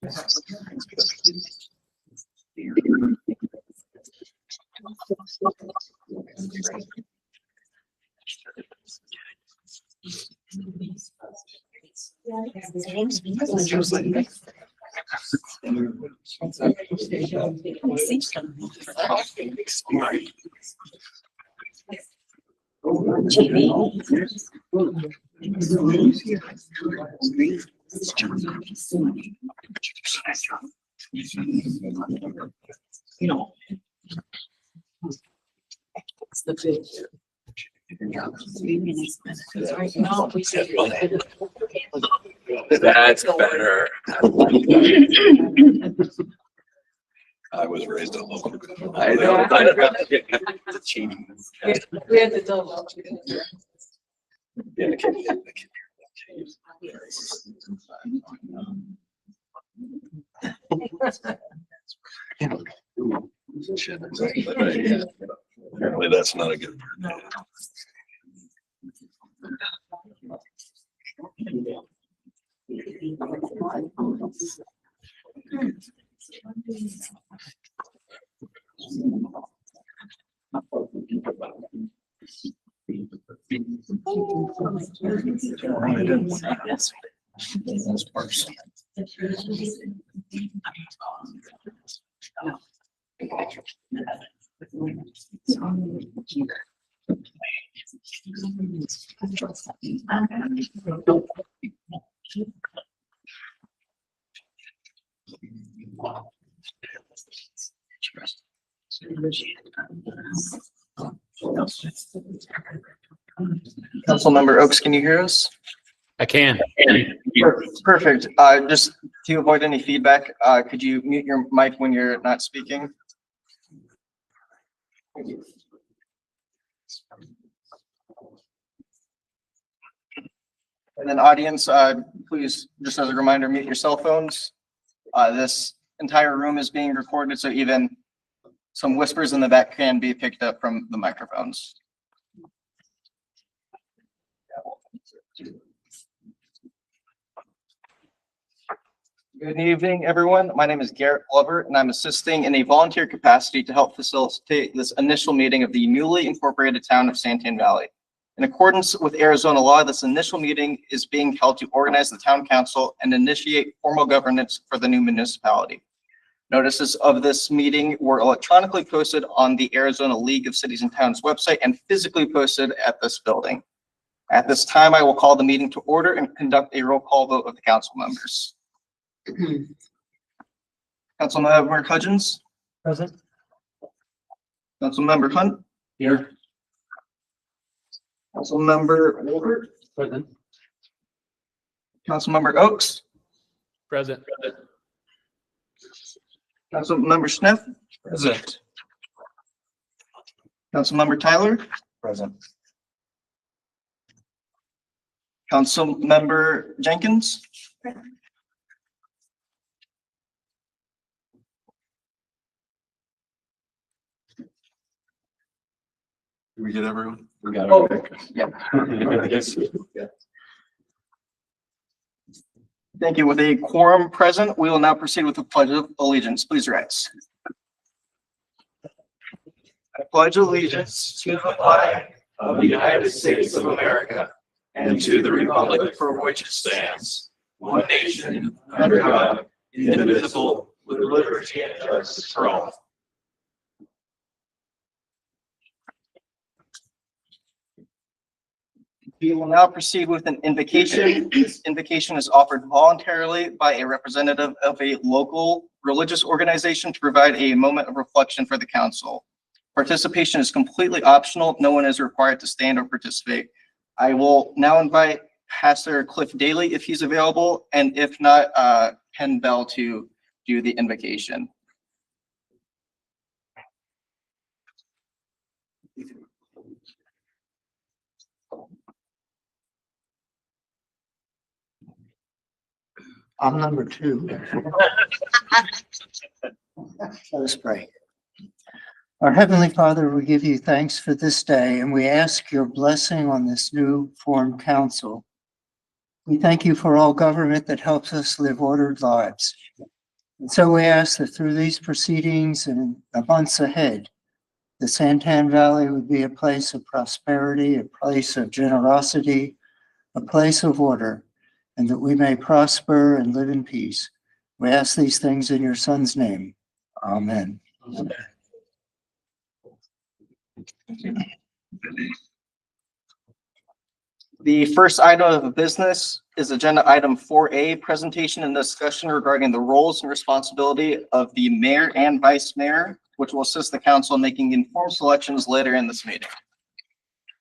You know, it's the big. That's better. I was raised a local. I know. The cheating. We had to double. Yeah, the kid. Apparently that's not a good word. Councilmember Oaks, can you hear us? I can. Perfect. Just to avoid any feedback, could you mute your mic when you're not speaking? Thank you. And then audience, please, just as a reminder, mute your cell phones. This entire room is being recorded, so even some whispers in the back can be picked up from the microphones. Good evening, everyone. My name is Garrett Glover, and I'm assisting in a volunteer capacity to help facilitate this initial meeting of the newly incorporated town of Santan Valley. In accordance with Arizona law, this initial meeting is being held to organize the town council and initiate formal governance for the new municipality. Notices of this meeting were electronically posted on the Arizona League of Cities and Towns website and physically posted at this building. At this time, I will call the meeting to order and conduct a roll call vote of the council members. Councilmember Hudgens. Present. Councilmember Hunt. Here. Councilmember Wolbert. Present. Councilmember Oaks. Present. Councilmember Smith. Present. Councilmember Tyler. Present. Councilmember Jenkins. Did we get everyone? We got Oh, everyone. yeah. Yes. Thank you. With a quorum present, we will now proceed with the Pledge of Allegiance. Please rise. I pledge allegiance to the flag Of the United States of America and to the republic for which it stands, one nation, under God, indivisible, with liberty and justice for all. We will now proceed with an invocation. This invocation is offered voluntarily by a representative of a local religious organization to provide a moment of reflection for the council. Participation is completely optional. No one is required to stand or participate. I will now invite Pastor Cliff Daly if he's available, and if not, Ken Bell to do the invocation. I'm number 2. Let us pray. Our Heavenly Father, we give you thanks for this day, and we ask your blessing on this new formed council. We thank you for all government that helps us live ordered lives. And so we ask that through these proceedings and the months ahead, the Santan Valley would be a place of prosperity, a place of generosity, a place of order, and that we may prosper and live in peace. We ask these things in your Son's name. Amen. The first item of business is agenda item 4A, presentation and discussion regarding the roles and responsibility of the mayor and vice mayor, which will assist the council in making informed selections later in this meeting.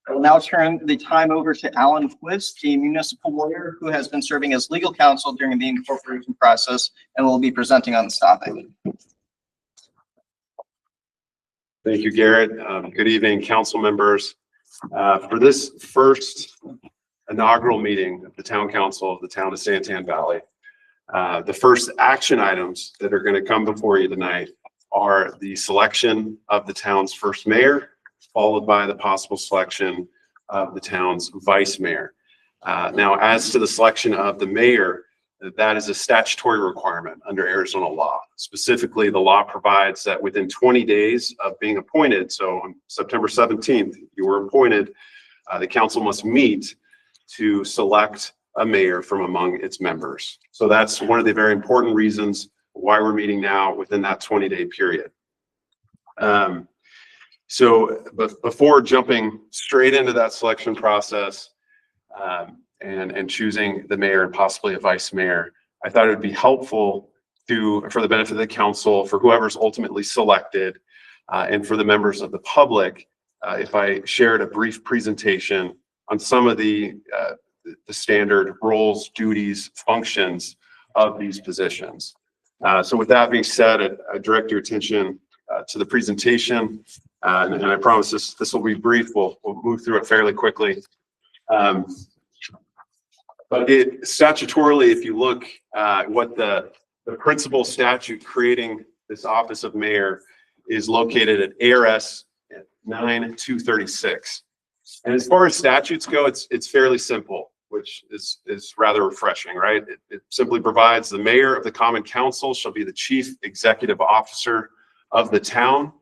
I will now turn the time over to Alan Twist, a municipal lawyer who has been serving as legal counsel during the incorporation process and will be presenting on this topic. Thank you, Garrett. Good evening, council members. For this first inaugural meeting of the town council of the town of Santan Valley, the first action items that are going to come before you tonight are the selection of the town's first mayor, followed by the possible selection of the town's vice mayor. Now, as to the selection of the mayor, that is a statutory requirement under Arizona law. Specifically, the law provides that within 20 days of being appointed, so on September 17th, you were appointed, the council must meet to select a mayor from among its members. So that's one of the very important reasons why we're meeting now within that 20-day period. But before jumping straight into that selection process and choosing the mayor and possibly a vice mayor, I thought it would be helpful for the benefit of the council, for whoever's ultimately selected, and for the members of the public, if I shared a brief presentation on some of the standard roles, duties, functions of these positions. So with that being said, I direct your attention to the presentation, and I promise this will be brief. We'll move through it fairly quickly. But statutorily, if you look at what the principal statute creating this office of mayor is located at ARS 9236. And as far as statutes go, it's fairly simple, which is rather refreshing, right? It simply provides the mayor of the common council shall be the chief executive officer of the town,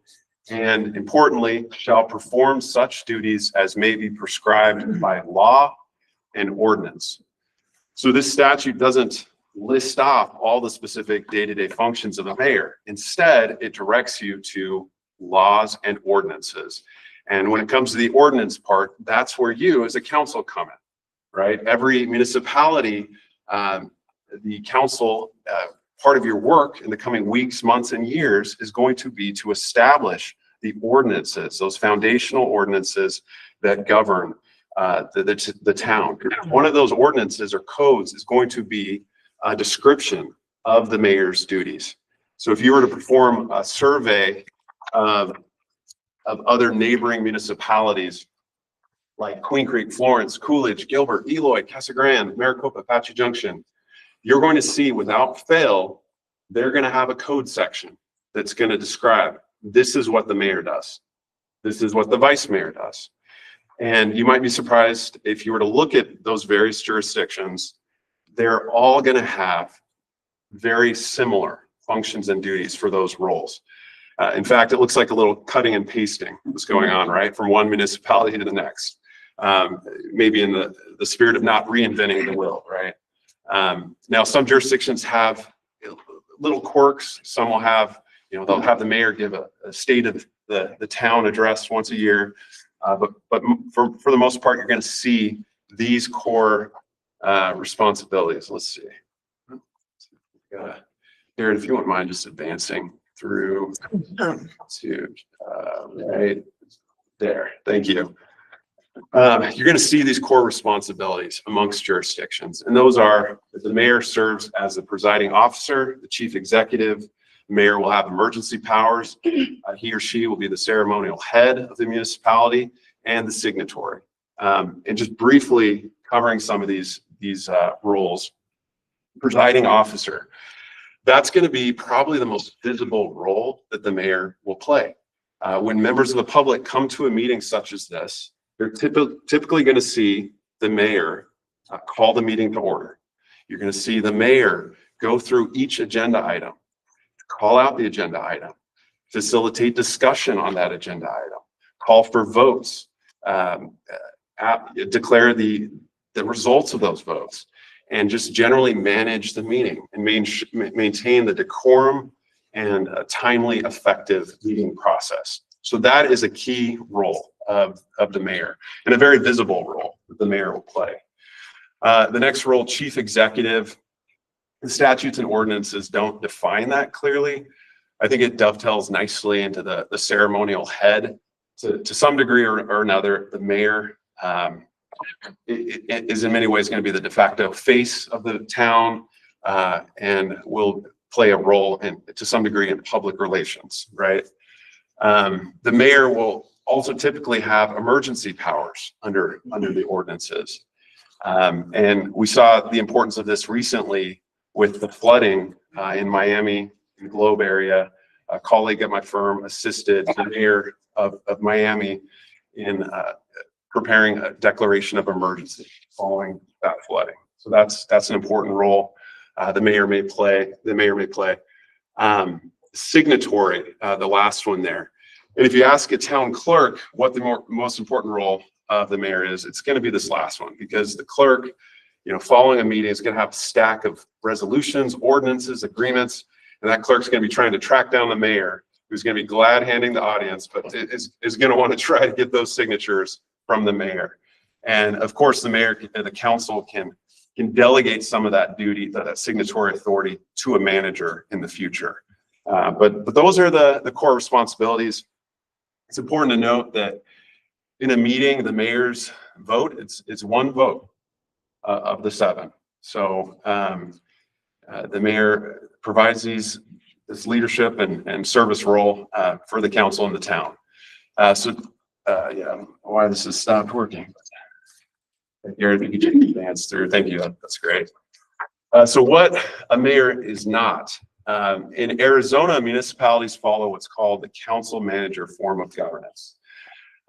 and importantly, shall perform such duties as may be prescribed by law and ordinance. So this statute doesn't list off all the specific day-to-day functions of the mayor. Instead, it directs you to laws and ordinances. And when it comes to the ordinance part, that's where you as a council come in, right? Every municipality, the council, part of your work in the coming weeks, months, and years is going to be to establish the ordinances, those foundational ordinances that govern the town. One of those ordinances or codes is going to be a description of the mayor's duties. So if you were to perform a survey of other neighboring municipalities like Queen Creek, Florence, Coolidge, Gilbert, Eloy, Casa Grande, Maricopa, Apache Junction, you're going to see without fail, they're going to have a code section that's going to describe this is what the mayor does. This is what the vice mayor does. And you might be surprised if you were to look at those various jurisdictions, they're all going to have very similar functions and duties for those roles. In fact, it looks like a little cutting and pasting was going on, right, from one municipality to the next, maybe in the spirit of not reinventing the wheel, right? Now, some jurisdictions have little quirks. Some will have, they'll have the mayor give a state of the town address once a year. But for the most part, you're going to see these core responsibilities. Let's see. Garrett, if you wouldn't mind just advancing through to right there. Thank you. You're going to see these core responsibilities amongst jurisdictions, and those are that the mayor serves as the presiding officer, the chief executive. The mayor will have emergency powers. He or she will be the ceremonial head of the municipality and the signatory. And just briefly covering some of these roles, presiding officer. That's going to be probably the most visible role that the mayor will play. When members of the public come to a meeting such as this, they're typically going to see the mayor call the meeting to order. You're going to see the mayor go through each agenda item, call out the agenda item, facilitate discussion on that agenda item, call for votes, declare the results of those votes, and just generally manage the meeting and maintain the decorum and a timely, effective meeting process. So that is a key role of the mayor, and a very visible role that the mayor will play. The next role, chief executive. The statutes and ordinances don't define that clearly. I think it dovetails nicely into the ceremonial head to some degree or another. The mayor it is in many ways going to be the de facto face of the town and will play a role to some degree in public relations, right? The mayor will also typically have emergency powers under the ordinances. And we saw the importance of this recently with the flooding in Miami, in the Globe area. A colleague at my firm assisted the mayor of Miami in preparing a declaration of emergency following that flooding. So that's an important role the mayor may play. Signatory, the last one there. And if you ask a town clerk what the most important role of the mayor is, it's going to be this last one, because the clerk, following a meeting is going to have a stack of resolutions, ordinances, agreements, and that clerk's going to be trying to track down the mayor, who's going to be glad handing the audience, but is going to want to try to get those signatures from the mayor. And of course, the mayor and the council can delegate some of that duty, that signatory authority, to a manager in the future. But those are the core responsibilities. It's important to note that in a meeting, the mayor's vote, it's one vote of the 7. So the mayor provides this leadership and service role for the council and the town. Why this has stopped working. Garrett, if you could advance through. Thank you. That's great. So what a mayor is not. In Arizona, municipalities follow what's called the council manager form of governance.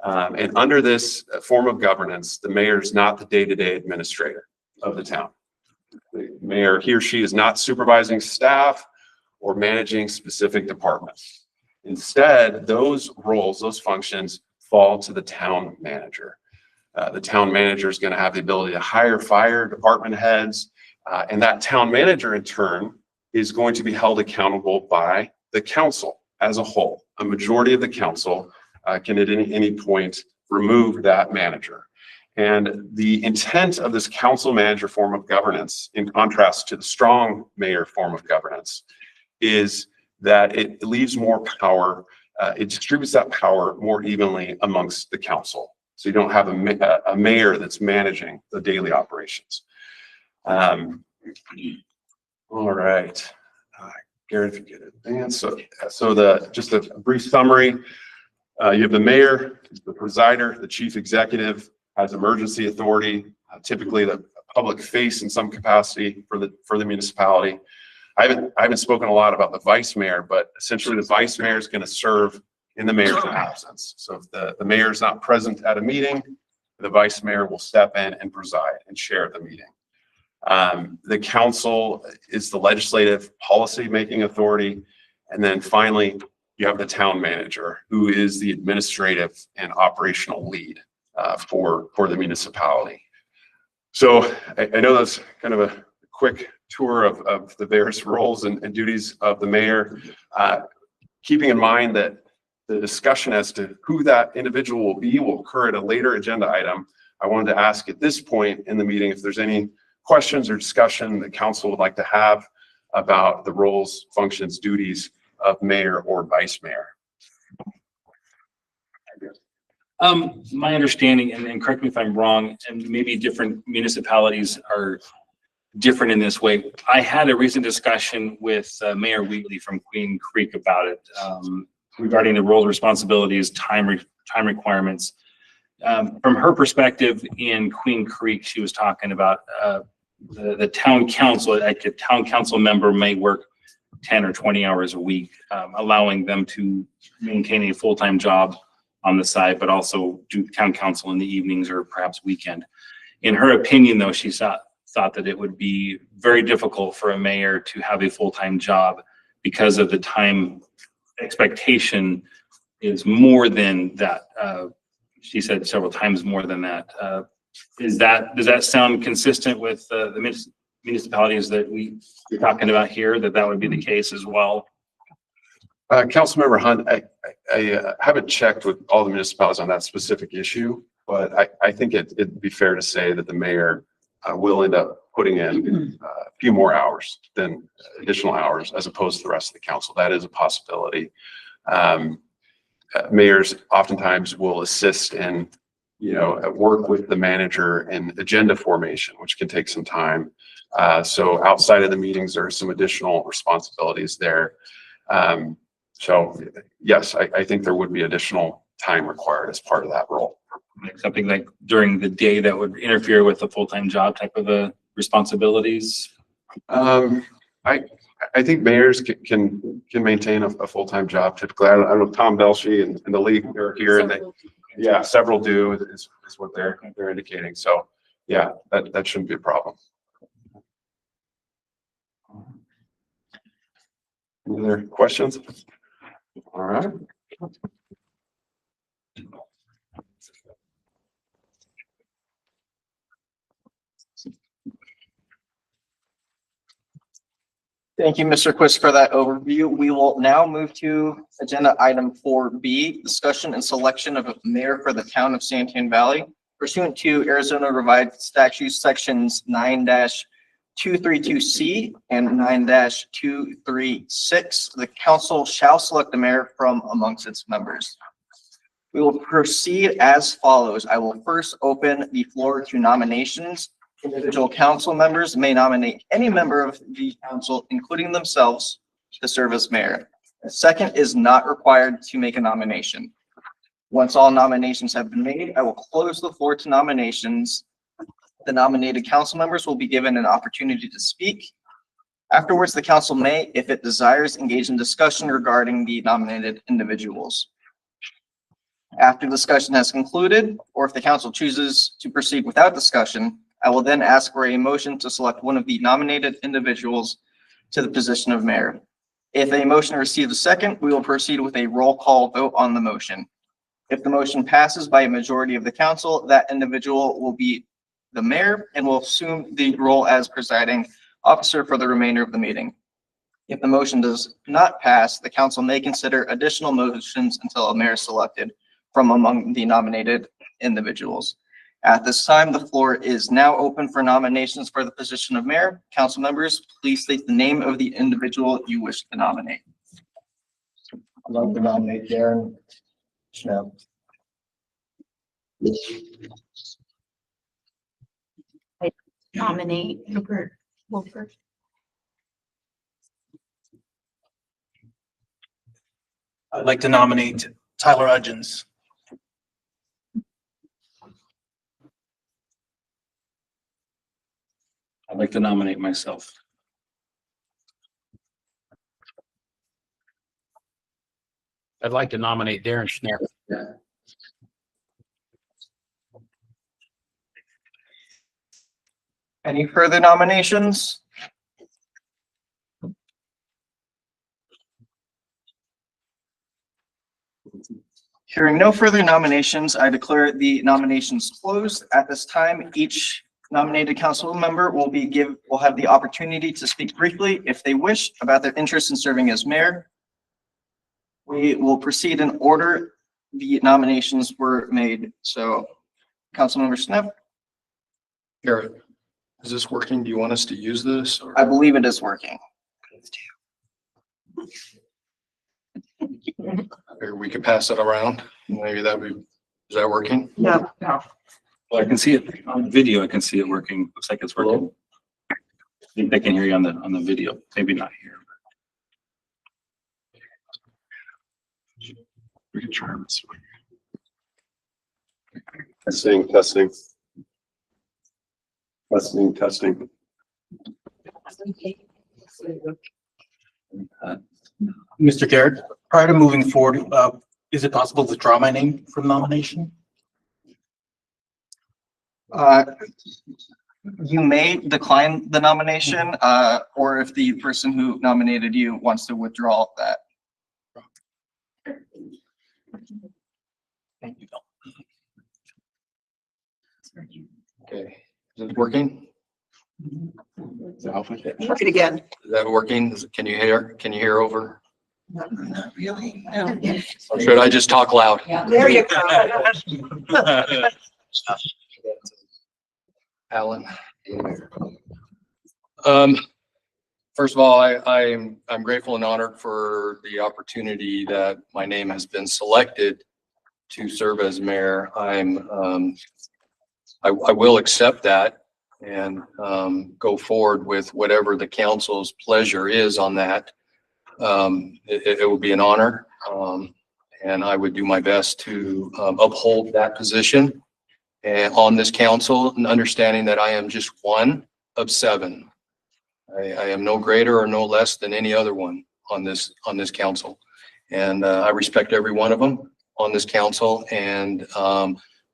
And under this form of governance, the mayor is not the day-to-day administrator of the town. The mayor, he or she, is not supervising staff or managing specific departments. Instead, those roles, those functions fall to the town manager. The town manager is going to have the ability to hire, fire department heads, and that town manager in turn is going to be held accountable by the council as a whole. A majority of the council can at any point remove that manager. And the intent of this council manager form of governance, in contrast to the strong mayor form of governance, is that it leaves more power, it distributes that power more evenly amongst the council. So you don't have a mayor that's managing the daily operations. All right, Garrett, if you could advance. So just a brief summary. You have the mayor, the presider, the chief executive has emergency authority, typically the public face in some capacity for the municipality. I haven't spoken a lot about the vice mayor, but essentially the vice mayor is going to serve in the mayor's absence. So if the mayor is not present at a meeting, the vice mayor will step in and preside and chair the meeting. The council is the legislative policy-making authority. And then finally, you have the town manager, who is the administrative and operational lead for the municipality. So I know that's kind of a quick tour of the various roles and duties of the mayor, keeping in mind that the discussion as to who that individual will be will occur at a later agenda item. I wanted to ask at this point in the meeting if there's any questions or discussion the council would like to have about the roles, functions, duties of mayor or vice mayor. My understanding, and correct me if I'm wrong, and maybe different municipalities are different in this way. I had a recent discussion with Mayor Wheatley from Queen Creek about it, regarding the roles, responsibilities, time requirements. From her perspective in Queen Creek, she was talking about the town council. Like a town council member may work 10 or 20 hours a week, allowing them to maintain a full-time job on the side, but also do town council in the evenings or perhaps weekend. In her opinion, though, she thought that it would be very difficult for a mayor to have a full-time job because of the time expectation is more than that. She said several times more than that. Does that sound consistent with the municipalities that we're talking about here, that would be the case as well? Councilmember Hunt, I haven't checked with all the municipalities on that specific issue, but I think it'd be fair to say that the mayor will end up putting in a few more hours than additional hours as opposed to the rest of the council. That is a possibility. Mayors oftentimes will assist in, work with the manager in agenda formation, which can take some time. So outside of the meetings, there are some additional responsibilities there. So yes, I think there would be additional time required as part of that role. Like something like during the day that would interfere with the full-time job type of responsibilities? I think mayors can maintain a full-time job typically. I don't know, Tom Belshey and the league are here, and yeah, several do is what they're indicating. So yeah, that shouldn't be a problem. Any other questions? All right. Thank you, Mr. Quist, for that overview. We will now move to agenda item 4B, discussion and selection of a mayor for the town of Santan Valley. Pursuant to Arizona Revised Statutes sections 9-232C and 9-236, the council shall select the mayor from amongst its members. We will proceed as follows. I will first open the floor to nominations. Individual council members may nominate any member of the council, including themselves, to serve as mayor. A second is not required to make a nomination. Once all nominations have been made, I will close the floor to nominations. The nominated council members will be given an opportunity to speak. Afterwards, the council may, if it desires, engage in discussion regarding the nominated individuals. After discussion has concluded, or if the council chooses to proceed without discussion, I will then ask for a motion to select one of the nominated individuals to the position of mayor. If a motion receives a second, we will proceed with a roll call vote on the motion. If the motion passes by a majority of the council, that individual will be the mayor and will assume the role as presiding officer for the remainder of the meeting. If the motion does not pass, the council may consider additional motions until a mayor is selected from among the nominated individuals. At this time, the floor is now open for nominations for the position of mayor. Council members, please state the name of the individual you wish to nominate. I'd like to nominate Darren Schnapp. Nominate Rupert Wolford. I'd like to nominate Tyler Hudgens. I'd like to nominate myself. I'd like to nominate Darren Schnapp. Any further nominations? Hearing no further nominations, I declare the nominations closed. At this time, each nominated council member will have the opportunity to speak briefly, if they wish, about their interest in serving as mayor. We will proceed in order the nominations were made. So, Councilmember Schnapp, Garrett, is this working? Do you want us to use this? Or? I believe it is working. Or we could pass it around. Maybe is that working? No. Well, I can see it on video. I can see it working. Looks like it's working. I think they can hear you on the video. Maybe not here. We can try this one. Testing. Mr. Garrett, prior to moving forward, is it possible to withdraw my name from nomination? You may decline the nomination, or if the person who nominated you wants to withdraw that. Thank you. Okay, is it working? Look it again. Is that working? Can you hear over? Not really. Or should I just talk loud? There you go. Alan. First of all, I'm grateful and honored for the opportunity that my name has been selected to serve as mayor. I will accept that and go forward with whatever the council's pleasure is on that. It will be an honor, and I would do my best to uphold that position on this council, and understanding that I am just one of 7. I am no greater or no less than any other one on this council. And I respect every one of them on this council, and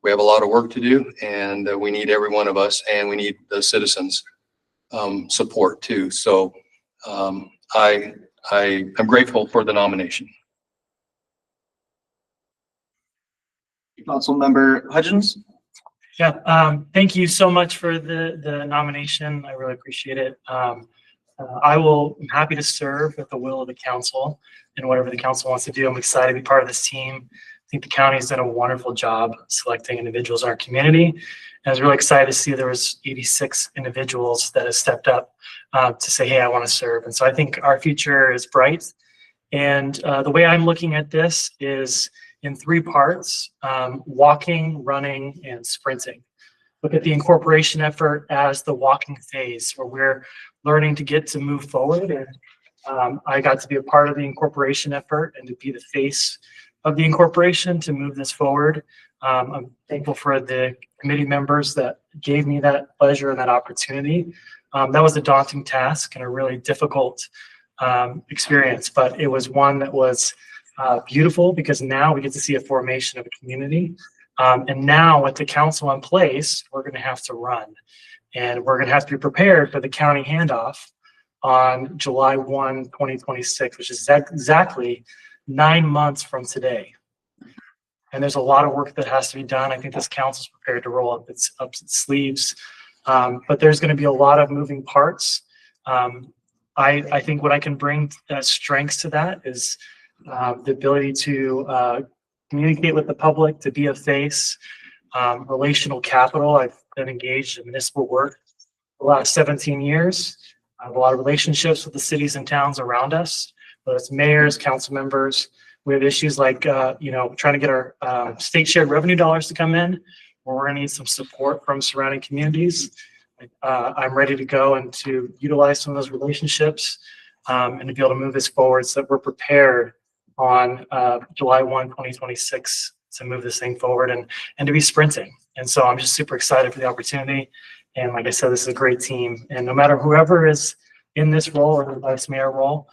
we have a lot of work to do, and we need every one of us, and we need the citizens' support too. So I'm grateful for the nomination. Councilmember Hudgens? Yeah, thank you so much for the nomination. I really appreciate it. I'm happy to serve at the will of the council and whatever the council wants to do. I'm excited to be part of this team. I think the county has done a wonderful job selecting individuals in our community. And I was really excited to see there was 86 individuals that have stepped up to say, hey, I want to serve. And so I think our future is bright. And the way I'm looking at this is in 3 parts: walking, running, and sprinting. Look at the incorporation effort as the walking phase, where we're learning to get to move forward. And I got to be a part of the incorporation effort and to be the face of the incorporation to move this forward. I'm thankful for the committee members that gave me that pleasure and that opportunity. That was a daunting task and a really difficult experience, but it was one that was beautiful, because now we get to see a formation of a community. And now with the council in place, we're going to have to run, and we're going to have to be prepared for the county handoff on July 1, 2026, which is exactly 9 months from today. And there's a lot of work that has to be done. I think this council is prepared to roll up its sleeves, but there's going to be a lot of moving parts. I think what I can bring strengths to that is the ability to communicate with the public, to be a face, relational capital. I've been engaged in municipal work for the last 17 years. I have a lot of relationships with the cities and towns around us, whether it's mayors, council members. We have issues like, trying to get our state shared revenue dollars to come in, where we're going to need some support from surrounding communities. I'm ready to go and to utilize some of those relationships and to be able to move this forward so that we're prepared on July 1, 2026 to move this thing forward and to be sprinting. And so I'm just super excited for the opportunity. And like I said, this is a great team. And no matter whoever is in this role or the vice mayor role,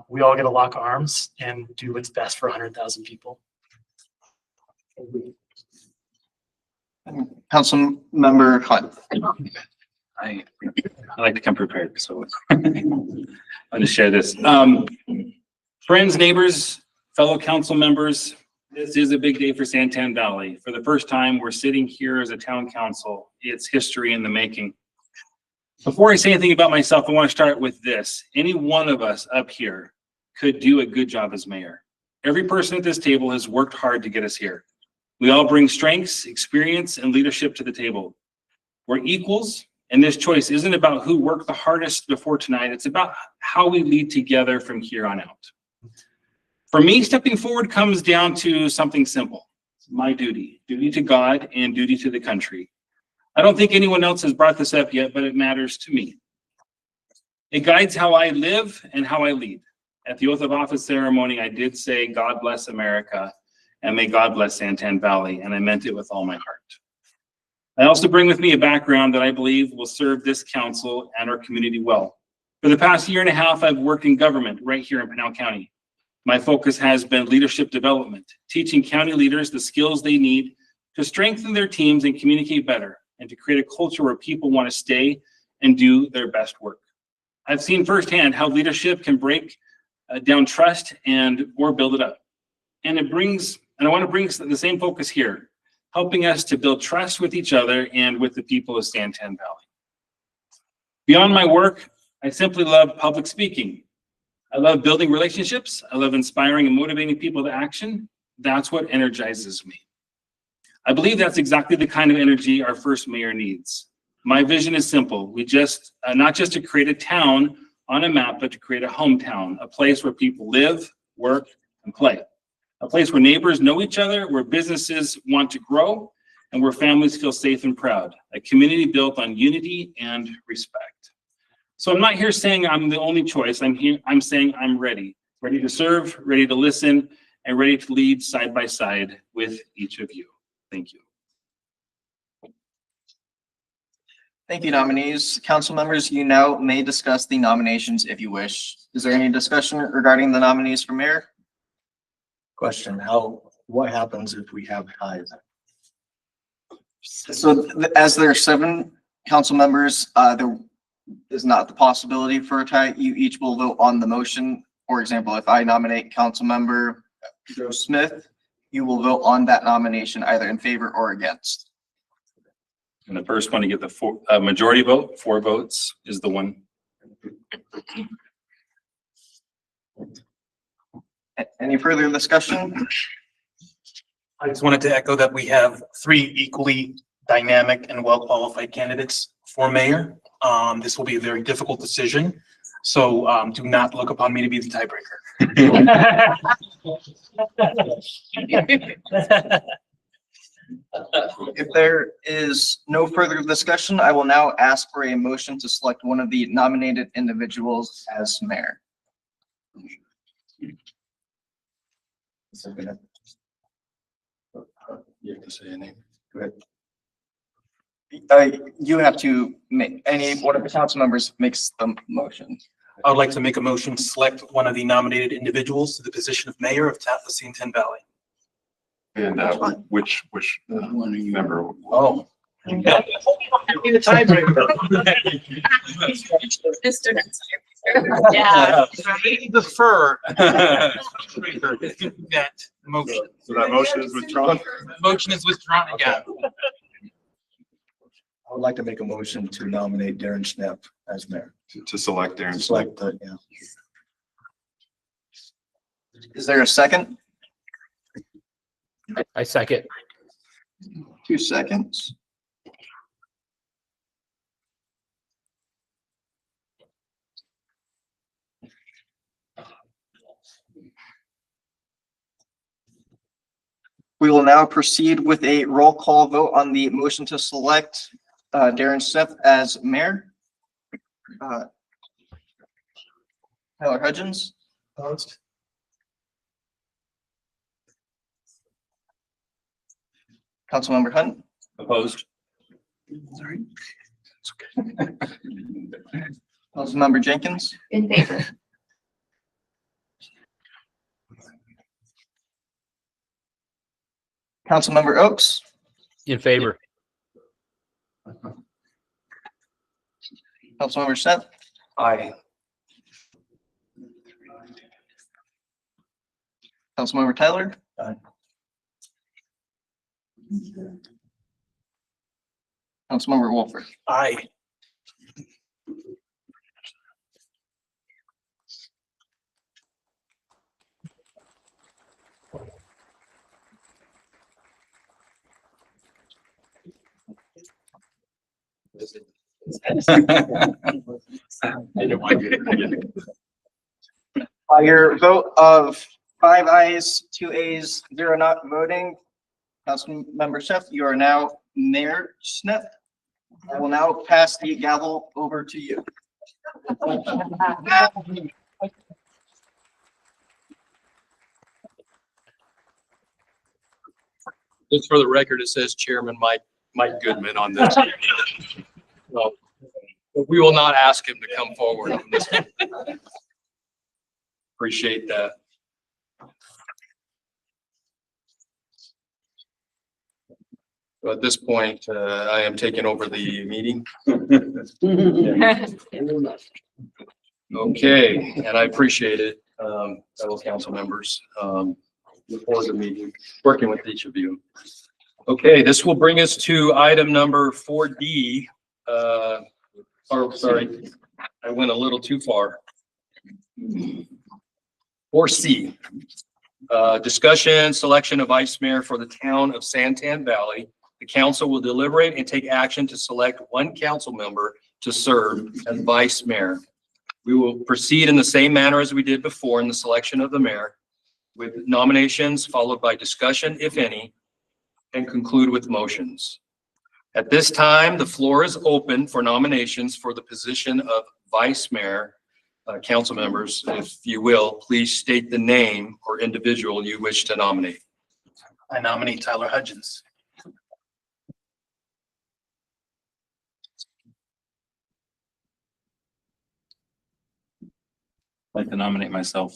we all get to lock arms and do what's best for 100,000 people. Councilmember Hunt. I like to come prepared, so I'm going to share this. Friends, neighbors, fellow council members, this is a big day for Santan Valley. For the first time, we're sitting here as a town council. It's history in the making. Before I say anything about myself, I want to start with this. Any one of us up here could do a good job as mayor. Every person at this table has worked hard to get us here. We all bring strengths, experience, and leadership to the table. We're equals, and this choice isn't about who worked the hardest before tonight. It's about how we lead together from here on out. For me, stepping forward comes down to something simple. It's my duty to God and duty to the country. I don't think anyone else has brought this up yet, but it matters to me. It guides how I live and how I lead. At the oath of office ceremony, I did say, God bless America, and may God bless Santan Valley, and I meant it with all my heart. I also bring with me a background that I believe will serve this council and our community well. For the past year and a half, I've worked in government right here in Pinal County. My focus has been leadership development, teaching county leaders the skills they need to strengthen their teams and communicate better, and to create a culture where people want to stay and do their best work. I've seen firsthand how leadership can break down trust or build it up. And I want to bring the same focus here, helping us to build trust with each other and with the people of Santan Valley. Beyond my work, I simply love public speaking. I love building relationships. I love inspiring and motivating people to action. That's what energizes me. I believe that's exactly the kind of energy our first mayor needs. My vision is simple. We just, not just to create a town on a map, but to create a hometown, a place where people live, work, and play. A place where neighbors know each other, where businesses want to grow, and where families feel safe and proud. A community built on unity and respect. So I'm not here saying I'm the only choice. I'm saying I'm ready to serve, ready to listen, and ready to lead side by side with each of you. Thank you. Thank you, nominees. Council members, you now may discuss the nominations if you wish. Is there any discussion regarding the nominees for mayor? Question, what happens if we have ties? So as there are 7 council members, there is not the possibility for a tie. You each will vote on the motion. For example, if I nominate council member Joe Smith, you will vote on that nomination either in favor or against. And the first one to get the majority vote, 4 votes, is the one. Any further discussion? I just wanted to echo that we have 3 equally dynamic and well-qualified candidates for mayor. This will be a very difficult decision, so do not look upon me to be the tiebreaker. If there is no further discussion, I will now ask for a motion to select one of the nominated individuals as mayor. You have to say a name. Go ahead. You have to make one of the council members makes the motion. I would like to make a motion to select one of the nominated individuals to the position of mayor of Santan Valley. And which member? Oh. Be the tiebreaker. Mr. Yeah. Defer. That motion. So that motion is withdrawn? Motion is withdrawn again. I would like to make a motion to nominate Darren Schnepp as mayor. To select Darren. Select the, yeah. Is there a second? I second. 2 seconds. We will now proceed with a roll call vote on the motion to select Darren Schnepp as mayor. Tyler Hudgens. Opposed. Councilmember Hunt. Opposed? Sorry. Councilmember Jenkins. In favor. Councilmember Oaks. In favor. Councilmember Schnepp. Aye. Councilmember Tyler. Aye. Councilmember Wolford. Aye. By your vote of 5 ayes, 2 ayes, 0 not voting, Councilmember Schnepp, you are now Mayor Schnepp. I will now pass the gavel over to you. Just for the record, it says Chairman Mike Goodman on this. So, but we will not ask him to come forward on this. Appreciate that. So at this point, I am taking over the meeting. Okay, and I appreciate it, fellow council members. Look forward to meeting, working with each of you. Okay, this will bring us to item number 4D. Sorry, I went a little too far. 4C, discussion, selection of vice mayor for the town of Santan Valley. The council will deliberate and take action to select one council member to serve as vice mayor. We will proceed in the same manner as we did before in the selection of the mayor, with nominations followed by discussion, if any, and conclude with motions. At this time, the floor is open for nominations for the position of vice mayor. Council members, if you will, please state the name or individual you wish to nominate. I nominate Tyler Hudgens. I'd like to nominate myself.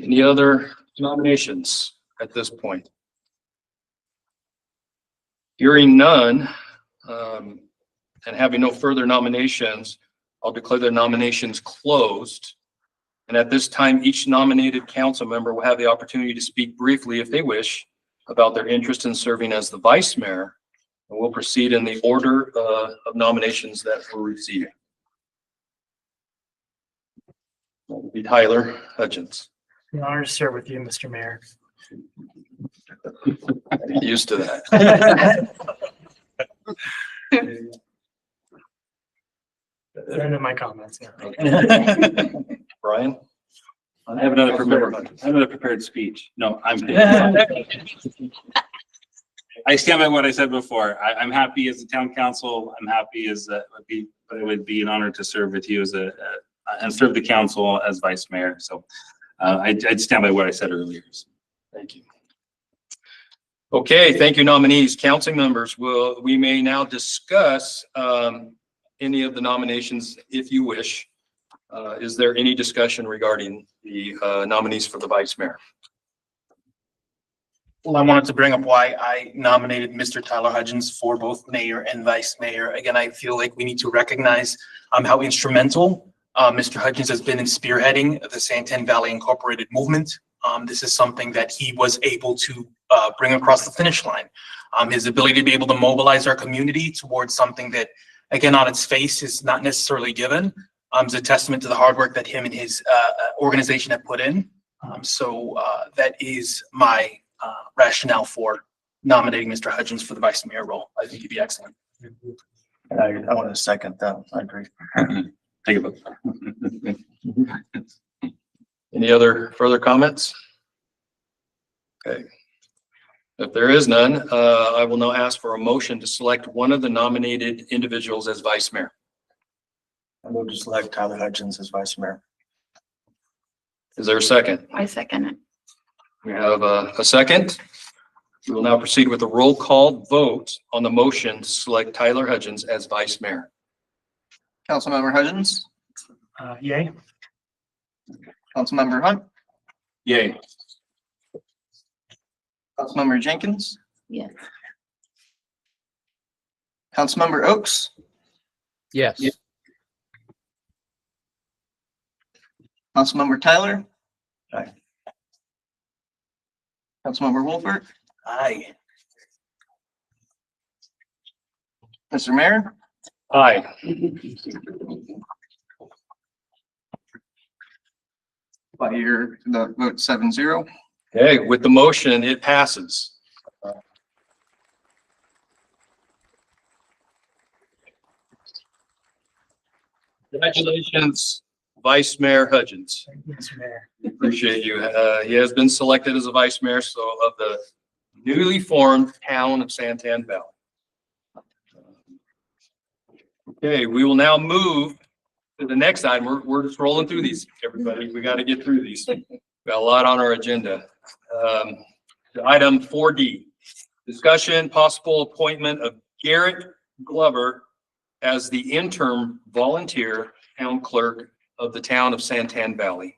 Any other nominations at this point? Hearing none, and having no further nominations, I'll declare the nominations closed. And at this time, each nominated council member will have the opportunity to speak briefly, if they wish, about their interest in serving as the vice mayor. And we'll proceed in the order of nominations that were received. That would be Tyler Hudgens. An honor to serve with you, Mr. Mayor. Used to that. End of my comments. Yeah. Brian? I have another prepared speech. No, I'm. I stand by what I said before. I'm happy as a town council. I'm happy as but it would be an honor to serve with you as and serve the council as vice mayor. So I'd stand by what I said earlier. Thank you. Okay, thank you, nominees. Council members, we may now discuss any of the nominations if you wish. Is there any discussion regarding the nominees for the vice mayor? Well, I wanted to bring up why I nominated Mr. Tyler Hudgens for both mayor and vice mayor. Again, I feel like we need to recognize how instrumental Mr. Hudgens has been in spearheading the Santan Valley Incorporated movement. This is something that he was able to bring across the finish line. His ability to be able to mobilize our community towards something that, again, on its face is not necessarily given, is a testament to the hard work that him and his organization have put in. So that is my rationale for nominating Mr. Hudgens for the vice mayor role. I think he'd be excellent. I want to second that. I agree. Take a vote. Any other further comments? Okay. If there is none, I will now ask for a motion to select one of the nominated individuals as vice mayor. I will just select Tyler Hudgens as vice mayor. Is there a second? I second it. We have a second. We will now proceed with a roll call vote on the motion to select Tyler Hudgens as vice mayor. Councilmember Hudgens, Yay. Councilmember Hunt, Yay. Councilmember Jenkins, Yes. Councilmember Oaks, Yes. Councilmember Tyler. Aye. Councilmember Wolfert, Aye. Mr. Mayor. Aye. By the vote 7-0. Okay, with the motion, it passes. Congratulations, Vice Mayor Hudgens. Thank you, Mr. Mayor. Appreciate you. He has been selected as a vice mayor, of the newly formed town of Santan Valley. Okay, we will now move to the next item. We're just rolling through these, everybody. We got to get through these. We got a lot on our agenda. Item 4D, discussion, possible appointment of Garrett Glover as the interim volunteer town clerk of the town of Santan Valley.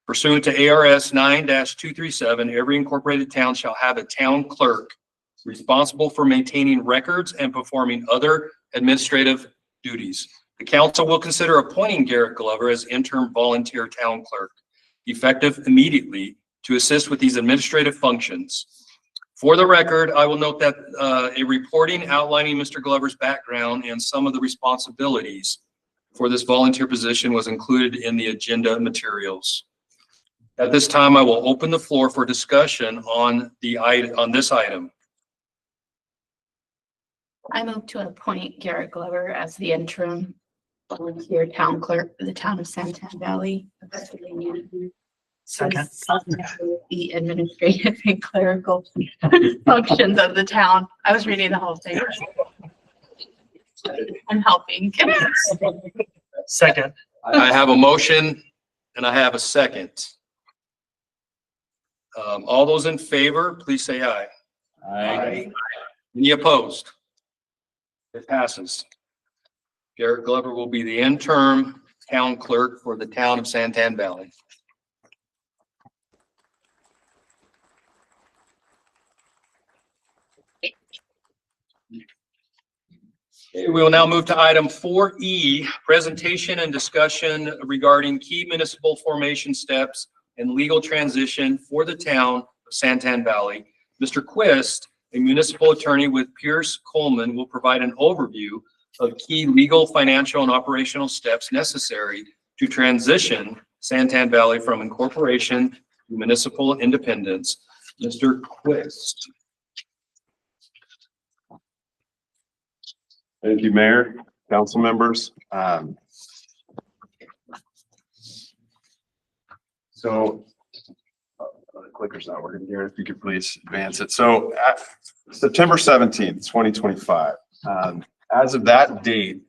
Pursuant to ARS 9-237, every incorporated town shall have a town clerk responsible for maintaining records and performing other administrative duties. The council will consider appointing Garrett Glover as interim volunteer town clerk, effective immediately, to assist with these administrative functions. For the record, I will note that a reporting outlining Mr. Glover's background and some of the responsibilities for this volunteer position was included in the agenda materials. At this time, I will open the floor for discussion on this item. I move to appoint Garrett Glover as the interim volunteer town clerk for the town of Santan Valley. Second. The administrative and clerical functions of the town. I was reading the whole thing. I'm helping. Second. I have a motion and I have a second. All those in favor, please say aye. Aye. Any opposed? It passes. Garrett Glover will be the interim town clerk for the town of Santan Valley. Okay, we will now move to item 4E, presentation and discussion regarding key municipal formation steps and legal transition for the town of Santan Valley. Mr. Quist, a municipal attorney with Pierce Coleman, will provide an overview of key legal, financial, and operational steps necessary to transition Santan Valley from incorporation to municipal independence. Mr. Quist. Thank you, Mayor, council members. So the clicker's not working here. If you could please advance it. So at September 17th, 2025, as of that date,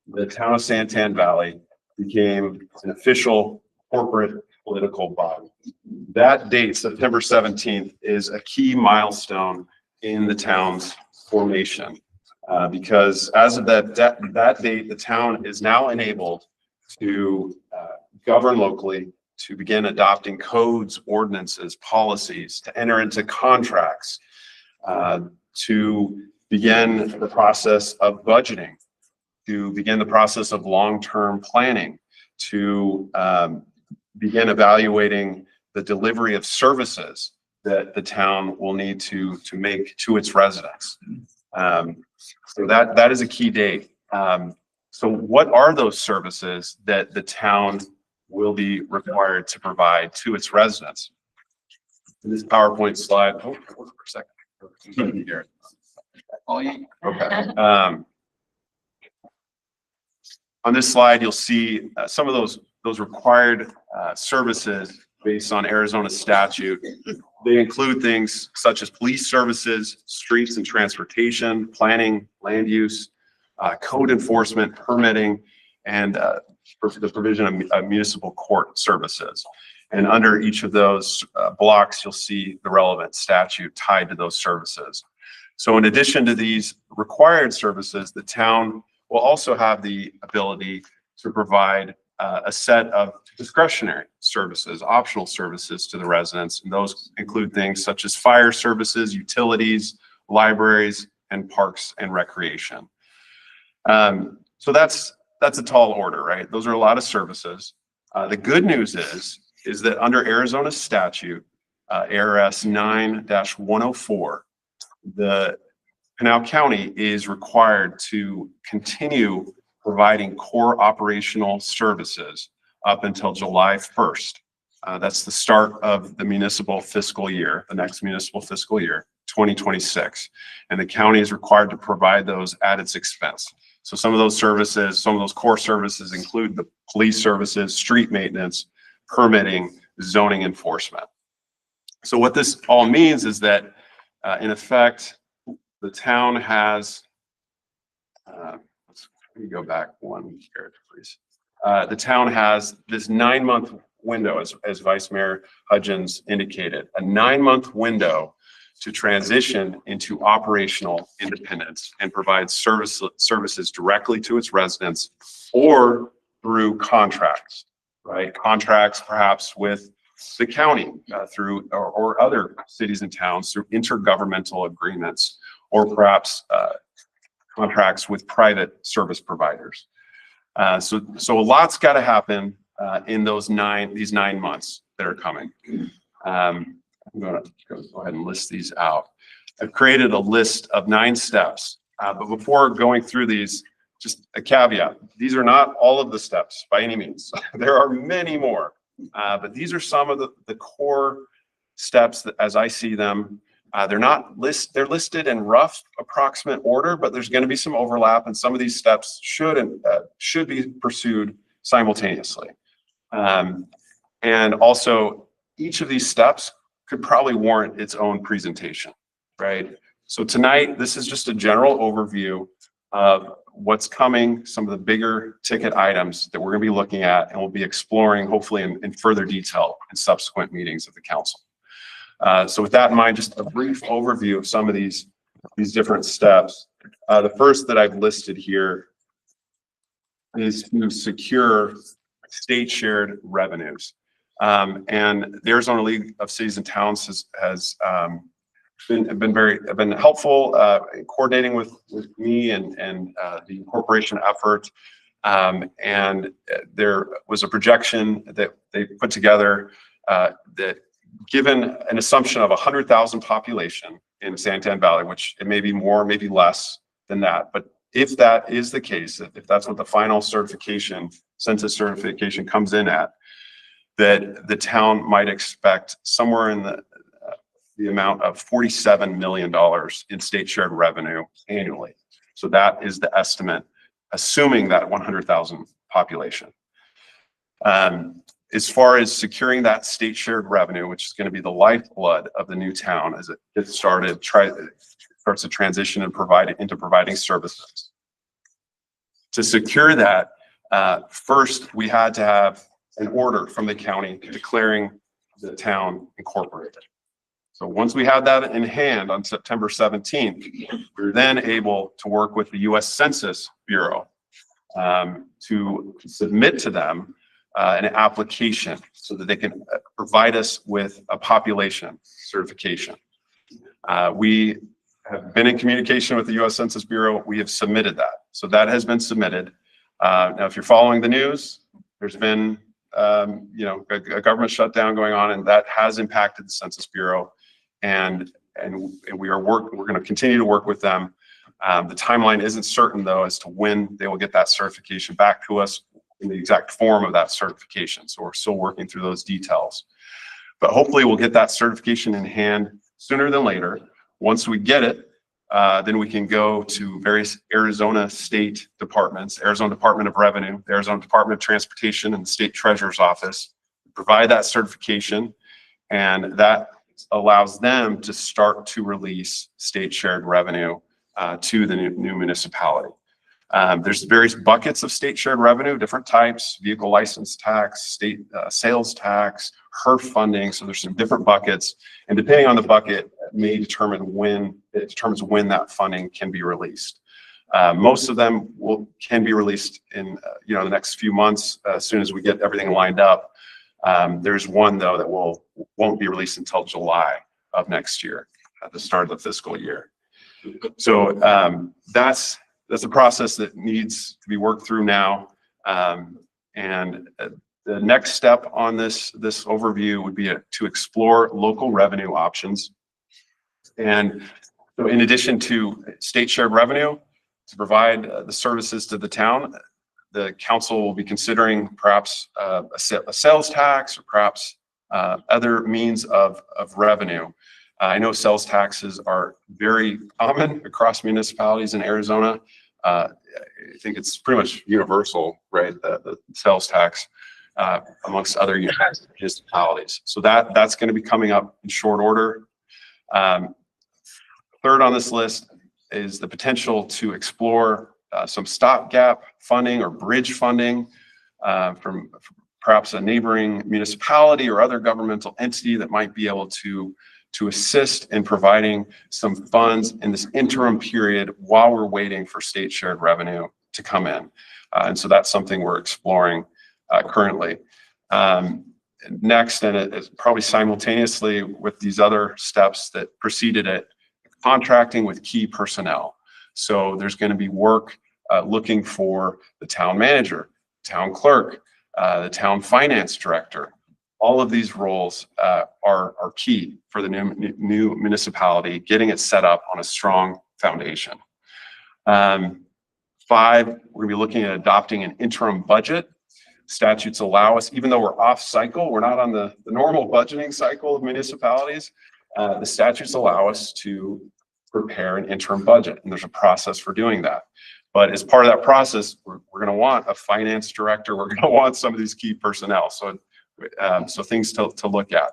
the town of Santan Valley became an official corporate political body. That date, September 17th, is a key milestone in the town's formation. Because as of that date, the town is now enabled to govern locally, to begin adopting codes, ordinances, policies, to enter into contracts, to begin the process of budgeting, to begin the process of long-term planning, to begin evaluating the delivery of services that the town will need to make to its residents. So that is a key date. So what are those services that the town will be required to provide to its residents? In this PowerPoint slide, hold for a second. Okay. On this slide, you'll see some of those required services based on Arizona statute. They include things such as police services, streets and transportation, planning, land use, code enforcement, permitting, and the provision of municipal court services. And under each of those blocks, you'll see the relevant statute tied to those services. So in addition to these required services, the town will also have the ability to provide a set of discretionary services, optional services to the residents. And those include things such as fire services, utilities, libraries, and parks and recreation. So that's a tall order, right? Those are a lot of services. The good news is that under Arizona statute, ARS 9-104, the Pinal County is required to continue providing core operational services up until July 1st. That's the start of the municipal fiscal year, the next municipal fiscal year, 2026. And the county is required to provide those at its expense. So some of those services, some of those core services include the police services, street maintenance, permitting, zoning enforcement. So what this all means is that in effect, the town has, let me go back one character, please. The town has this 9-month window, as Vice Mayor Hudgens indicated, a 9-month window to transition into operational independence and provide services directly to its residents or through contracts, right? Contracts perhaps with the county through or other cities and towns through intergovernmental agreements, or perhaps contracts with private service providers. So a lot's got to happen in these 9 months that are coming. I'm going to go ahead and list these out. I've created a list of 9 steps, but before going through these, just a caveat. These are not all of the steps by any means. There are many more, but these are some of the core steps that, as I see them, they're listed in rough approximate order, but there's going to be some overlap, and some of these steps should be pursued simultaneously. And also, each of these steps could probably warrant its own presentation, right? So tonight, this is just a general overview of what's coming, some of the bigger ticket items that we're going to be looking at, and we'll be exploring hopefully in further detail in subsequent meetings of the council. So with that in mind, just a brief overview of some of these different steps. The first that I've listed here is to secure state shared revenues. And the Arizona League of Cities and Towns has been helpful in coordinating with me and the incorporation effort. And there was a projection that they put together that, given an assumption of 100,000 population in Santan Valley, which it may be more, maybe less than that, but if that is the case, if that's what the final certification, census certification comes in at, that the town might expect somewhere in the amount of $47 million in state shared revenue annually. So that is the estimate, assuming that 100,000 population. As far as securing that state shared revenue, which is going to be the lifeblood of the new town as it gets started, starts to transition and providing services. To secure that, first we had to have an order from the county declaring the town incorporated. So once we had that in hand on September 17th, we were then able to work with the U.S. Census Bureau to submit to them an application so that they can provide us with a population certification. We have been in communication with the U.S. Census Bureau. We have submitted that. So that has been submitted. Now, if you're following the news, there's been a government shutdown going on, and that has impacted the Census Bureau. And we're going to continue to work with them. The timeline isn't certain, though, as to when they will get that certification back to us in the exact form of that certification. So we're still working through those details. But hopefully we'll get that certification in hand sooner than later. Once we get it, then we can go to various Arizona state departments, Arizona Department of Revenue, the Arizona Department of Transportation, and the State Treasurer's Office, provide that certification, and that allows them to start to release state shared revenue to the new municipality. There's various buckets of state shared revenue, different types: vehicle license tax, state sales tax, HERF funding. So there's some different buckets, and depending on the bucket, it may determines when that funding can be released. Most of them can be released in the next few months as soon as we get everything lined up. There's one though that won't be released until July of next year, at the start of the fiscal year. So that's a process that needs to be worked through now. And the next step on this overview would be to explore local revenue options. And so in addition to state shared revenue to provide the services to the town, the council will be considering perhaps a sales tax, or perhaps other means of revenue. I know sales taxes are very common across municipalities in Arizona. I think it's pretty much universal, right? The sales tax amongst other municipalities. So that's going to be coming up in short order. Third on this list is the potential to explore some stopgap funding or bridge funding from perhaps a neighboring municipality or other governmental entity that might be able to assist in providing some funds in this interim period while we're waiting for state shared revenue to come in. And so that's something we're exploring currently. Next, and it's probably simultaneously with these other steps that preceded it, contracting with key personnel. So there's going to be work looking for the town manager, town clerk, the town finance director. All of these roles are key for the new municipality, getting it set up on a strong foundation. 5, we're going to be looking at adopting an interim budget. Statutes allow us, even though we're off cycle, we're not on the normal budgeting cycle of municipalities. The statutes allow us to prepare an interim budget, and there's a process for doing that. But as part of that process, we're going to want a finance director. We're going to want some of these key personnel. So things to look at.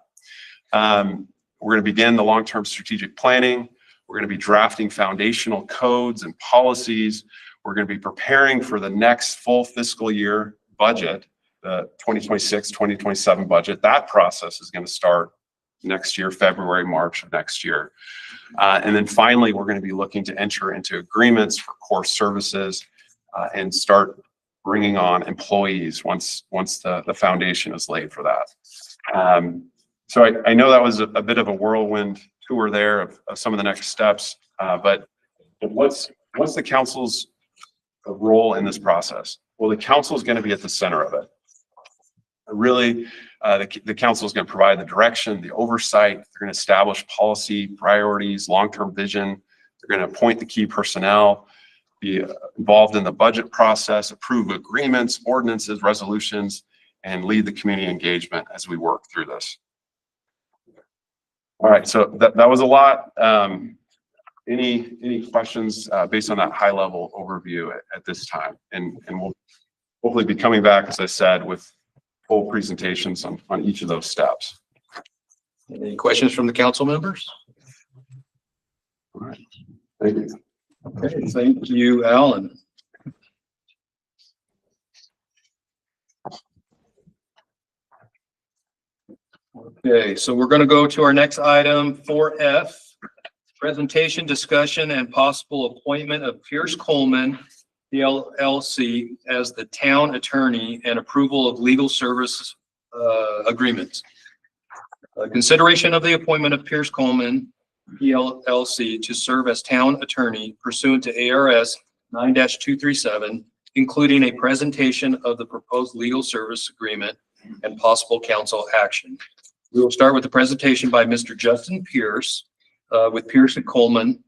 We're going to begin the long-term strategic planning. We're going to be drafting foundational codes and policies. We're going to be preparing for the next full fiscal year budget, the 2026-2027 budget. That process is going to start next year, February, March of next year. And then finally, we're going to be looking to enter into agreements for core services and start bringing on employees once the foundation is laid for that. So I know that was a bit of a whirlwind tour there of some of the next steps, but what's the council's role in this process? Well, the council is going to be at the center of it. Really, the council is going to provide the direction, the oversight. They're going to establish policy, priorities, long-term vision. They're going to appoint the key personnel, be involved in the budget process, approve agreements, ordinances, resolutions, and lead the community engagement as we work through this. All right, so that was a lot. Any questions based on that high-level overview at this time? And we'll hopefully be coming back, as I said, with full presentations on each of those steps. Any questions from the council members? All right, thank you. Okay, thank you, Alan. Okay, so we're going to go to our next item, 4F, presentation, discussion, and possible appointment of Pierce Coleman, the LLC, as the town attorney and approval of legal service agreements. Consideration of the appointment of Pierce Coleman, LLC, to serve as town attorney pursuant to ARS 9-237, including a presentation of the proposed legal service agreement and possible council action. We will start with the presentation by Mr. Justin Pierce with Pierce and Coleman.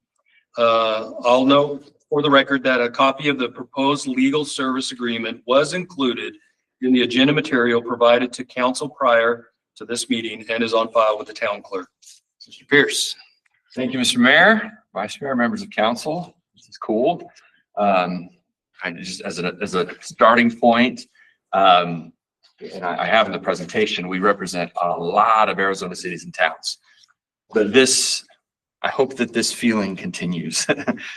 I'll note for the record that a copy of the proposed legal service agreement was included in the agenda material provided to council prior to this meeting and is on file with the town clerk. Mr. Pierce. Thank you, Mr. Mayor, Vice Mayor, members of council. This is cool. I just as a starting point, and I have in the presentation, we represent a lot of Arizona cities and towns. But this, I hope that this feeling continues.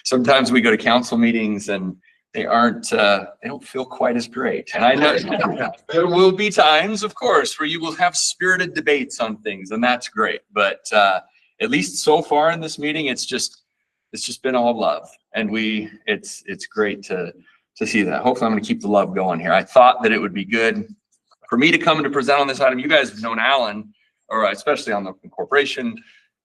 Sometimes we go to council meetings and they don't feel quite as great. And I know there will be times, of course, where you will have spirited debates on things, and that's great. But at least so far in this meeting, it's just been all love, and it's great to see that. Hopefully, I'm going to keep the love going here. I thought that it would be good for me to come and to present on this item. You guys have known Alan, or especially on the incorporation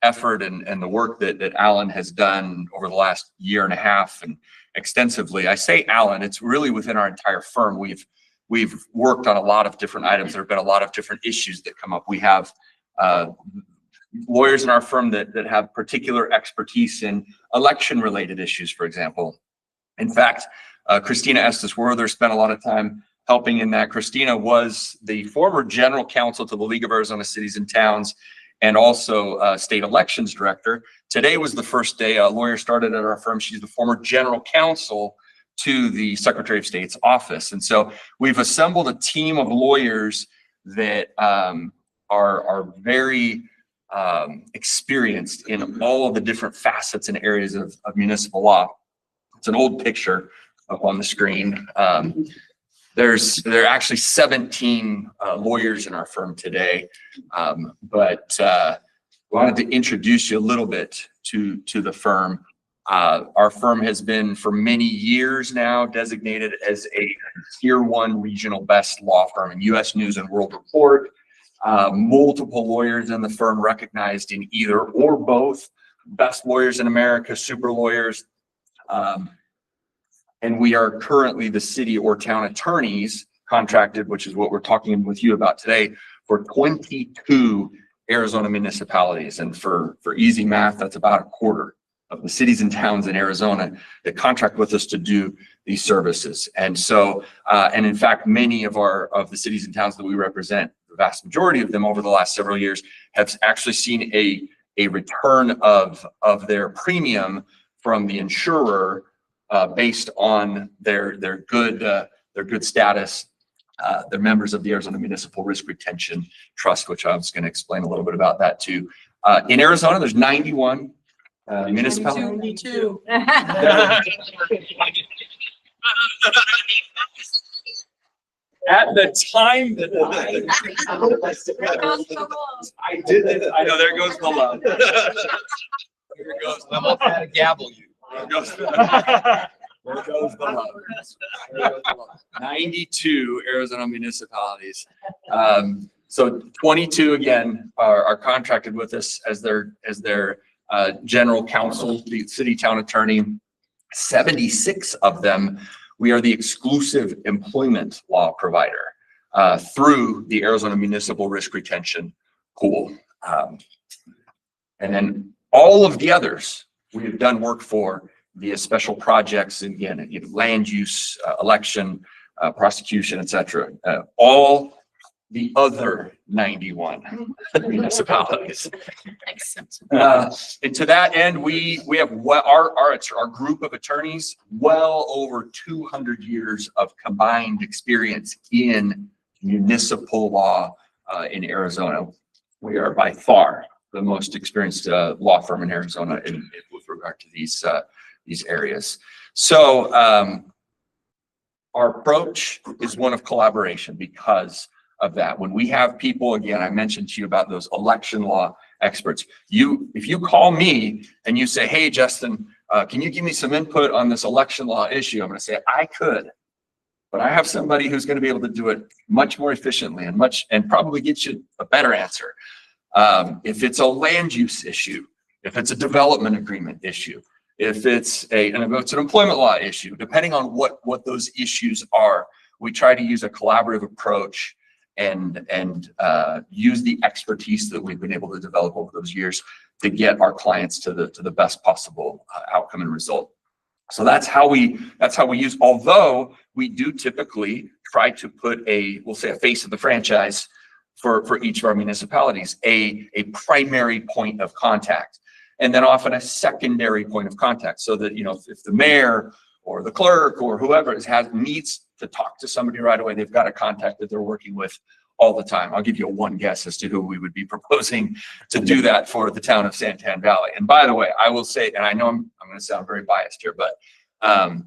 effort and the work that Alan has done over the last year and a half and extensively. I say Alan, it's really within our entire firm. We've worked on a lot of different items. There have been a lot of different issues that come up. We have lawyers in our firm that have particular expertise in election related issues, for example. In fact, Christina Estes Werther spent a lot of time helping in that. Christina was the former general counsel to the League of Arizona Cities and Towns and also state elections director. Today was the first day a lawyer started at our firm. She's the former general counsel to the Secretary of State's office. And so we've assembled a team of lawyers that are very experienced in all of the different facets and areas of municipal law. It's an old picture up on the screen. There are actually 17 lawyers in our firm today, but wanted to introduce you a little bit to the firm. Our firm has been for many years now designated as a tier 1 regional best law firm in U.S. News and World Report. Multiple lawyers in the firm recognized in either or both best lawyers in America, super lawyers. And we are currently the city or town attorneys contracted, which is what we're talking with you about today, for 22 Arizona municipalities. And for easy math, that's about a quarter of the cities and towns in Arizona that contract with us to do these services. And so, and in fact, many of the cities and towns that we represent, the vast majority of them over the last several years have actually seen a return of their premium from the insurer based on their good status. They're members of the Arizona Municipal Risk Retention Trust, which I was going to explain a little bit about that too. In Arizona, there's 91 municipalities. 92. At the time that I did it, I know, there goes the love. There goes, I'm not trying to gavel you. There goes the love. 92 Arizona municipalities. So 22 again are contracted with us as their general counsel, the city town attorney. 76 of them, we are the exclusive employment law provider through the Arizona Municipal Risk Retention Pool. And then all of the others we have done work for via special projects, and again, land use, election, prosecution, etc. All the other 91 municipalities. And to that end, we have our group of attorneys well over 200 years of combined experience in municipal law in Arizona. We are by far the most experienced law firm in Arizona with regard to these areas. So our approach is one of collaboration because of that. When we have people, again, I mentioned to you about those election law experts. If you call me and you say, hey, Justin, can you give me some input on this election law issue? I'm going to say, I could, but I have somebody who's going to be able to do it much more efficiently and probably get you a better answer. If it's a land use issue, if it's a development agreement issue, if it's an employment law issue, depending on what those issues are, we try to use a collaborative approach and use the expertise that we've been able to develop over those years to get our clients to the best possible outcome and result. So that's how we use, although we do typically try to put we'll say a face of the franchise for each of our municipalities, a primary point of contact, and then often a secondary point of contact, so that, if the mayor or the clerk or whoever needs to talk to somebody right away, they've got a contact that they're working with all the time. I'll give you one guess as to who we would be proposing to do that for the town of Santan Valley. And by the way, I will say, and I know I'm going to sound very biased here, but I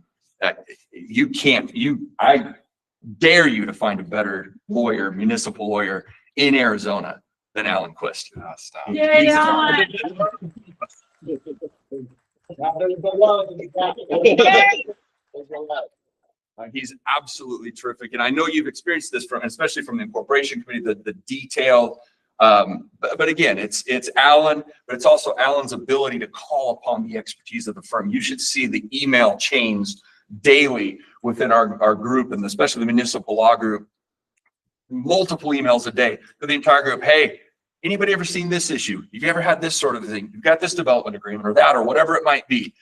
dare you to find a better lawyer, municipal lawyer in Arizona than Alan Quist. Yay, Alan. He's absolutely terrific. And I know you've experienced this especially from the incorporation committee, the detail. But again, it's Alan, but it's also Alan's ability to call upon the expertise of the firm. You should see the email chains daily within our group, and especially the municipal law group, multiple emails a day to the entire group. Hey, anybody ever seen this issue? Have you ever had this sort of thing? You've got this development agreement or that, or whatever it might be.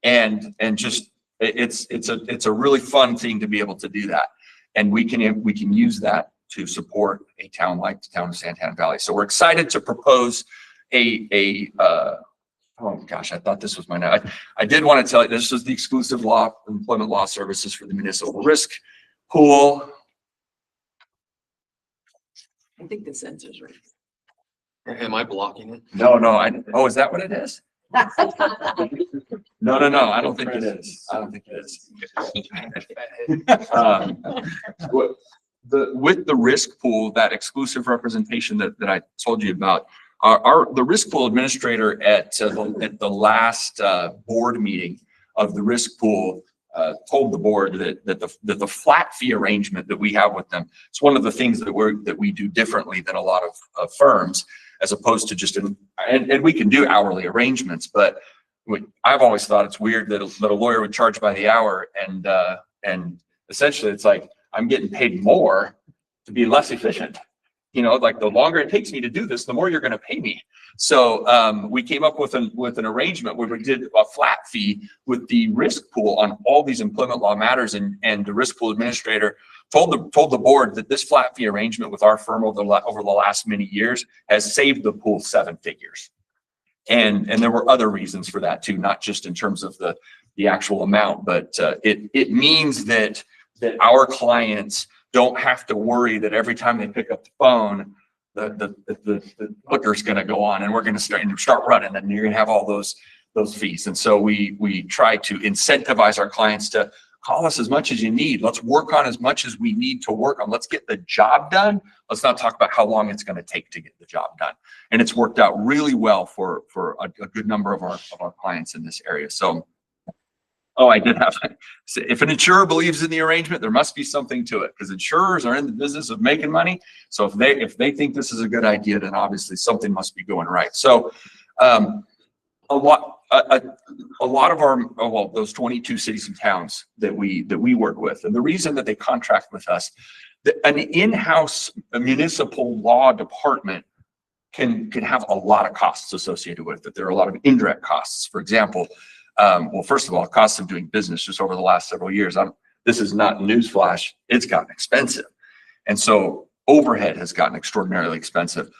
And just, it's a really fun thing to be able to do that. And we can use that to support a town like the town of Santan Valley. So we're excited to propose oh gosh, I thought this was my note. I did want to tell you, this is the exclusive employment law services for the municipal risk pool. I think the sensor's right. Am I blocking it? No, is that what it is? No, I don't think it is. With the risk pool, that exclusive representation that I told you about, the risk pool administrator at the last board meeting of the risk pool told the board that the flat fee arrangement that we have with them, it's one of the things that we do differently than a lot of firms, as opposed to just and we can do hourly arrangements, but I've always thought it's weird that a lawyer would charge by the hour, and essentially it's like I'm getting paid more to be less efficient. You know, like the longer it takes me to do this, the more you're going to pay me. So we came up with an arrangement where we did a flat fee with the risk pool on all these employment law matters, and the risk pool administrator told the board that this flat fee arrangement with our firm over the last many years has saved the pool 7 figures. And there were other reasons for that too, not just in terms of the actual amount, but it means that our clients don't have to worry that every time they pick up the phone, the clicker's going to go on, and we're going to start running, and you're going to have all those fees. And so we try to incentivize our clients to call us as much as you need. Let's work on as much as we need to work on. Let's get the job done. Let's not talk about how long it's going to take to get the job done. And it's worked out really well for a good number of our clients in this area. So, oh, I did have to say, if an insurer believes in the arrangement, there must be something to it, because insurers are in the business of making money. So if they think this is a good idea, then obviously something must be going right. So a lot of our, well, those 22 cities and towns that we work with, and the reason that they contract with us, an in-house municipal law department can have a lot of costs associated with it. There are a lot of indirect costs. For example, well, first of all, costs of doing business just over the last several years. This is not newsflash. It's gotten expensive. And so overhead has gotten extraordinarily expensive.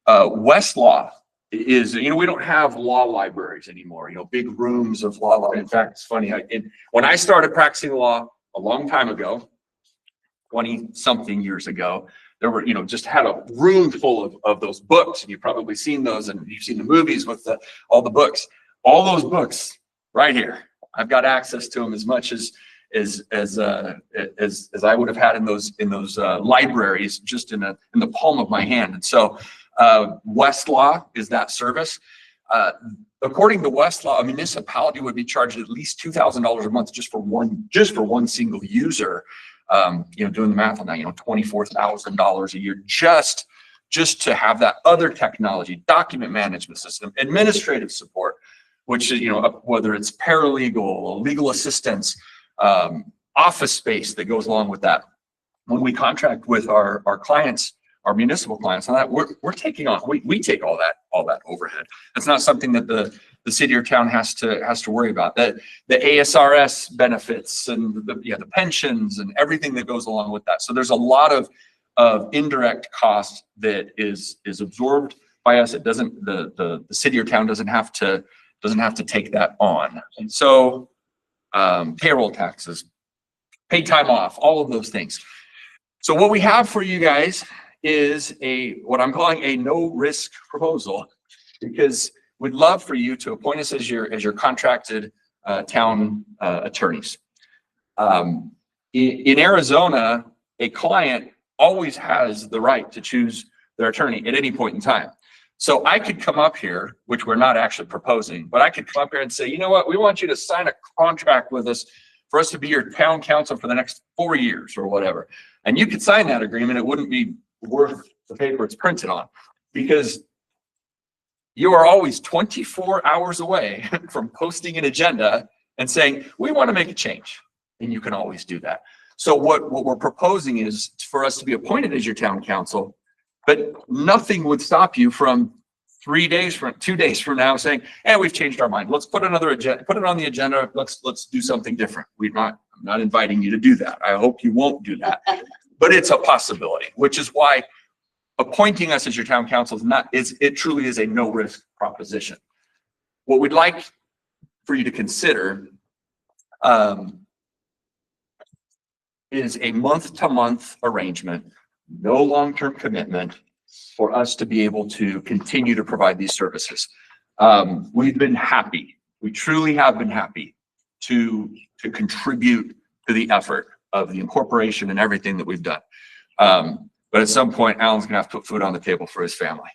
Westlaw is, we don't have law libraries anymore, big rooms of law. In fact, it's funny. When I started practicing law a long time ago, 20 something years ago, there were, just had a room full of those books, and you've probably seen those, and you've seen the movies with all the books, all those books right here. I've got access to them as much as I would have had in those libraries, just in the palm of my hand. And so Westlaw is that service. According to Westlaw, a municipality would be charged at least $2,000 a month just for one single user. Doing the math on that, $24,000 a year just to have that other technology, document management system, administrative support, which is, whether it's paralegal, legal assistance, office space that goes along with that. When we contract with our clients, our municipal clients on that, we're taking on, we take all that overhead. That's not something that the city or town has to worry about. That the ASRS benefits and the pensions and everything that goes along with that. So there's a lot of indirect cost that is absorbed by us. It doesn't, the city or town doesn't have to take that on. And so payroll taxes, paid time off, all of those things. So what we have for you guys is what I'm calling a no risk proposal, because we'd love for you to appoint us as your contracted town attorneys. In Arizona, a client always has the right to choose their attorney at any point in time. So I could come up here, which we're not actually proposing, but I could come up here and say, you know what, we want you to sign a contract with us for us to be your town council for the next 4 years or whatever. And you could sign that agreement. It wouldn't be worth the paper it's printed on, because you are always 24 hours away from posting an agenda and saying, we want to make a change. And you can always do that. So what we're proposing is for us to be appointed as your town council, but nothing would stop you from 2 days from now saying, hey, we've changed our mind. Let's put another agenda, put it on the agenda. Let's do something different. I'm not inviting you to do that. I hope you won't do that, but it's a possibility, which is why appointing us as your town council it truly is a no risk proposition. What we'd like for you to consider is a month-to-month arrangement, no long-term commitment, for us to be able to continue to provide these services. We've been happy. We truly have been happy to contribute to the effort of the incorporation and everything that we've done. But at some point, Alan's gonna have to put food on the table for his family.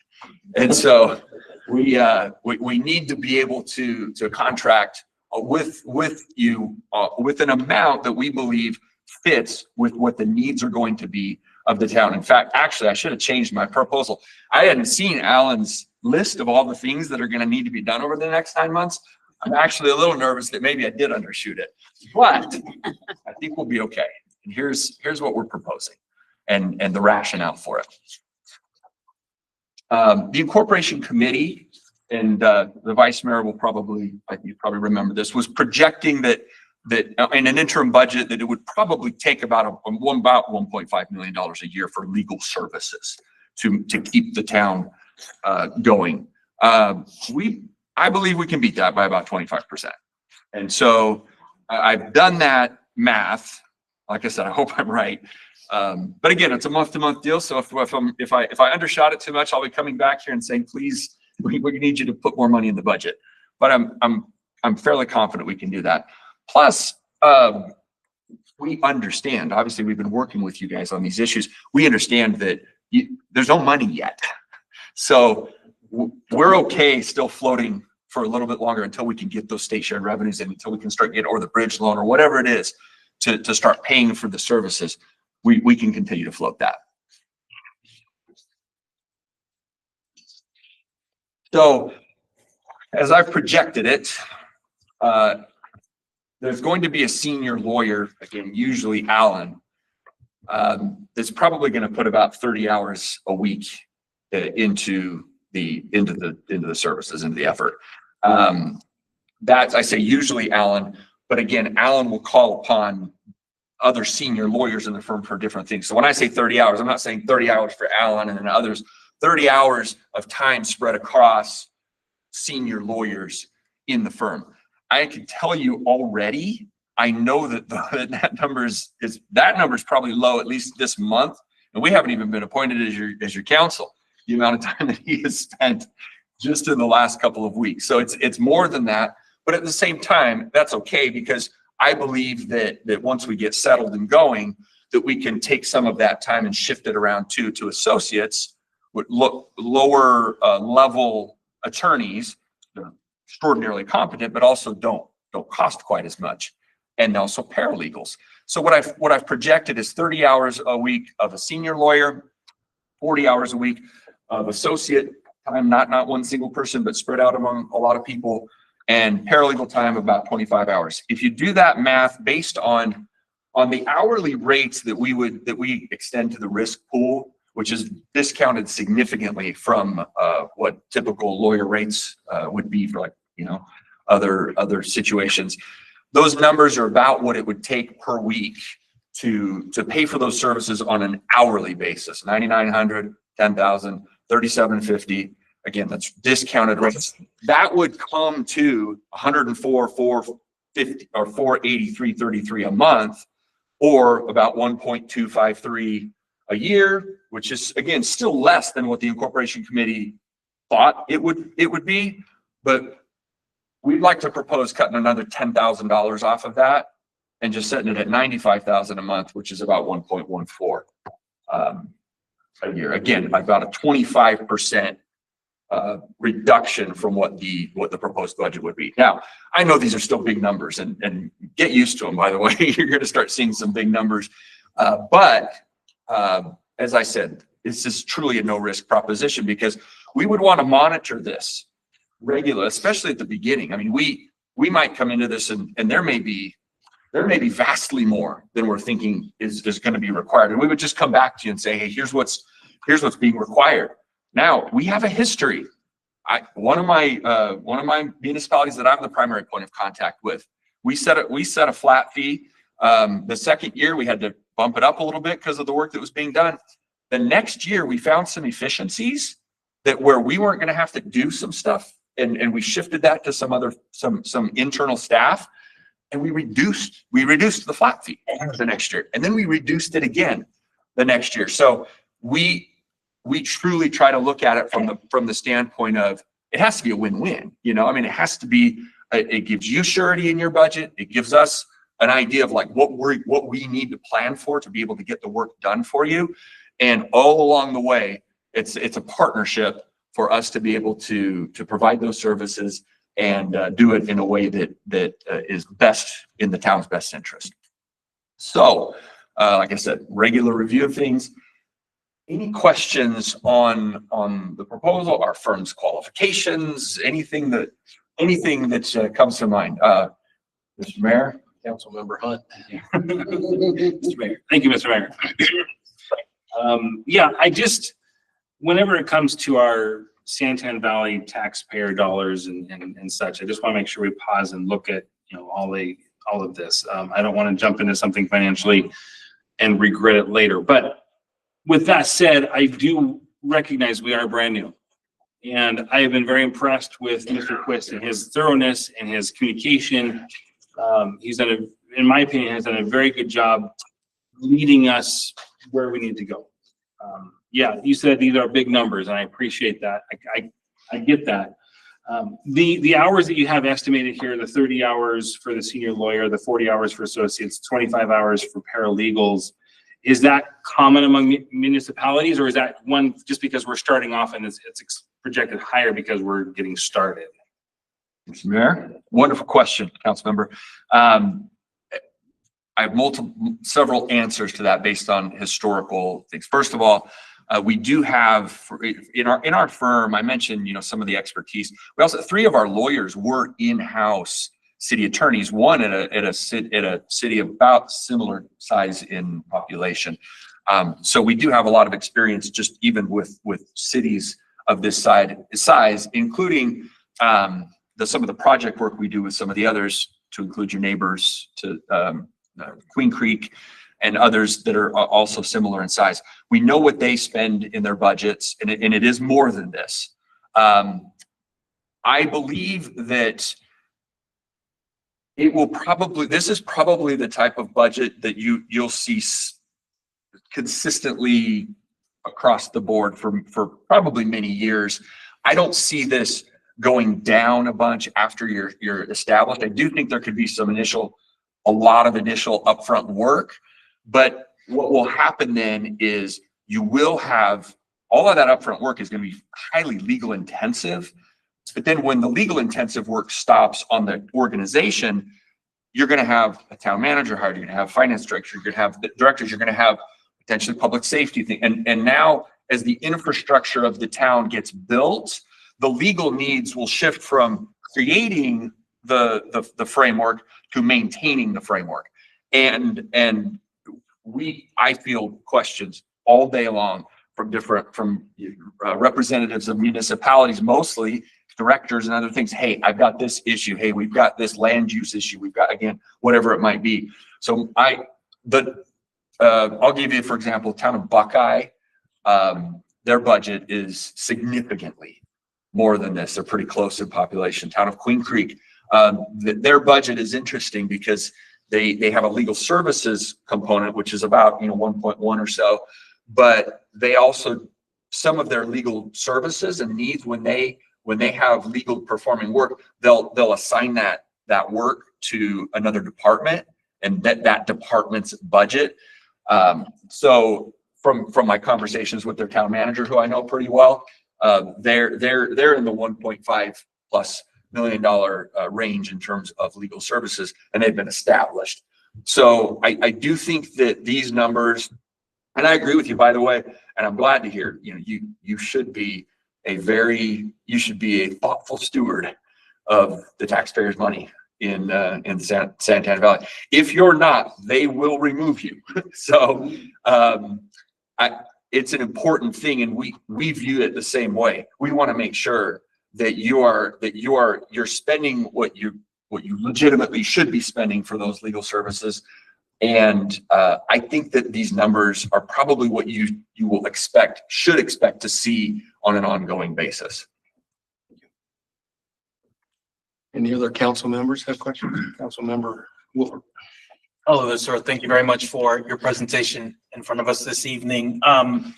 And so we need to be able to contract with you with an amount that we believe fits with what the needs are going to be of the town. In fact, actually, I should have changed my proposal. I hadn't seen Alan's list of all the things that are going to need to be done over the next 9 months. I'm actually a little nervous that maybe I did undershoot it, but I think we'll be okay. And here's what we're proposing and the rationale for it. The incorporation committee, and the vice mayor will probably, you probably remember this, was projecting that in an interim budget that it would probably take about $1.5 million a year for legal services to keep the town going. I believe we can beat that by about 25%. And so I've done that math. Like I said, I hope I'm right. But again, it's a month-to-month deal. So if I undershot it too much, I'll be coming back here and saying, please, we need you to put more money in the budget. But I'm fairly confident we can do that. Plus, we understand, obviously we've been working with you guys on these issues. We understand that there's no money yet. So we're okay still floating for a little bit longer until we can get those state shared revenues in, until we can start getting, or the bridge loan or whatever it is to start paying for the services. We can continue to float that. So as I've projected it, there's going to be a senior lawyer, again, usually Alan, that's probably going to put about 30 hours a week into the services, into the effort. That's, I say usually Alan, but again, Alan will call upon other senior lawyers in the firm for different things. So when I say 30 hours, I'm not saying 30 hours for Alan and then others, 30 hours of time spread across senior lawyers in the firm. I can tell you already, I know that that number is probably low, at least this month. And we haven't even been appointed as your counsel, the amount of time that he has spent just in the last couple of weeks. So it's more than that, but at the same time, that's okay, because I believe that once we get settled and going, that we can take some of that time and shift it around to associates with lower level attorneys, extraordinarily competent, but also don't cost quite as much, and also paralegals. So what I've projected is 30 hours a week of a senior lawyer, 40 hours a week of associate time, not one single person, but spread out among a lot of people, and paralegal time about 25 hours. If you do that math based on the hourly rates that we extend to the risk pool, which is discounted significantly from what typical lawyer rates would be for, like, other situations. Those numbers are about what it would take per week to pay for those services on an hourly basis. 9,900, 10,000, 3,750. Again, that's discounted rates. That would come to 104, 450 or 483.33 a month, or about 1.253 a year, which is, again, still less than what the incorporation committee thought it would be, but we'd like to propose cutting another $10,000 off of that and just setting it at $95,000 a month, which is about 1.14 a year. Again, about a 25% reduction from what the proposed budget would be. Now, I know these are still big numbers, and get used to them, by the way. You're going to start seeing some big numbers. But as I said, this is truly a no-risk proposition, because we would want to monitor this regularly, especially at the beginning. I mean, we might come into this and there may be vastly more than we're thinking is going to be required. And we would just come back to you and say, hey, here's what's being required. Now, we have a history. One of my municipalities that I'm the primary point of contact with, we set a flat fee. The second year we had to bump it up a little bit because of the work that was being done. The next year we found some efficiencies where we weren't going to have to do some stuff, and we shifted that to some internal staff, and we reduced the flat fee the next year, and then we reduced it again the next year. So we truly try to look at it from the standpoint of, it has to be a win-win. I mean, it has to be, it gives you surety in your budget. It gives us an idea of like what we need to plan for to be able to get the work done for you. And all along the way, it's a partnership for us to be able to provide those services and do it in a way that is best in the town's best interest. So, like I said, regular review of things. Any questions on the proposal, our firm's qualifications, anything that comes to mind? Mr. Mayor? Councilmember Hunt. Mr. Mayor. Thank you, Mr. Mayor. Yeah, whenever it comes to our Santan Valley taxpayer dollars and such, I just want to make sure we pause and look at, all of this. I don't want to jump into something financially and regret it later. But with that said, I do recognize we are brand new. And I have been very impressed with Mr. Quist and his thoroughness and his communication. He's done in my opinion, has done a very good job leading us where we need to go. Yeah, you said these are big numbers, and I appreciate that. I get that. The hours that you have estimated here, the 30 hours for the senior lawyer, the 40 hours for associates, 25 hours for paralegals, is that common among municipalities, or is that one just because we're starting off and it's projected higher because we're getting started? Mr. Mayor, wonderful question, Councilmember. I have several answers to that based on historical things. First of all, we do have in our firm, I mentioned, some of the expertise. We also, 3 of our lawyers were in-house city attorneys, one at a city about similar size in population. So we do have a lot of experience just even with cities of this size, including some of the project work we do with some of the others, to include your neighbors, to Queen Creek and others that are also similar in size. We know what they spend in their budgets, and it is more than this. I believe that this is probably the type of budget that you'll see consistently across the board for probably many years. I don't see this going down a bunch after you're established. I do think there could be a lot of initial upfront work, but what will happen then is you will have all of that upfront work is going to be highly legal intensive. But then when the legal intensive work stops on the organization, you're going to have a town manager hired, you're going to have finance director, you're going to have the directors, you're going to have potentially public safety thing. And now as the infrastructure of the town gets built, the legal needs will shift from creating the framework to maintaining the framework. And I field questions all day long from representatives of municipalities, mostly directors and other things. Hey, I've got this issue. Hey, we've got this land use issue. We've got, again, whatever it might be. So I'll give you, for example, town of Buckeye, their budget is significantly more than this. They're pretty close in population. Town of Queen Creek, their budget is interesting because they have a legal services component, which is about 1.1 or so, but they also, some of their legal services and needs, when they have legal performing work, they'll assign that work to another department and that department's budget. So from my conversations with their town manager, who I know pretty well, they're in the $1.5+ million range in terms of legal services, and they've been established. So I do think that these numbers, and I agree with you, by the way, and I'm glad to hear, you should be a thoughtful steward of the taxpayers' money in Santan Valley. If you're not, they will remove you. So it's an important thing, and we view it the same way. We want to make sure that you're spending what you legitimately should be spending for those legal services. And I think that these numbers are probably what you should expect to see on an ongoing basis. Any other council members have questions? Councilmember Wolford. Hello, sir. Thank you very much for your presentation in front of us this evening.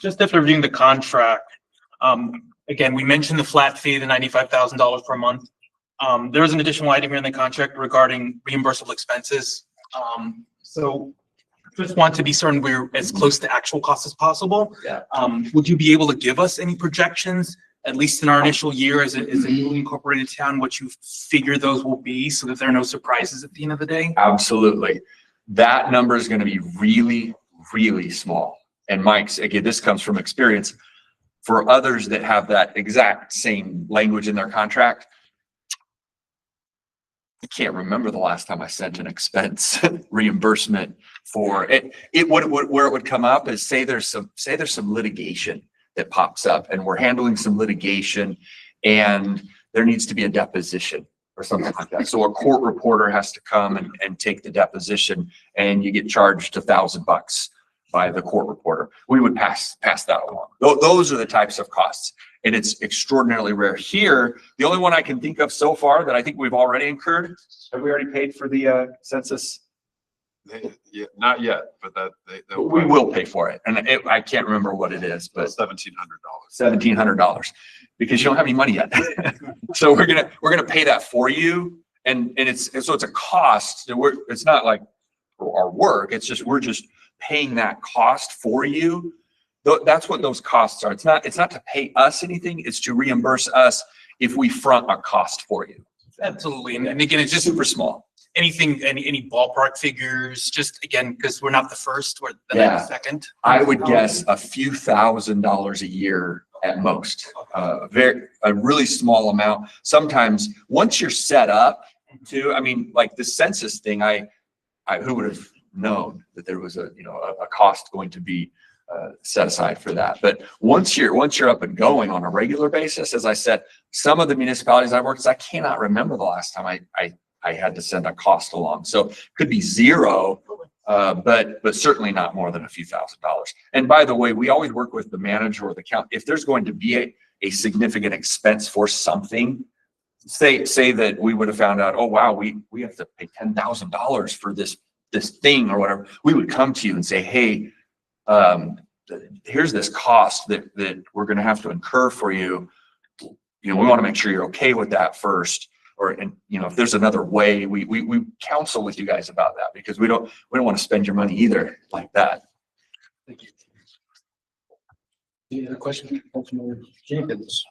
Just after reviewing the contract, again, we mentioned the flat fee, the $95,000 per month. There is an additional item here in the contract regarding reimbursable expenses. So just want to be certain we're as close to actual cost as possible. Yeah. Would you be able to give us any projections at least in our initial year as a newly incorporated town, what you figure those will be so that there are no surprises at the end of the day? Absolutely. That number is going to be really, really small. And Mike's, again, this comes from experience. For others that have that exact same language in their contract, I can't remember the last time I sent an expense reimbursement for it. Where it would come up is say there's some litigation that pops up and we're handling some litigation and there needs to be a deposition or something like that. So a court reporter has to come and take the deposition and you get charged $1,000 by the court reporter. We would pass that along. Those are the types of costs. And it's extraordinarily rare. Here, the only one I can think of so far that I think we've already incurred, have we already paid for the census? Yeah, not yet, but We will pay for it. And I can't remember what it is, but $1,700, because you don't have any money yet. So we're gonna pay that for you. And it's a cost. It's not like our work. It's just, we're just paying that cost for you. That's what those costs are. It's not to pay us anything. It's to reimburse us if we front a cost for you. Absolutely. And again, it's just Super small. anything, any ballpark figures, just again, because we're not the first, we're the second. I would guess a few $1,000s a year at most. A really small amount. Sometimes once you're set up to, I mean, like the census thing, I who would have known that there was a cost going to be set aside for that. But once you're up and going on a regular basis, as I said, some of the municipalities I've worked with, I cannot remember the last time I had to send a cost along. So it could be zero, but certainly not more than a few $1,000s. And by the way, we always work with the manager or the count. If there's going to be a significant expense for something, say that we would have found out, oh wow, we have to pay $10,000 for this thing or whatever, we would come to you and say, hey, here's this cost that we're going to have to incur for you. We want to make sure you're okay with that first. If there's another way, we counsel with you guys about that, because we don't want to spend your money either like that. Thank you. Any other questions? Councilmember Jenkins.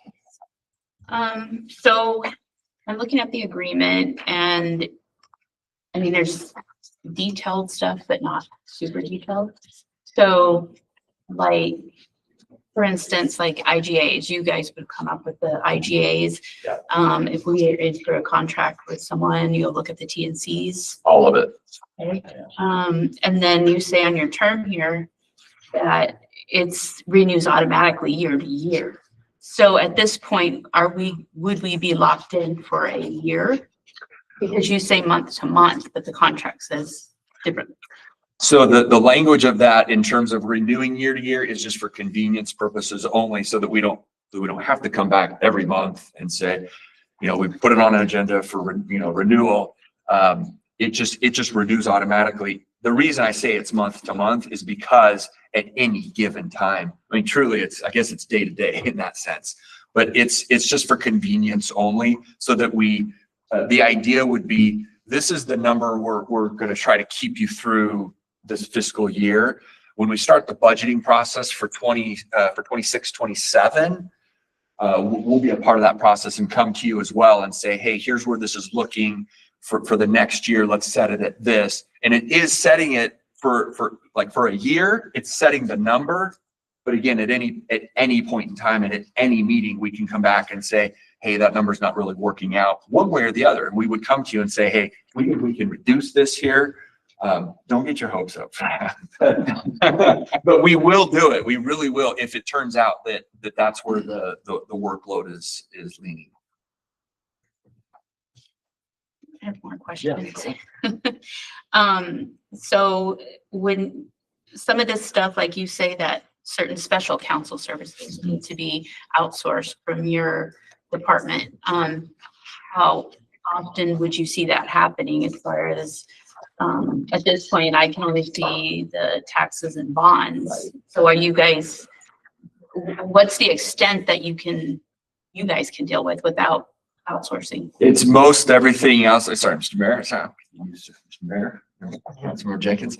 So I'm looking at the agreement, and I mean, there's detailed stuff, but not super detailed. So like, for instance, like IGAs, you guys would come up with the IGAs. Yeah. If we enter a contract with someone, you'll look at the T&Cs. All of it. Okay. And then you say on your term here that it's renews automatically year to year. So at this point, would we be locked in for a year? Because you say month to month, but the contract says different. So the language of that in terms of renewing year to year is just for convenience purposes only, so that we don't have to come back every month and say, we put it on an agenda for renewal. It just renews automatically. The reason I say it's month to month is because at any given time, I mean, truly, I guess it's day to day in that sense, but it's just for convenience only, so that the idea would be, this is the number we're going to try to keep you through this fiscal year. When we start the budgeting process for 26, 27, we'll be a part of that process and come to you as well and say, hey, here's where this is looking for the next year. Let's set it at this. And it is setting it for a year. It's setting the number. But again, at any point in time and at any meeting, we can come back and say, hey, that number's not really working out one way or the other. And we would come to you and say, hey, we can reduce this here. Don't get your hopes up. But we will do it. We really will, if it turns out that's where the workload is leaning. I have more questions. So when some of this stuff, like you say that certain special counsel services need to be outsourced from your department, how often would you see that happening? As far as at this point, I can only see the taxes and bonds. So are you guys, what's the extent that you guys can deal with without outsourcing? It's most everything else. Sorry, Mr. Mayor. Sorry, Mr. Mayor, Councilmember Jenkins.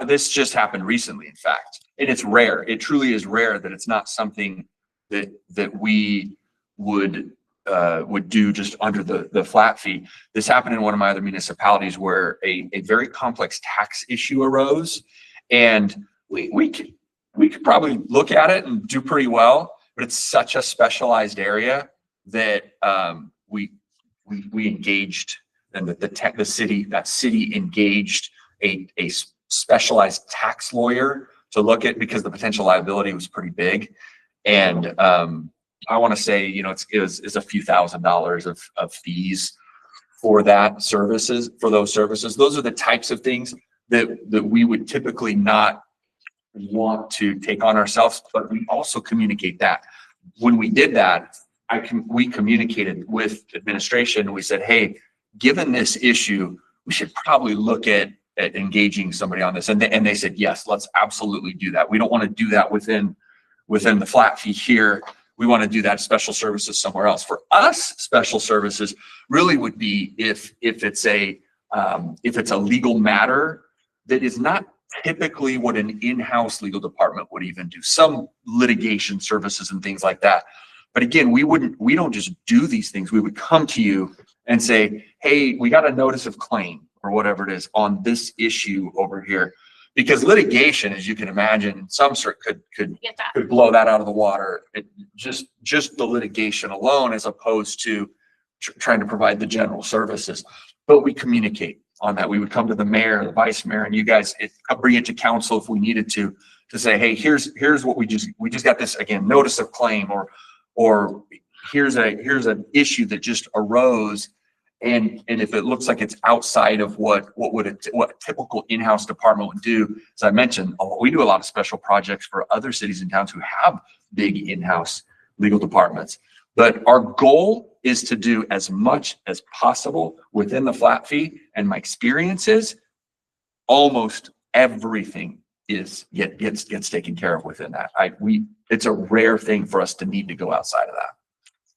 This just happened recently, in fact, and it's rare. It truly is rare that it's not something that we would do just under the flat fee. This happened in one of my other municipalities where a very complex tax issue arose, and we could probably look at it and do pretty well, but it's such a specialized area that we engaged, and the city engaged a specialized tax lawyer to look at, because the potential liability was pretty big. And I want to say, you know, it's a few $1,000s of fees for those services. Those are the types of things that we would typically not want to take on ourselves, but we also communicate that. When we did that, we communicated with administration, and we said, hey, given this issue, we should probably look at engaging somebody on this. And they said, yes, let's absolutely do that. We don't want to do that within the flat fee here. We want to do that special services somewhere else. For us, special services really would be if it's a legal matter that is not typically what an in-house legal department would even do. Some litigation services and things like that. But again, we don't just do these things. We would come to you and say, hey, we got a notice of claim or whatever it is on this issue over here. Because litigation, as you can imagine, some sort could blow that out of the water. Just the litigation alone, as opposed to trying to provide the general services. But we communicate on that. We would come to the mayor, the vice mayor, and you guys bring it to council if we needed to say, hey, here's what we just got this, again, notice of claim, or here's an issue that just arose. And if it looks like it's outside of what a typical in-house department would do, as I mentioned, we do a lot of special projects for other cities and towns who have big in-house legal departments. But our goal is to do as much as possible within the flat fee. And my experience is almost everything gets taken care of within that. It's a rare thing for us to need to go outside of that.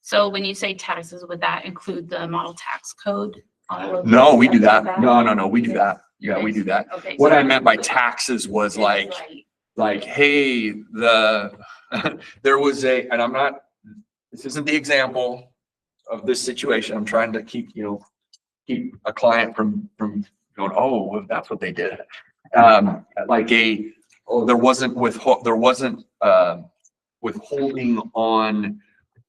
So when you say taxes, would that include the model tax code? No, we do that. No, we do that. Yeah, we do that. Okay, What so- I meant by taxes was like, hey, there was and this isn't the example of this situation. I'm trying to keep a client from going, oh, well, that's what they did. There wasn't withholding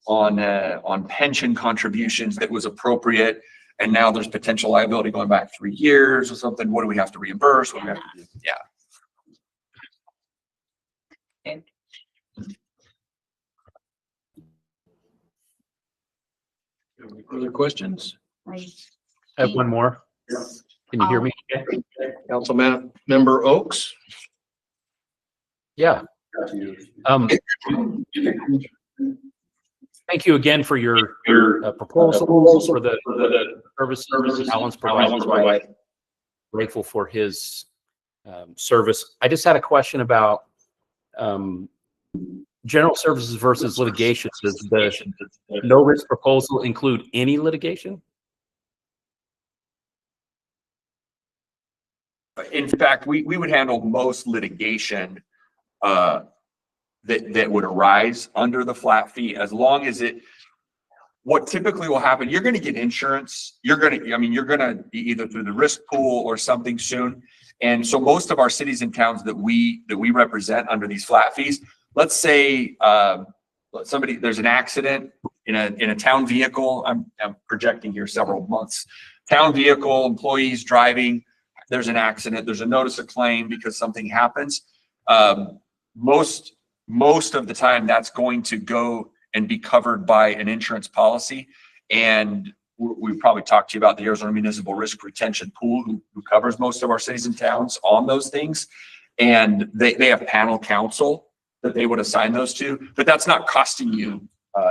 on pension contributions that was appropriate, and now there's potential liability going back 3 years or something. What do we have to reimburse? What do we have to do? Yeah. Other questions? Like, I have one more. Can you hear me? Councilman Member Oaks? Yeah. Thank you again for your proposals for the services Alan's provided. Grateful for his service. I just had a question about general services versus litigation. Does the no risk proposal include any litigation? In fact, we would handle most litigation that would arise under the flat fee, as long as what typically will happen, you're going to get insurance. You're going to be either through the risk pool or something soon. And so most of our cities and towns that we represent under these flat fees, let's say there's an accident in a town vehicle. I'm projecting here several months. Town vehicle, employees driving, there's an accident, there's a notice of claim because something happens. Most of the time that's going to go and be covered by an insurance policy. And we probably talked to you about the Arizona Municipal Risk Retention Pool, who covers most of our cities and towns on those things. And they have panel counsel that they would assign those to, but that's not costing you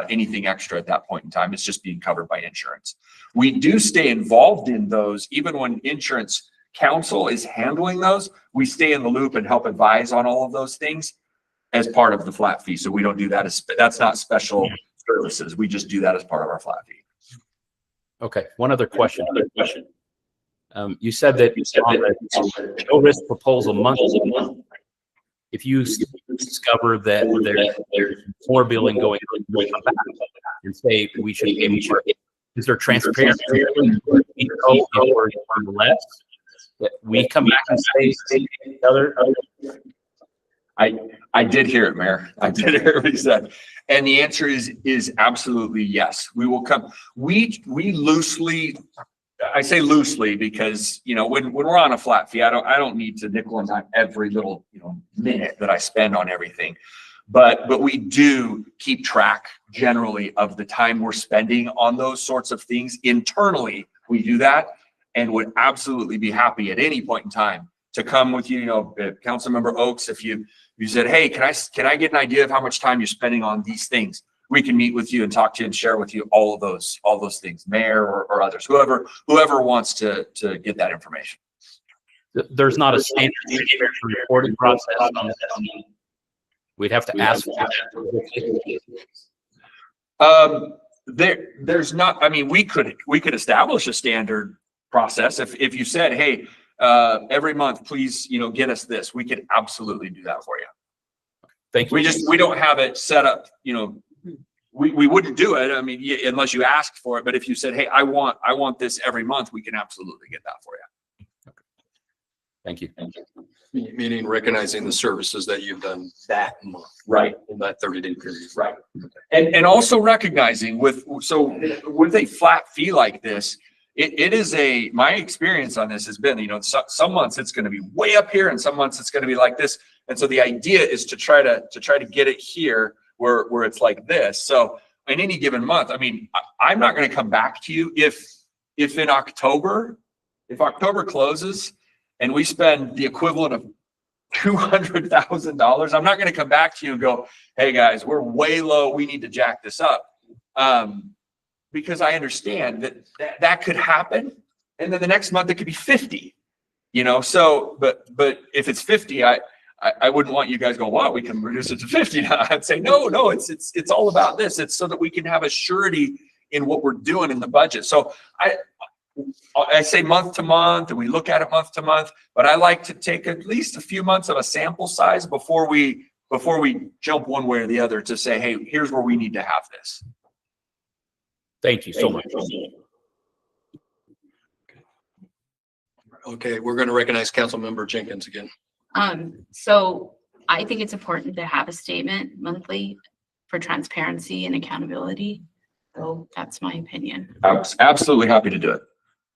anything extra at that point in time. It's just being covered by insurance. We do stay involved in those, even when insurance counsel is handling those, we stay in the loop and help advise on all of those things as part of the flat fee. So we don't do that that's not special services. We just do that as part of our flat fee. Okay, one other question. You said that on the no risk proposal month, if you discover that there's more billing going on, we come back and say we should pay more. Is there transparency? We know if we're less, that we come back and say the other. I did hear it, Mayor. I did hear what he said. And the answer is absolutely yes. We will come. We loosely, I say loosely because, you know, when we're on a flat fee, I don't need to nickel and dime every little, you know, minute that I spend on everything. But we do keep track generally of the time we're spending on those sorts of things. Internally, we do that and would absolutely be happy at any point in time to come with you, you know, Councilmember Oaks, if you said, hey, can I get an idea of how much time you're spending on these things? We can meet with you and talk to you and share with you all those things, Mayor or others, whoever wants to get that information. There's not a standard reporting process. We'd have to ask. There's not, I mean, we could establish a standard process. If you said, hey, every month, please, you know, get us this, we could absolutely do that for you. Thank you. We don't have it set up, you know, we wouldn't do it. I mean, unless you asked for it. But if you said, hey, I want this every month, we can absolutely get that for you. Okay. Thank you. Meaning recognizing the services that you've done that month. Right. In that 30-day period. Right. And also recognizing with a flat fee like this, it is my experience on this has been, you know, some months it's going to be way up here and some months it's going to be like this. And so the idea is to try to get it here where it's like this. So in any given month, I mean, I'm not going to come back to you if in October, if October closes and we spend the equivalent of $200,000, I'm not going to come back to you and go, hey guys, we're way low. We need to jack this up. Because I understand that could happen. And then the next month it could be 50, you know? So, but if it's 50, I wouldn't want you guys go, wow, we can reduce it to 50 now. I'd say, no, it's all about this. It's so that we can have a surety in what we're doing in the budget. So I say month to month and we look at it month to month, but I like to take at least a few months of a sample size before we jump one way or the other to say, hey, here's where we need to have this. Thank you so much. Okay, we're going to recognize Councilmember Jenkins again. So I think it's important to have a statement monthly for transparency and accountability. So that's my opinion. Absolutely happy to do it.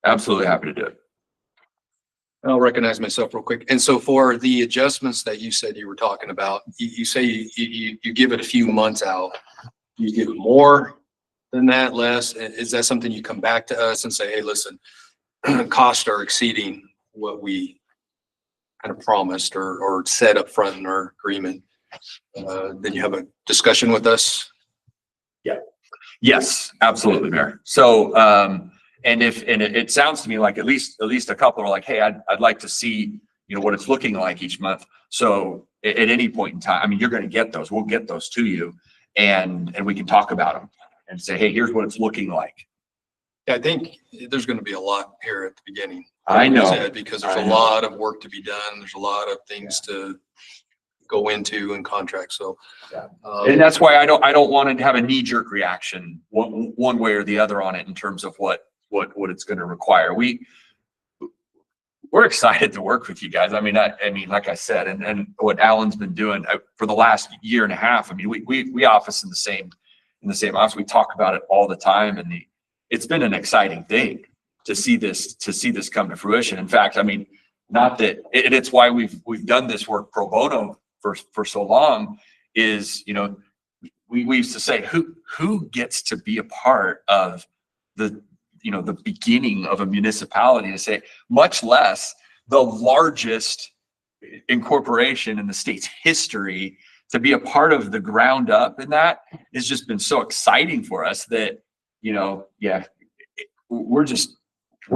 Absolutely happy to do it. I'll recognize myself real quick. And so for the adjustments that you said you were talking about, you say you give it a few months out. You give it more than that, less? Is that something you come back to us and say, hey, listen, costs are exceeding what we kind of promised or said up front in our agreement? Then you have a discussion with us? Yeah. Yes, absolutely, Mayor. So, and it sounds to me like at least a couple are like, hey, I'd like to see, you know, what it's looking like each month. So at any point in time, I mean, you're going to get those. We'll get those to you, and we can talk about them and say, hey, here's what it's looking like. Yeah, I think there's going to be a lot here at the beginning. I know. Because there's a lot of work to be done. There's a lot of things to go into and contracts. So, and that's why I don't want to have a knee-jerk reaction one way or the other on it in terms of what it's going to require. We're excited to work with you guys. I mean, like I said, and what Alan's been doing for the last year and a half. I mean, we office in the same office. We talk about it all the time, and it's been an exciting thing to see this come to fruition. In fact, I mean, not that it's why we've done this work pro bono for so long. Is, you know, we used to say who gets to be a part of the beginning of a municipality, to say, much less the largest incorporation in the state's history, to be a part of the ground up. And that has just been so exciting for us that, you know, yeah, we're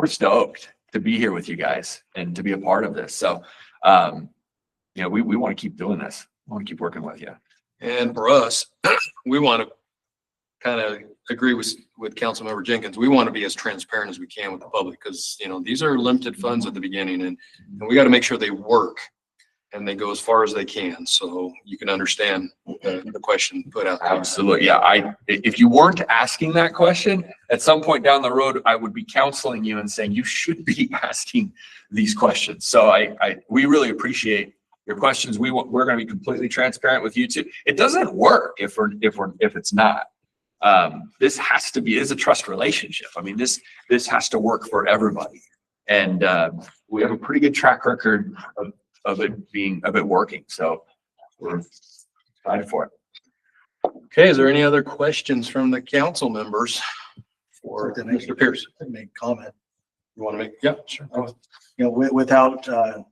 stoked to be here with you guys and to be a part of this. So, you know, we want to keep doing this. We want to keep working with you. And for us, we want to kind of agree with Councilmember Jenkins. We want to be as transparent as we can with the public, because, you know, these are limited funds at the beginning, and we got to make sure they work. and they go as far as they can. So you can understand the question put out there. Absolutely. Yeah. If you weren't asking that question, at some point down the road, I would be counseling you and saying you should be asking these questions. So we really appreciate your questions. We're going to be completely transparent with you too. It doesn't work if it's not. This has to be, it's a trust relationship. I mean, this has to work for everybody. And we have a pretty good track record of it working. So we're excited for it. Okay, is there any other questions from the council members for Mr. Pierce? Make comment. You want to make? Yeah, sure. You know, without the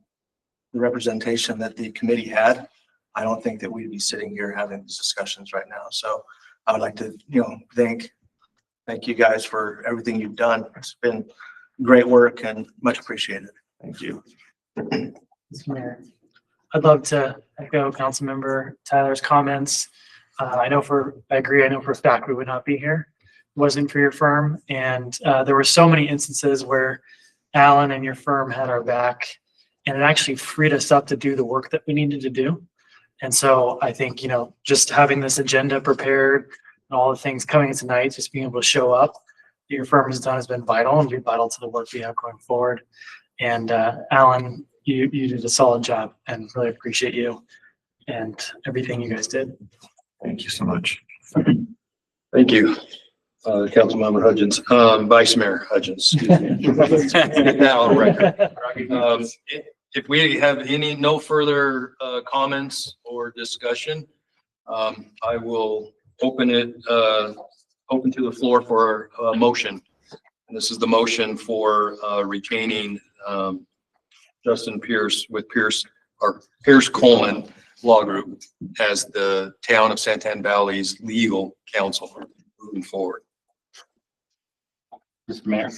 representation that the committee had, I don't think that we'd be sitting here having these discussions right now. So I would like to, thank you guys for everything you've done. It's been great work and much appreciated. Thank you. Mr. Mayor, I'd love to echo Councilmember Tyler's comments. I agree. I know for a fact we would not be here if it wasn't for your firm. And there were so many instances where Alan and your firm had our back, and it actually freed us up to do the work that we needed to do. And so I think, just having this agenda prepared and all the things coming in tonight, just being able to show up that your firm has done has been vital and be vital to the work we have going forward. And Alan, you did a solid job and really appreciate you and everything you guys did. Thank you so much. Thank you, Councilmember Hudgens, Vice Mayor Hudgens. Excuse me. Now on record. If we have no further comments or discussion, I will open to the floor for a motion. And this is the motion for retaining Justin Pierce with Pierce Coleman Law Group as the town of Santan Valley's legal counsel moving forward. Mr. Mayor,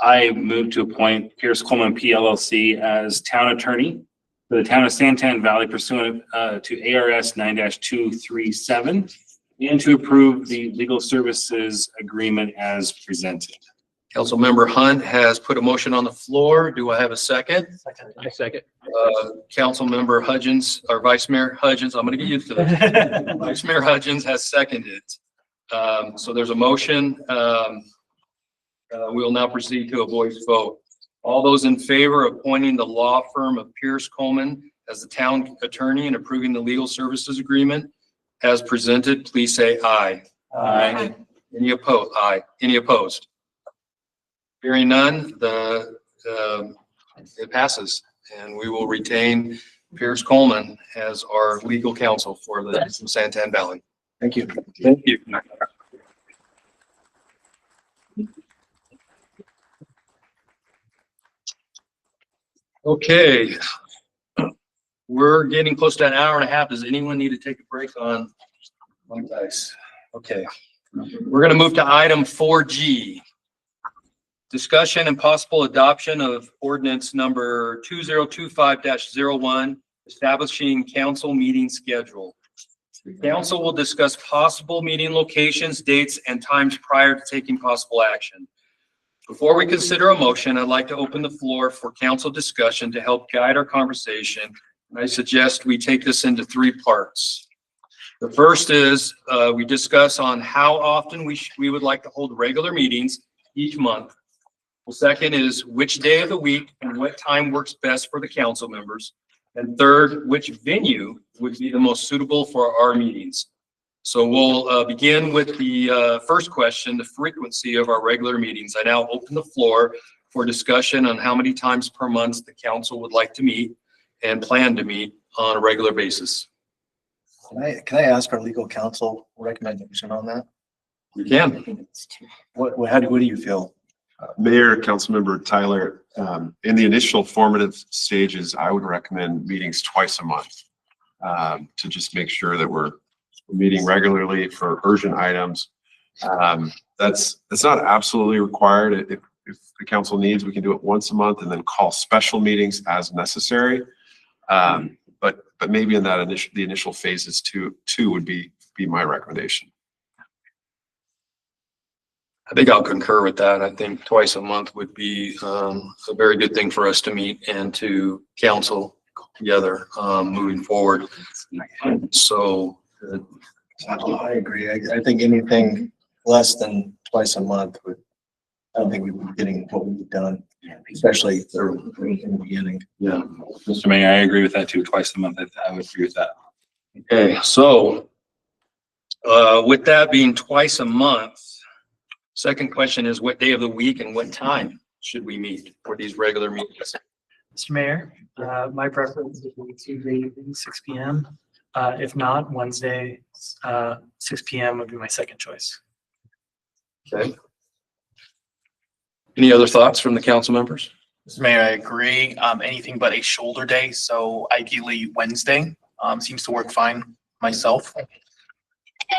I move to appoint Pierce Coleman PLLC as town attorney for the town of Santan Valley pursuant to ARS 9-237 and to approve the legal services agreement as presented. Councilmember Hunt has put a motion on the floor. Do I have a second? I second. Councilmember Hudgens, or Vice Mayor Hudgens, I'm going to get used to this. Vice Mayor Hudgens has seconded. So there's a motion. We will now proceed to a voice vote. All those in favor of appointing the law firm of Pierce Coleman as the town attorney and approving the legal services agreement as presented, please say aye. Aye. Any opposed? Aye. Any opposed? Hearing none, it passes, and we will retain Pierce Coleman as our legal counsel for the Santan Valley. Thank you. Thank you. Okay. We're getting close to an hour and a half. Does anyone need to take a break on dice? Okay. We're going to move to item 4G. Discussion and possible adoption of ordinance number 2025-01, establishing council meeting schedule. The council will discuss possible meeting locations, dates, and times prior to taking possible action. Before we consider a motion, I'd like to open the floor for council discussion to help guide our conversation. And I suggest we take this into three parts. The first is we discuss on how often we would like to hold regular meetings each month. The second is which day of the week and what time works best for the council members. And third, which venue would be the most suitable for our meetings. So we'll begin with the first question, the frequency of our regular meetings. I now open the floor for discussion on how many times per month the council would like to meet and plan to meet on a regular basis. Can I ask our legal counsel recommendation on that? We can. What do you feel? Mayor, Councilmember Tyler, in the initial formative stages, I would recommend meetings twice a month to just make sure that we're meeting regularly for urgent items. That's not absolutely required. If the council needs, we can do it once a month and then call special meetings as necessary. But maybe in that the initial phases two would be my recommendation. I think I'll concur with that. I think twice a month would be a very good thing for us to meet and to counsel together, moving forward. So, I agree. I think anything less than twice a month would, I don't think we would be getting what we've done, especially in the beginning. yeah. Mr. Mayor, I agree with that too. Twice a month. I would agree with that. Okay, so, with that being twice a month, second question is what day of the week and what time should we meet for these regular meetings? Mr. Mayor, my preference is Tuesday evening, 6 PM. If not, Wednesday, 6 PM would be my second choice. Okay. Any other thoughts from the council members? Mr. Mayor, I agree. Anything but a shoulder day, so ideally Wednesday, seems to work fine myself.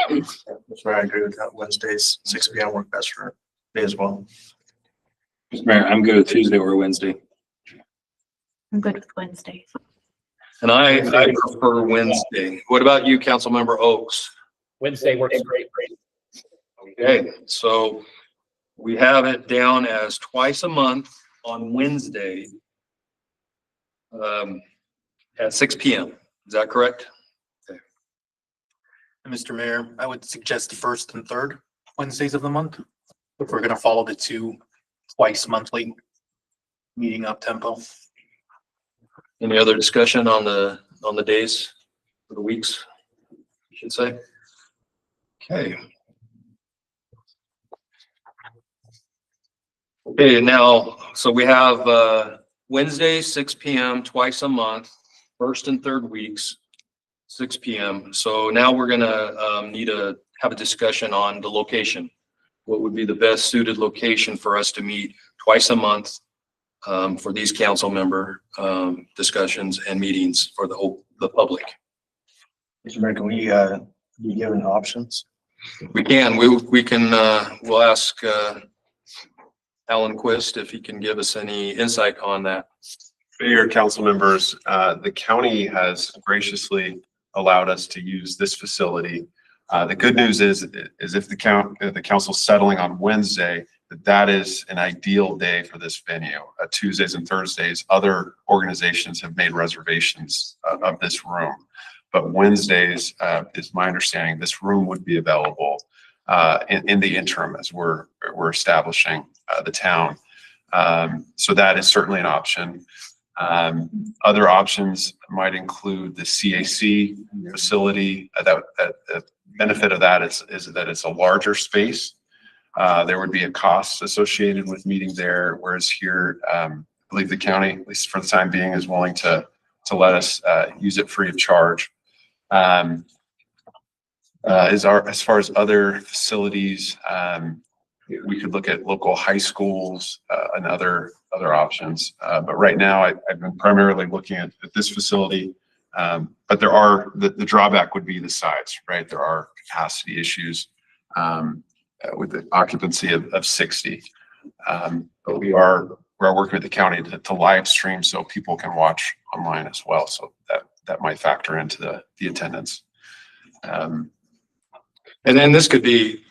That's where I agree with that. Wednesdays, 6 PM work best for me as well. Mr. Mayor, I'm good with Tuesday or Wednesday. I'm good with Wednesday. And I prefer Wednesday. What about you, Councilmember Oaks? Wednesday works great. Okay, so we have it down as twice a month on Wednesday at 6 PM. Is that correct? And Mr. Mayor, I would suggest the first and third Wednesdays of the month, if we're gonna follow the two twice monthly meeting up tempo. Any other discussion on the days for the weeks, I should say? Okay. Okay, now, so we have Wednesday, 6 PM, twice a month, first and third weeks, 6 PM. So now we're gonna need to have a discussion on the location. What would be the best suited location for us to meet twice a month for these council member discussions and meetings for the public? Mr. Mayor, can we be given options? We can, we'll ask Alan Quist if he can give us any insight on that. Mayor, council members, the county has graciously allowed us to use this facility. The good news is if the council's settling on Wednesday, that is an ideal day for this venue. Tuesdays and Thursdays, other organizations have made reservations of this room. But Wednesdays, is my understanding, this room would be available in the interim as we're establishing the town. So that is certainly an option. Other options might include the CAC facility. The benefit of that is that it's a larger space. There would be a cost associated with meeting there, whereas here, I believe the county, at least for the time being, is willing to let us use it free of charge. As far as other facilities, we could look at local high schools and other options. But right now, I've been primarily looking at this facility. But the drawback would be the size, right? There are capacity issues with the occupancy of 60. But we're working with the county to live stream so people can watch online as well. So that might factor into the attendance. And then this could be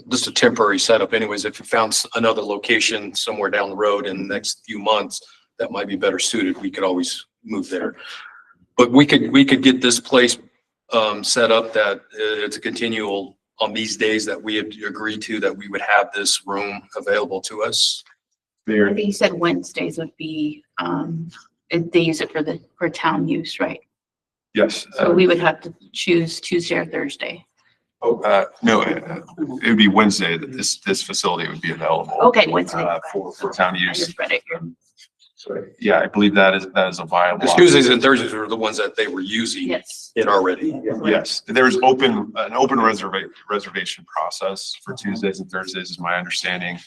just a temporary setup anyways. If you found another location somewhere down the road in the next few months that might be better suited, we could always move there. But we could get this place set up that it's a continual on these days that we had agreed to, that we would have this room available to us. I think you said Wednesdays would be, they use it for town use, right? Yes. So we would have to choose Tuesday or Thursday. No, it would be Wednesday that this facility would be available. Okay, Wednesday. For town I use. just read it here. So, yeah, I believe that is a viable. Because Tuesdays and Thursdays were the ones that they were using Yes. it already. Yes, there's an open reservation process for Tuesdays and Thursdays is my understanding.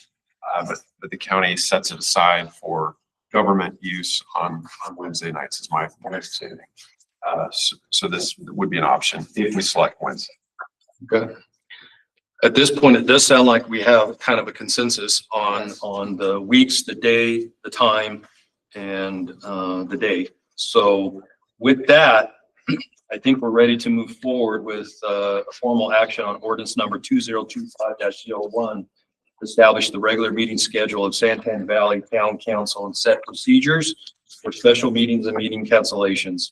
But the county sets it aside for government use on Wednesday nights is my understanding. So this would be an option if we select Wednesday. Okay. At this point, it does sound like we have kind of a consensus on the weeks, the day, the time, and the day. So with that, I think we're ready to move forward with a formal action on ordinance number 2025-01. Establish the regular meeting schedule of Santan Valley Town Council and set procedures for special meetings and meeting cancellations.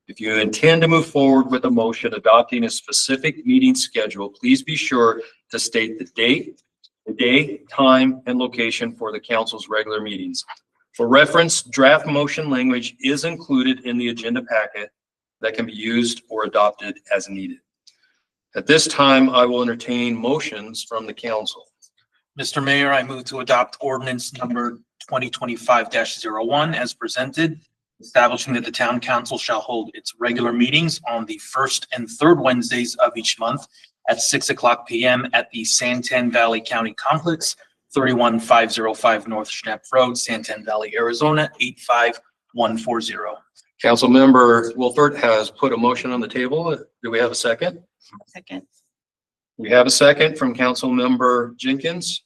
If you intend to move forward with a motion adopting a specific meeting schedule, please be sure to state the date, the day, time, and location for the council's regular meetings. For reference, draft motion language is included in the agenda packet that can be used or adopted as needed. At this time, I will entertain motions from the council. Mr. Mayor, I move to adopt ordinance number 2025-01 as presented, establishing that the town council shall hold its regular meetings on the first and third Wednesdays of each month at 6:00 p.m. at the Santan Valley County Complex, 31505 North Schnapp Road, Santan Valley, Arizona, 85140. Councilmember Wolfert has put a motion on the table. Do we have a second? Second. We have a second from Councilmember Jenkins.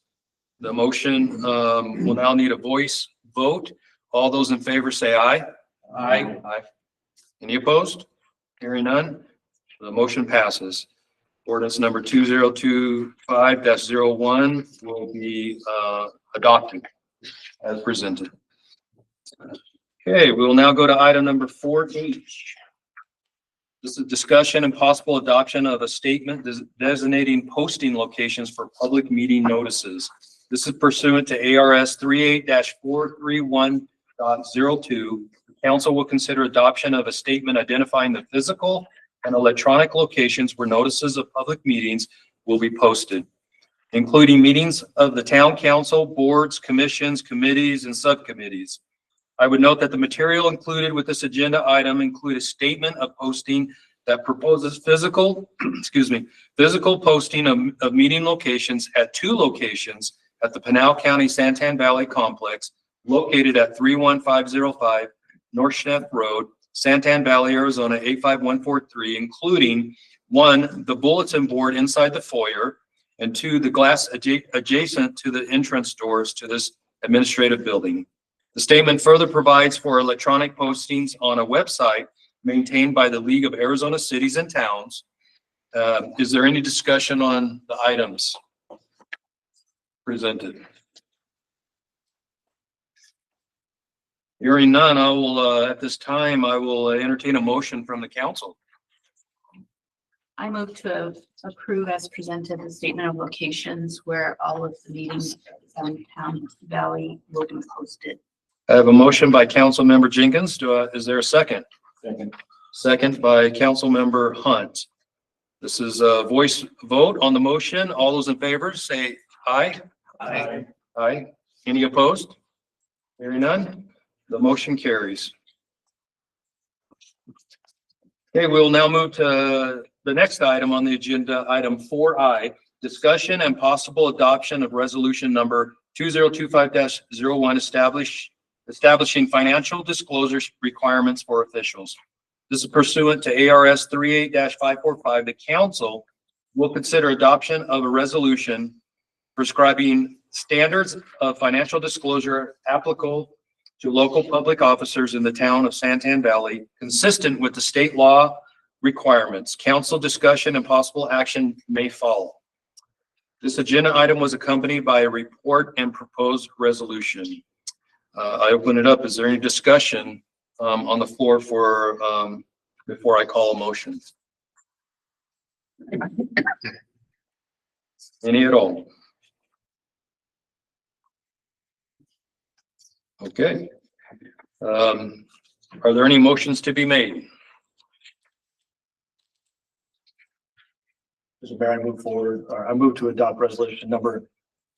The motion will now need a voice vote. All those in favor say aye. Aye. Aye. Any opposed? Hearing none, the motion passes. Ordinance number 2025-01 will be adopted as presented. Okay, we will now go to item number 4H. This is discussion and possible adoption of a statement designating posting locations for public meeting notices. This is pursuant to ARS 38-431.02. The council will consider adoption of a statement identifying the physical and electronic locations where notices of public meetings will be posted, including meetings of the town council, boards, commissions, committees, and subcommittees. I would note that the material included with this agenda item include a statement of posting that proposes physical, physical posting of meeting locations at 2 locations at the Pinal County Santan Valley Complex, located at 31505 North Schnapp Road, Santan Valley, Arizona, 85143, including 1, the bulletin board inside the foyer, and 2, the glass adjacent to the entrance doors to this administrative building. The statement further provides for electronic postings on a website maintained by the League of Arizona Cities and Towns. Is there any discussion on the items presented? Hearing none, I will, at this time, I will entertain a motion from the council. I move to approve as presented the statement of locations where all of the meetings in Town Valley will be posted. I have a motion by Councilmember Jenkins. Is there a second? Second. Second by Councilmember Hunt. This is a voice vote on the motion. All those in favor say aye. Aye. Aye. Any opposed? Hearing none, the motion carries. Okay, we'll now move to the next item on the agenda, item 4I, discussion and possible adoption of resolution number 2025-01 establishing financial disclosure requirements for officials. This is pursuant to ARS 38-545. The council will consider adoption of a resolution prescribing standards of financial disclosure applicable to local public officers in the town of Santan Valley, consistent with the state law requirements. Council discussion and possible action may follow. This agenda item was accompanied by a report and proposed resolution. I open it up. Is there any discussion on the floor for before I call a motion? Any at all? Okay. Are there any motions to be made? Mr. Mayor, I move forward, or I move to adopt resolution number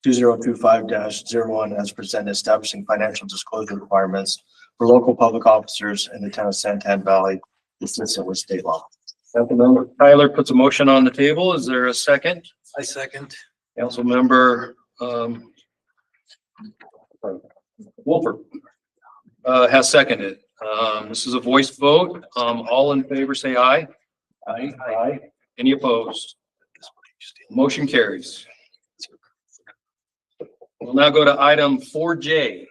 2025-01 as presented, establishing financial disclosure requirements for local public officers in the town of Santan Valley, consistent with state law. Councilmember Tyler puts a motion on the table. Is there a second? I second. Councilmember Wolfert has seconded. This is a voice vote. All in favor say aye. Aye. Aye. Any opposed? Motion carries. We'll now go to item 4J.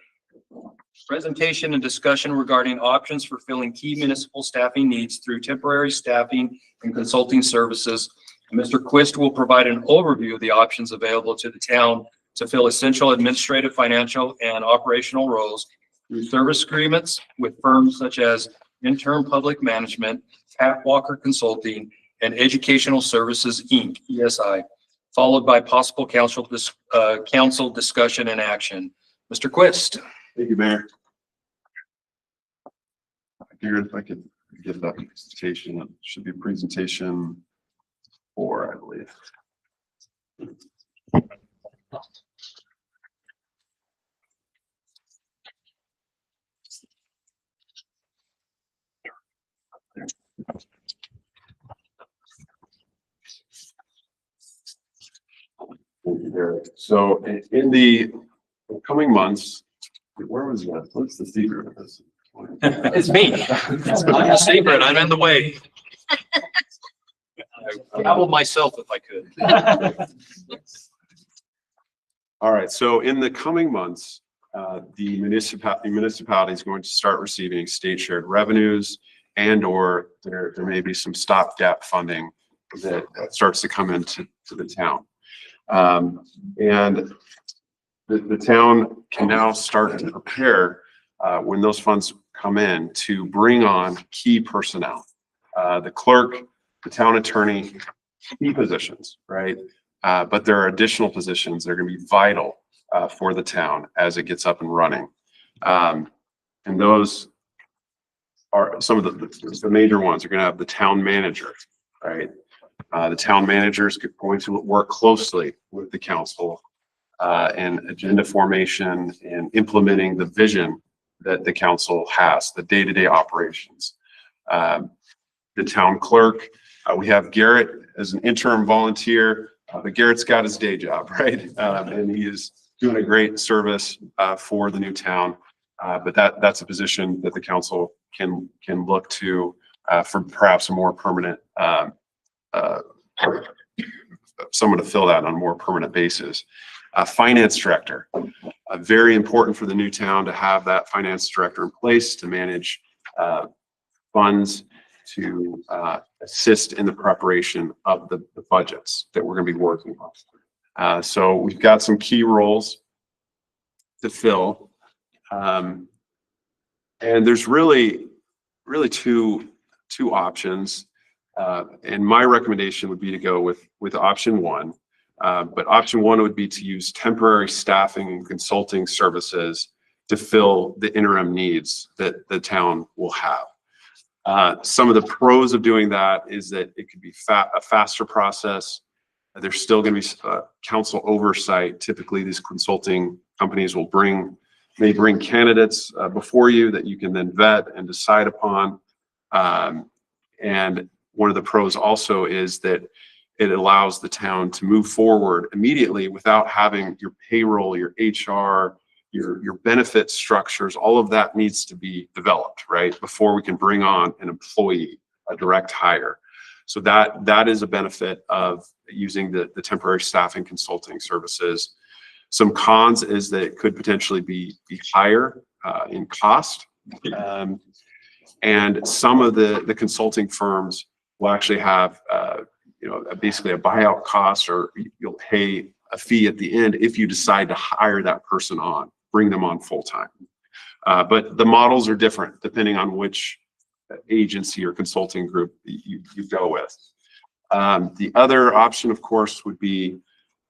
Presentation and discussion regarding options for filling key municipal staffing needs through temporary staffing and consulting services. Mr. Quist will provide an overview of the options available to the town to fill essential administrative, financial, and operational roles through service agreements with firms such as Interim Public Management, Pat Walker Consulting, and Educational Services, Inc., ESI, followed by possible council discussion and action. Mr. Quist. Thank you, Mayor. I figured if I could get that presentation, it should be presentation 4, I believe. Thank you, Derek. So in the coming months, where was that? What's the secret of this? It's me. I'm the secret. I'm in the way. I gobbled myself if I could. All right, so in the coming months, the municipality is going to start receiving state shared revenues, and or there may be some stopgap funding that starts to come into the town. And the town can now start to prepare when those funds come in to bring on key personnel, the clerk, the town attorney, key positions, right? But there are additional positions that are going to be vital for the town as it gets up and running. And those are some of the major ones. You're going to have the town manager, right? The town manager is going to work closely with the council and agenda formation and implementing the vision that the council has, the day-to-day operations. The town clerk, we have Garrett as an interim volunteer, but Garrett's got his day job, right? And he is doing a great service for the new town. But that's a position that the council can look to for perhaps a more permanent, someone to fill that on a more permanent basis. Finance director, very important for the new town to have that finance director in place to manage funds, to assist in the preparation of the budgets that we're going to be working on. So we've got some key roles to fill. And there's really two options. And my recommendation would be to go with option 1. But option 1 would be to use temporary staffing and consulting services to fill the interim needs that the town will have. Some of the pros of doing that is that it could be a faster process. There's still going to be council oversight. Typically, these consulting companies may bring candidates before you that you can then vet and decide upon. And one of the pros also is that it allows the town to move forward immediately without having your payroll, your HR, your benefit structures. All of that needs to be developed, right, before we can bring on an employee, a direct hire. So that is a benefit of using the temporary staffing consulting services. Some cons is that it could potentially be higher in cost. And some of the consulting firms will actually have basically a buyout cost, or you'll pay a fee at the end if you decide to hire that person on, bring them on full time. But the models are different depending on which agency or consulting group you go with. The other option, of course, would be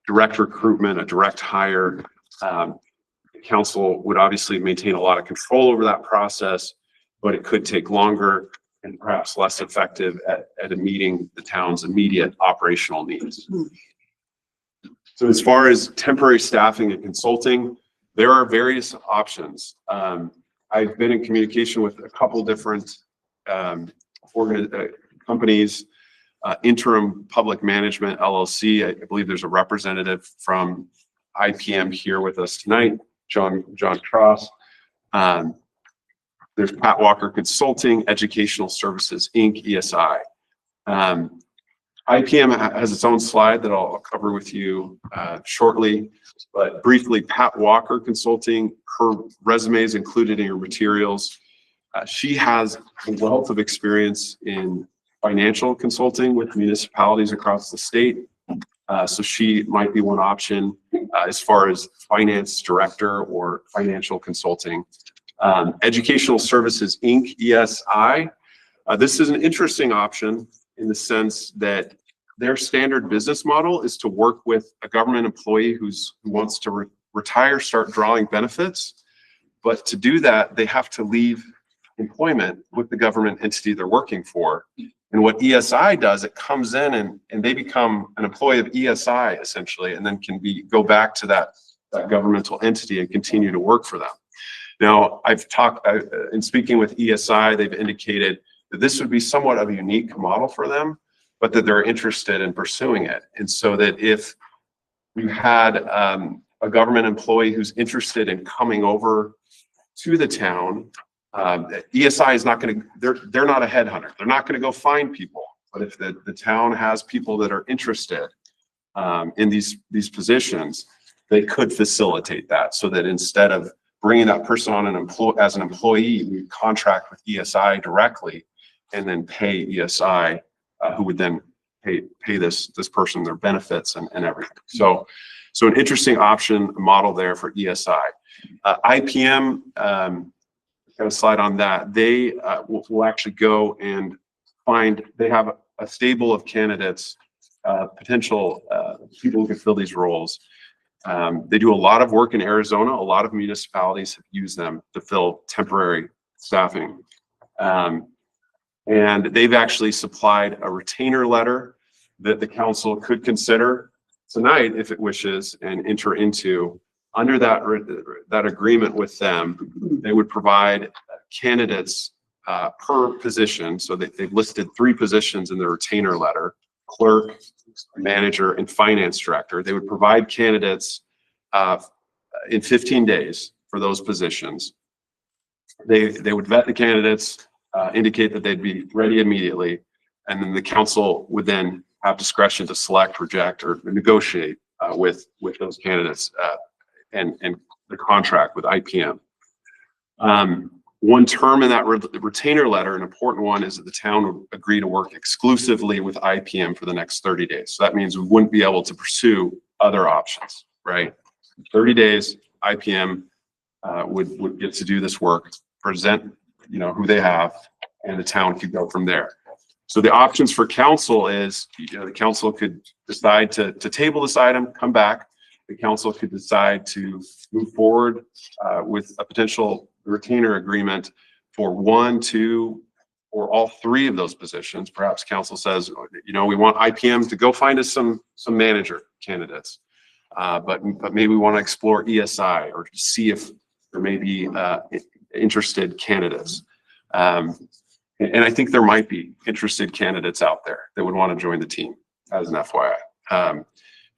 direct recruitment, a direct hire. The council would obviously maintain a lot of control over that process, but it could take longer and perhaps less effective at meeting the town's immediate operational needs. So as far as temporary staffing and consulting, there are various options. I've been in communication with a couple different companies. Interim Public Management LLC, I believe there's a representative from IPM here with us tonight, John Cross. There's Pat Walker Consulting, Educational Services, Inc., ESI. IPM has its own slide that I'll cover with you shortly, but briefly, Pat Walker Consulting, her resume is included in your materials. She has a wealth of experience in financial consulting with municipalities across the state. So she might be one option as far as finance director or financial consulting. Educational Services, Inc., ESI. This is an interesting option in the sense that their standard business model is to work with a government employee who wants to retire, start drawing benefits. But to do that, they have to leave employment with the government entity they're working for. And what ESI does, it comes in and they become an employee of ESI essentially, and then can go back to that governmental entity and continue to work for them. Now, in speaking with ESI, they've indicated that this would be somewhat of a unique model for them, but that they're interested in pursuing it. And so that if you had a government employee who's interested in coming over to the town, ESI is not going to, they're not a headhunter. They're not going to go find people. But if the town has people that are interested in these positions, they could facilitate that so that instead of bringing that person on as an employee, we contract with ESI directly and then pay ESI, who would then pay this person their benefits and everything. So an interesting option model there for ESI. IPM, got a slide on that. They will actually go and they have a stable of candidates, potential people who can fill these roles. They do a lot of work in Arizona. A lot of municipalities have used them to fill temporary staffing. And they've actually supplied a retainer letter that the council could consider tonight if it wishes and enter into. Under that agreement with them, they would provide candidates per position. So they've listed 3 positions in the retainer letter: clerk, manager, and finance director. They would provide candidates in 15 days for those positions. They would vet the candidates, indicate that they'd be ready immediately, and then the council would then have discretion to select, reject, or negotiate with those candidates and the contract with IPM. One term in that retainer letter, an important one, is that the town would agree to work exclusively with IPM for the next 30 days. So that means we wouldn't be able to pursue other options, right? 30 days, IPM would get to do this work, present, who they have, and the town could go from there. So the options for council is, the council could decide to table this item, come back. The council could decide to move forward with a potential retainer agreement for 1, 2, or all 3 of those positions. Perhaps council says, we want IPM to go find us some manager candidates, but maybe we want to explore ESI or to see if there may be interested candidates. And I think there might be interested candidates out there that would want to join the team, as an FYI.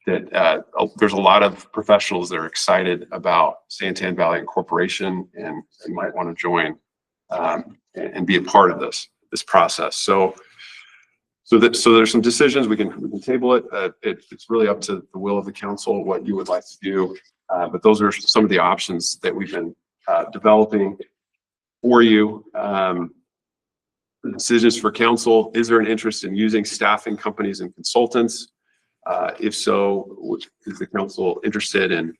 There's a lot of professionals that are excited about Santan Valley Incorporation and might want to join and be a part of this process. So there's some decisions we can table it. It's really up to the will of the council what you would like to do. But those are some of the options that we've been developing for you. The decisions for council: is there an interest in using staffing companies and consultants? If so, is the council interested in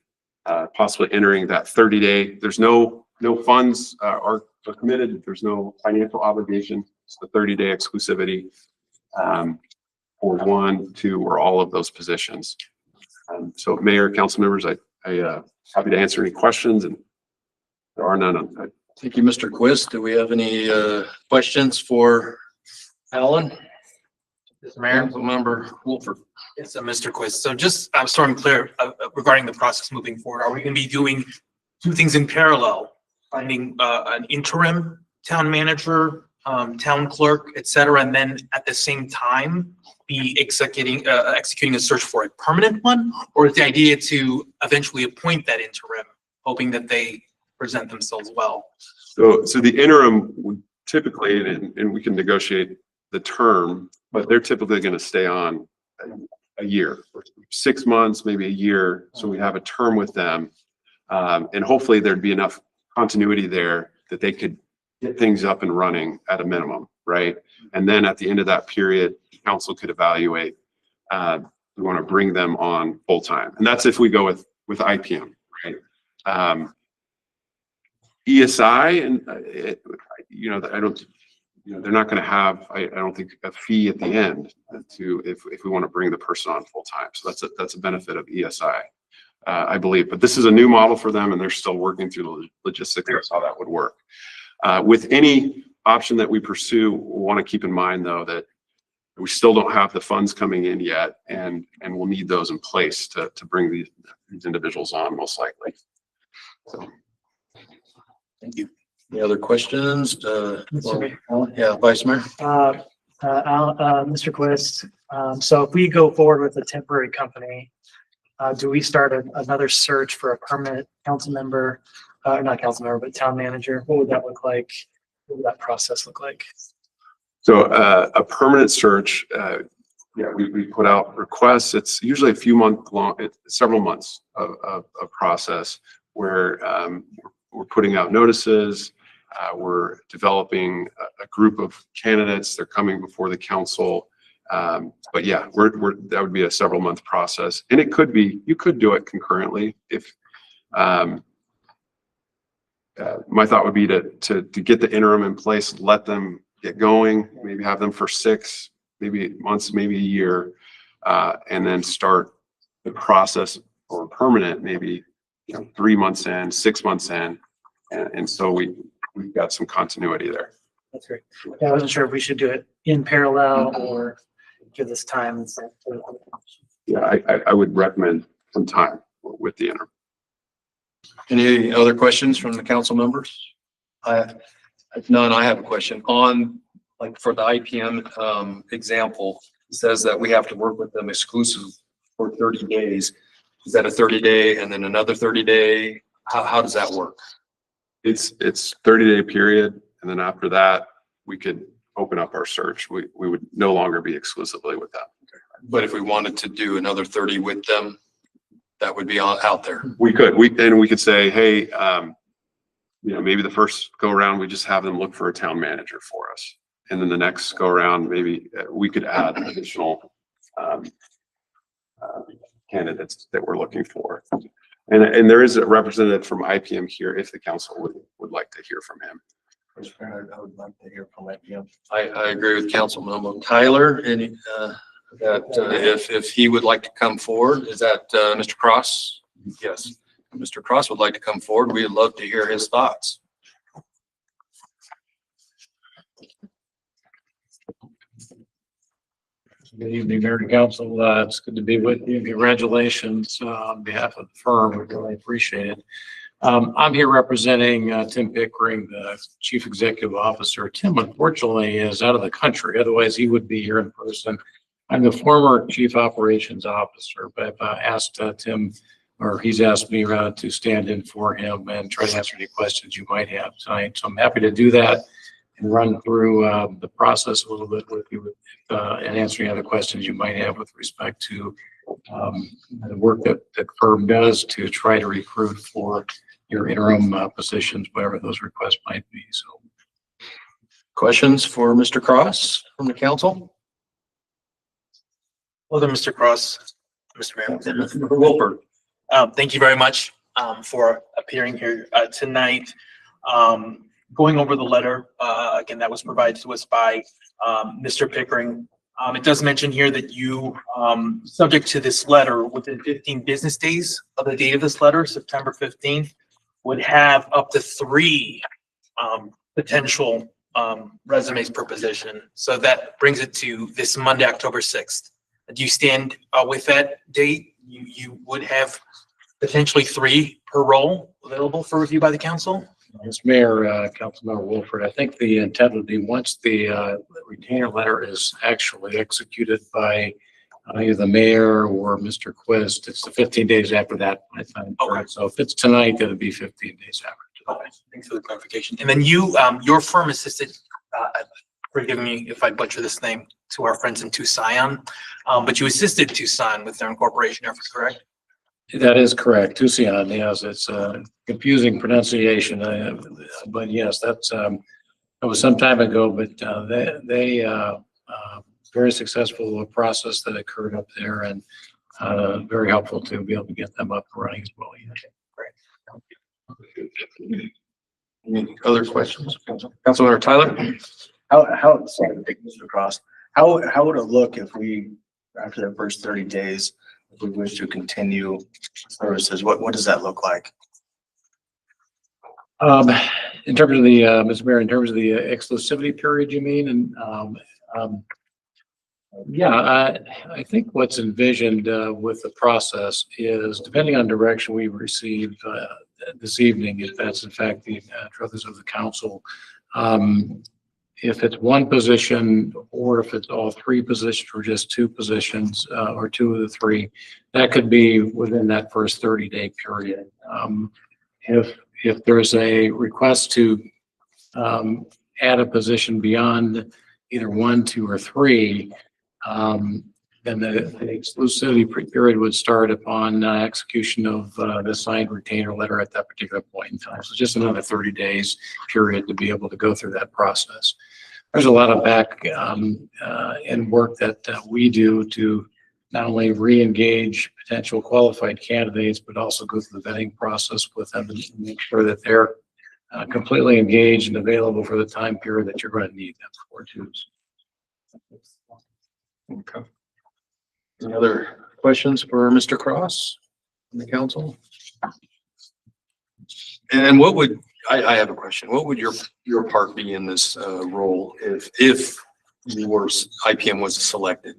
possibly entering that 30-day? There's no funds are committed. There's no financial obligation. It's the 30-day exclusivity for 1, 2, or all of those positions. So, Mayor, council members, I happy to answer any questions, and there are none. Thank you, Mr. Quist. Do we have any questions for Alan? Mr. Mayor. Councilmember Wolford. Yes, Mr. Quist. So just, so I'm clear regarding the process moving forward, are we going to be doing 2 things in parallel? Finding an interim town manager, town clerk, et cetera, and then at the same time be executing a search for a permanent one? Or is the idea to eventually appoint that interim, hoping that they present themselves well? So the interim would typically, and we can negotiate the term, but they're typically going to stay on a year, or 6 months, maybe a year. So we have a term with them, and hopefully there'd be enough continuity there that they could get things up and running at a minimum, right? And then at the end of that period, council could evaluate. We want to bring them on full time, and that's if we go with IPM, right? ESI and, I don't, they're not going to have, I don't think, a fee at the end if we want to bring the person on full time. So that's a benefit of ESI, I believe. But this is a new model for them, and they're still working through the logistics of how that would work. With any option that we pursue, we want to keep in mind, though, that we still don't have the funds coming in yet, and we'll need those in place to bring these individuals on, most likely. So, Thank you. Any other questions? Mr. Mayor. Yeah, Vice Mayor. Mr. Quist, so if we go forward with a temporary company, do we start another search for a permanent council member, not council member, but town manager? What would that look like? What would that process look like? So a permanent search, we put out requests. It's usually a few months long, several months of process where we're putting out notices. We're developing a group of candidates. They're coming before the council. But yeah, that would be a several month process. And it could be, you could do it concurrently if, my thought would be to get the interim in place, let them get going, maybe have them for 6, maybe months, maybe a year, and then start the process for permanent, maybe 3 months in, 6 months in. And so we've got some continuity there. That's great. Yeah, I wasn't sure if we should do it in parallel or give this time. Yeah, I would recommend some time with the interim. Any other questions from the council members? If none, I have a question on, like, for the IPM example, it says that we have to work with them exclusive for 30 days. Is that a 30-day and then another 30-day? How does that work? It's 30-day period. And then after that, we could open up our search. We would no longer be exclusively with them. But if we wanted to do another 30 with them, that would be out there. We could, we could say, hey, maybe the first go around, we just have them look for a town manager for us. And then the next go around, maybe we could add additional candidates that we're looking for. And there is a representative from IPM here if the council would like to hear from him. I would like to hear from IPM. I agree with Councilman Tyler. Any, that if he would like to come forward, is that Mr. Cross? Yes. Mr. Cross would like to come forward. We'd love to hear his thoughts. Good evening, Mayor and Council. It's good to be with you. Congratulations on behalf of the firm. We really appreciate it. I'm here representing Tim Pickering, the Chief Executive Officer. Tim, unfortunately, is out of the country. Otherwise, he would be here in person. I'm the former Chief Operations Officer, but I've asked Tim, or he's asked me to stand in for him and try to answer any questions you might have tonight. So I'm happy to do that and run through the process a little bit with you and answer any other questions you might have with respect to the work that the firm does to try to recruit for your interim positions, whatever those requests might be. So, questions for Mr. Cross from the council? Well, then, Mr. Cross, Mr. Mayor. Mr. Wilbur. Thank you very much for appearing here tonight. Going over the letter, again, that was provided to us by Mr. Pickering. It does mention here that you, subject to this letter, within 15 business days of the date of this letter, September 15th, would have up to 3 potential resumes per position. So that brings it to this Monday, October 6th. Do you stand with that date? You would have potentially 3 per role available for review by the council? As Mayor, Councilmember Wolford, I think the intent would be once the retainer letter is actually executed by either the mayor or Mr. Quist, it's the 15 days after that. I think. Okay. So if it's tonight, it'll be 15 days after. Okay, thanks for the clarification. And then you, your firm assisted, forgive me if I butcher this name, to our friends in Tucson, but you assisted Tucson with their incorporation efforts, correct? That is correct. Tucson, yes, it's a confusing pronunciation, but yes, that's that was some time ago. But they very successful process that occurred up there, and very helpful to be able to get them up and running as well. Great. Any other questions? Councilmember Tyler? Sorry, Mr. Cross, how would it look if we, after the first 30 days, if we wish to continue services, what does that look like? In terms of the, Mr. Mayor, in terms of the exclusivity period, you mean, and, yeah, I think what's envisioned, with the process is depending on direction we receive, this evening, if that's in fact the truths of the council, if it's one position or if it's all three positions or just two positions, or two of the three, that could be within that first 30-day period. If there's a request to add a position beyond either one, two, or three, then the exclusivity period would start upon execution of the signed retainer letter at that particular point in time. So just another 30 days period to be able to go through that process. There's a lot of back end work that we do to not only re-engage potential qualified candidates, but also go through the vetting process with them and make sure that they're completely engaged and available for the time period that you're going to need them for too. Okay. Any other questions for Mr. Cross from the council? And what would, I have a question. What would your part be in this role if yours IPM was selected?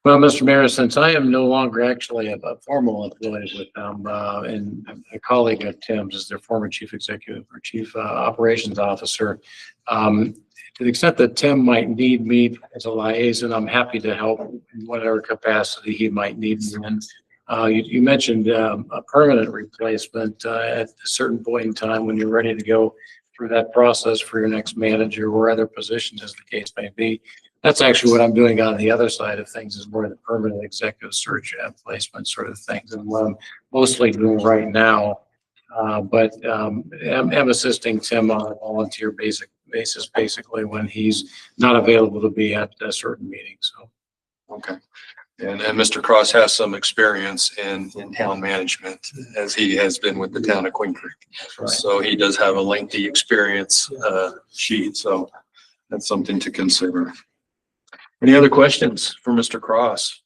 Well, Mr. Mayor, since I am no longer actually a formal employee with them, and a colleague of Tim's is their former chief executive or chief operations officer, to the extent that Tim might need me as a liaison, I'm happy to help in whatever capacity he might need me in. You mentioned a permanent replacement at a certain point in time when you're ready to go through that process for your next manager or other position, as the case may be. That's actually what I'm doing on the other side of things, is more of the permanent executive search and placement sort of things, and what I'm mostly doing right now. But I'm assisting Tim on a volunteer basis, basically, when he's not available to be at a certain meeting. So, okay. And Mr. Cross has some experience in town management, as he has been with the town of Queen Creek. right. So he does have a lengthy experience sheet. So that's something to consider. Any other questions for Mr. Cross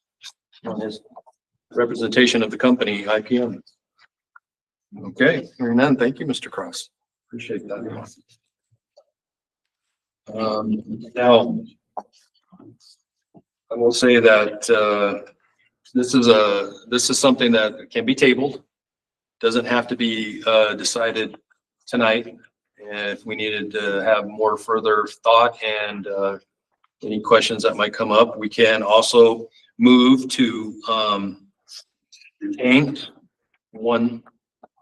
on his representation of the company, IPM? Okay, hearing none. Thank you, Mr. Cross. Appreciate that. Now, I will say that this is something that can be tabled. Doesn't have to be decided tonight. And if we needed to have more further thought and any questions that might come up, we can also move to retain one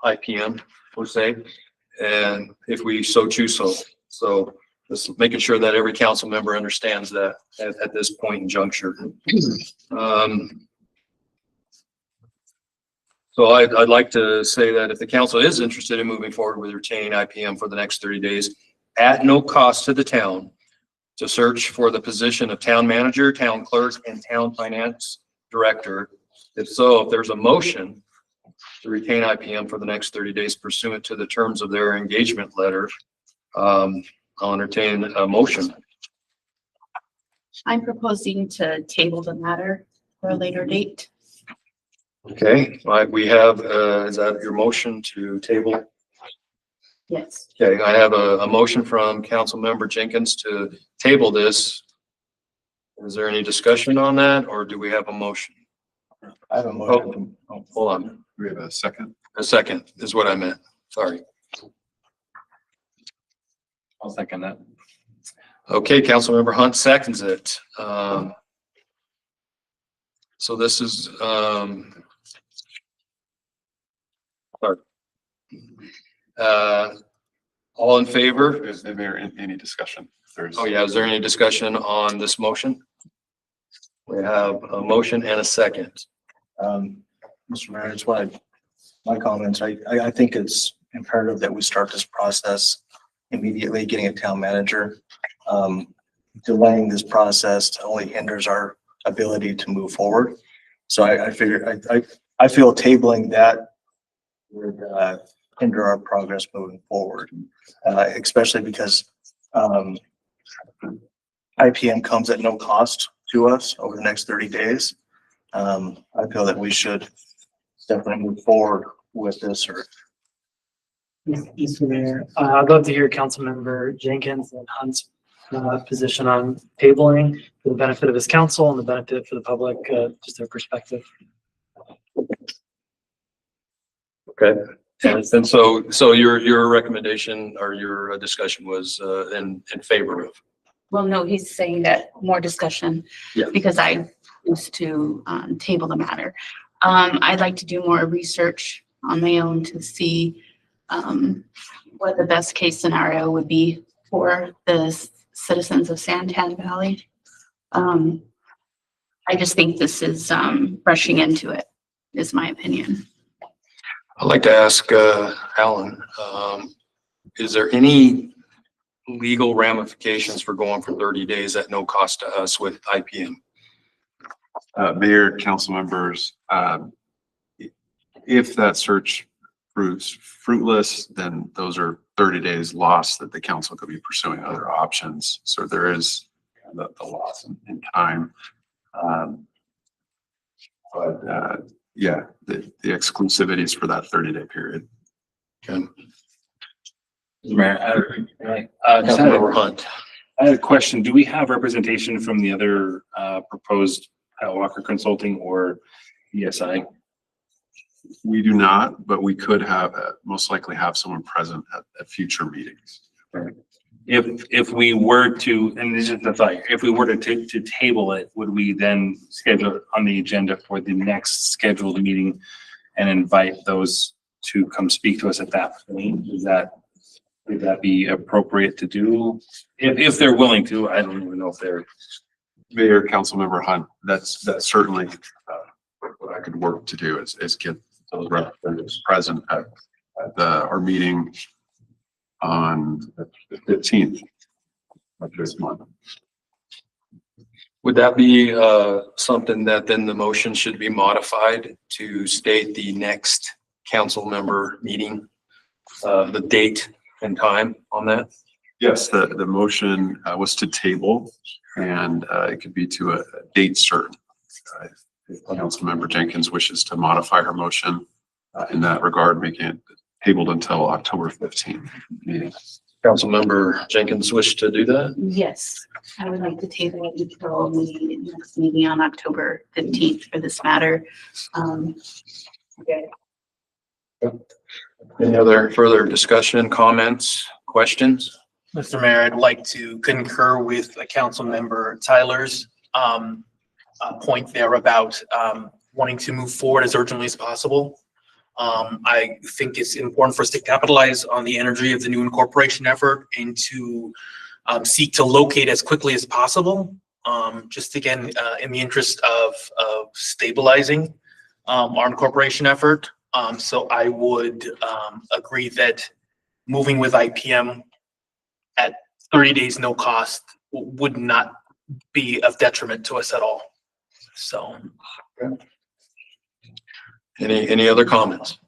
IPM per se, and if we so choose so just making sure that every council member understands that at this point in juncture. So I'd like to say that if the council is interested in moving forward with retaining IPM for the next 30 days at no cost to the town, to search for the position of town manager, town clerk, and town finance director. If so, if there's a motion to retain IPM for the next 30 days pursuant to the terms of their engagement letter, I'll entertain a motion. I'm proposing to table the matter for a later date. Okay, we have, is that your motion to table? Yes. Okay, I have a motion from Councilmember Jenkins to table this. Is there any discussion on that, or do we have a motion? I have a motion. Oh, hold on. Do we have a second? A second is what I meant. Sorry. I'll second that. Okay, Councilmember Hunt seconds it. So this is, sorry. All in favor? Is there any discussion? Oh yeah, is there any discussion on this motion? We have a motion and a second. Mr. Mayor, it's my comments. I think it's imperative that we start this process immediately, getting a town manager. Delaying this process only hinders our ability to move forward. So I figure, I feel tabling that would hinder our progress moving forward. Especially because, IPM comes at no cost to us over the next 30 days. I feel that we should definitely move forward with this or Mr. Mayor, I'd love to hear Councilmember Jenkins and Hunt's position on tabling for the benefit of his council and the benefit for the public, just their perspective. Okay. And so your recommendation or your discussion was in favor of? Well, no, he's saying that more discussion. Yeah. Because I used to table the matter. I'd like to do more research on my own to see what the best case scenario would be for the citizens of Santan Valley. I just think this is rushing into it, is my opinion. I'd like to ask Alan, is there any legal ramifications for going for 30 days at no cost to us with IPM? Mayor, council members, if that search proves fruitless, then those are 30 days lost that the council could be pursuing other options. So there is the loss in time. Yeah, the exclusivity is for that 30-day period. Okay. Mayor, Councilmember Hunt. I had a question. Do we have representation from the other proposed Walker Consulting or ESI? We do not, but we could have, most likely have someone present at future meetings. If we were to, and this is the thought, if we were to table it, would we then schedule it on the agenda for the next scheduled meeting and invite those to come speak to us at that point? Would that be appropriate to do? If they're willing to, I don't even know if they're. Mayor, Councilmember Hunt, that's certainly what I could work to do is get those representatives present at our meeting on the 15th of this month. Would that be something that then the motion should be modified to state the next council member meeting, the date and time on that? Yes, the motion was to table, and it could be to a date certain. If Councilmember Jenkins wishes to modify her motion in that regard, making it tabled until October 15th meeting. Councilmember Jenkins wish to do that? Yes, I would like to table it until the next meeting on October 15th for this matter. Okay. Any other further discussion, comments, questions? Mr. Mayor, I'd like to concur with Council Member Tyler's point there about wanting to move forward as urgently as possible. I think it's important for us to capitalize on the energy of the new incorporation effort and to seek to locate as quickly as possible, just again, in the interest of stabilizing our incorporation effort. So I would agree that moving with IPM at 30 days, no cost, would not be of detriment to us at all. So. Any other comments?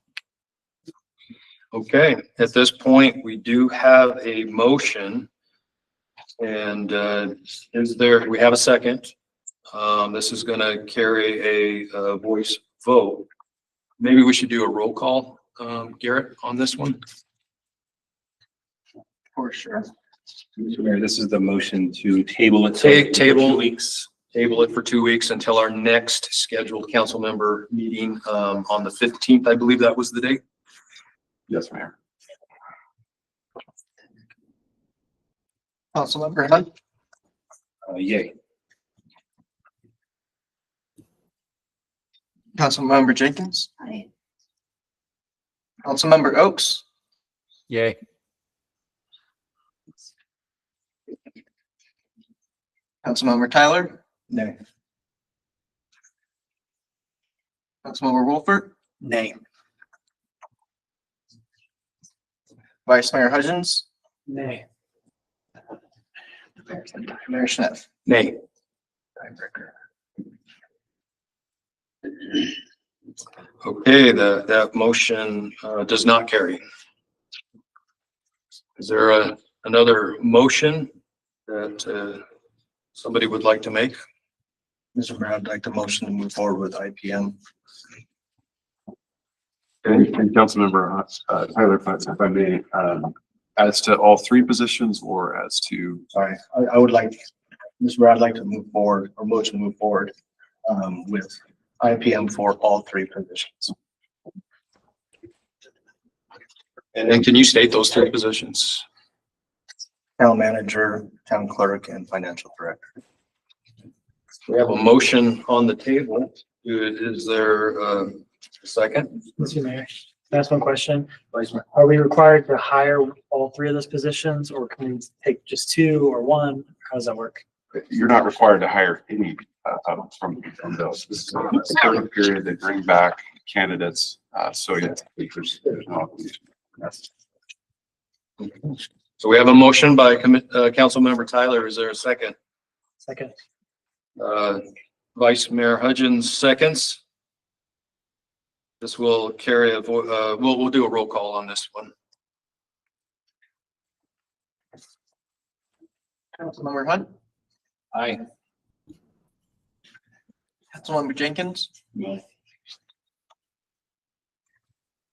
Okay, at this point, we do have a motion. And we have a second. This is gonna carry a voice vote. Maybe we should do a roll call, Garrett, on this one. For sure. Mr. Mayor, this is the motion to table it. Table 2 weeks. Table it for 2 weeks until our next scheduled council member meeting on the 15th. I believe that was the date. Yes, Mayor. Councilmember Hunt, Yay. Councilmember Jenkins, Aye. Councilmember Oaks, Yay. Councilmember Tyler, nay. Councilmember Wolfert, Nay. Vice Mayor Hudgens, Nay. Mayor Schneff. Nay. Okay, that motion does not carry. Is there another motion that somebody would like to make? Mr. Mayor, I'd like to motion to move forward with IPM. And Councilmember Tyler, if I may, as to all three positions or as to? Sorry, I would like, Mr. Mayor, I'd like to move forward or motion to move forward with IPM for all three positions. And then can you state those three positions? Town manager, town clerk, and financial director. We have a motion on the table. Is there a second? Mr. Mayor, can I ask one question? Vice Mayor. Are we required to hire all three of those positions, or can we take just two or one? How does that work? You're not required to hire any from those. This is a certain period. They bring back candidates. So yeah, there's no obligation. So we have a motion by Councilmember Tyler. Is there a second? Second. Vice Mayor Hudgens seconds. This will carry a vote. We'll do a roll call on this one. Councilmember Hunt, Aye. Councilmember Jenkins.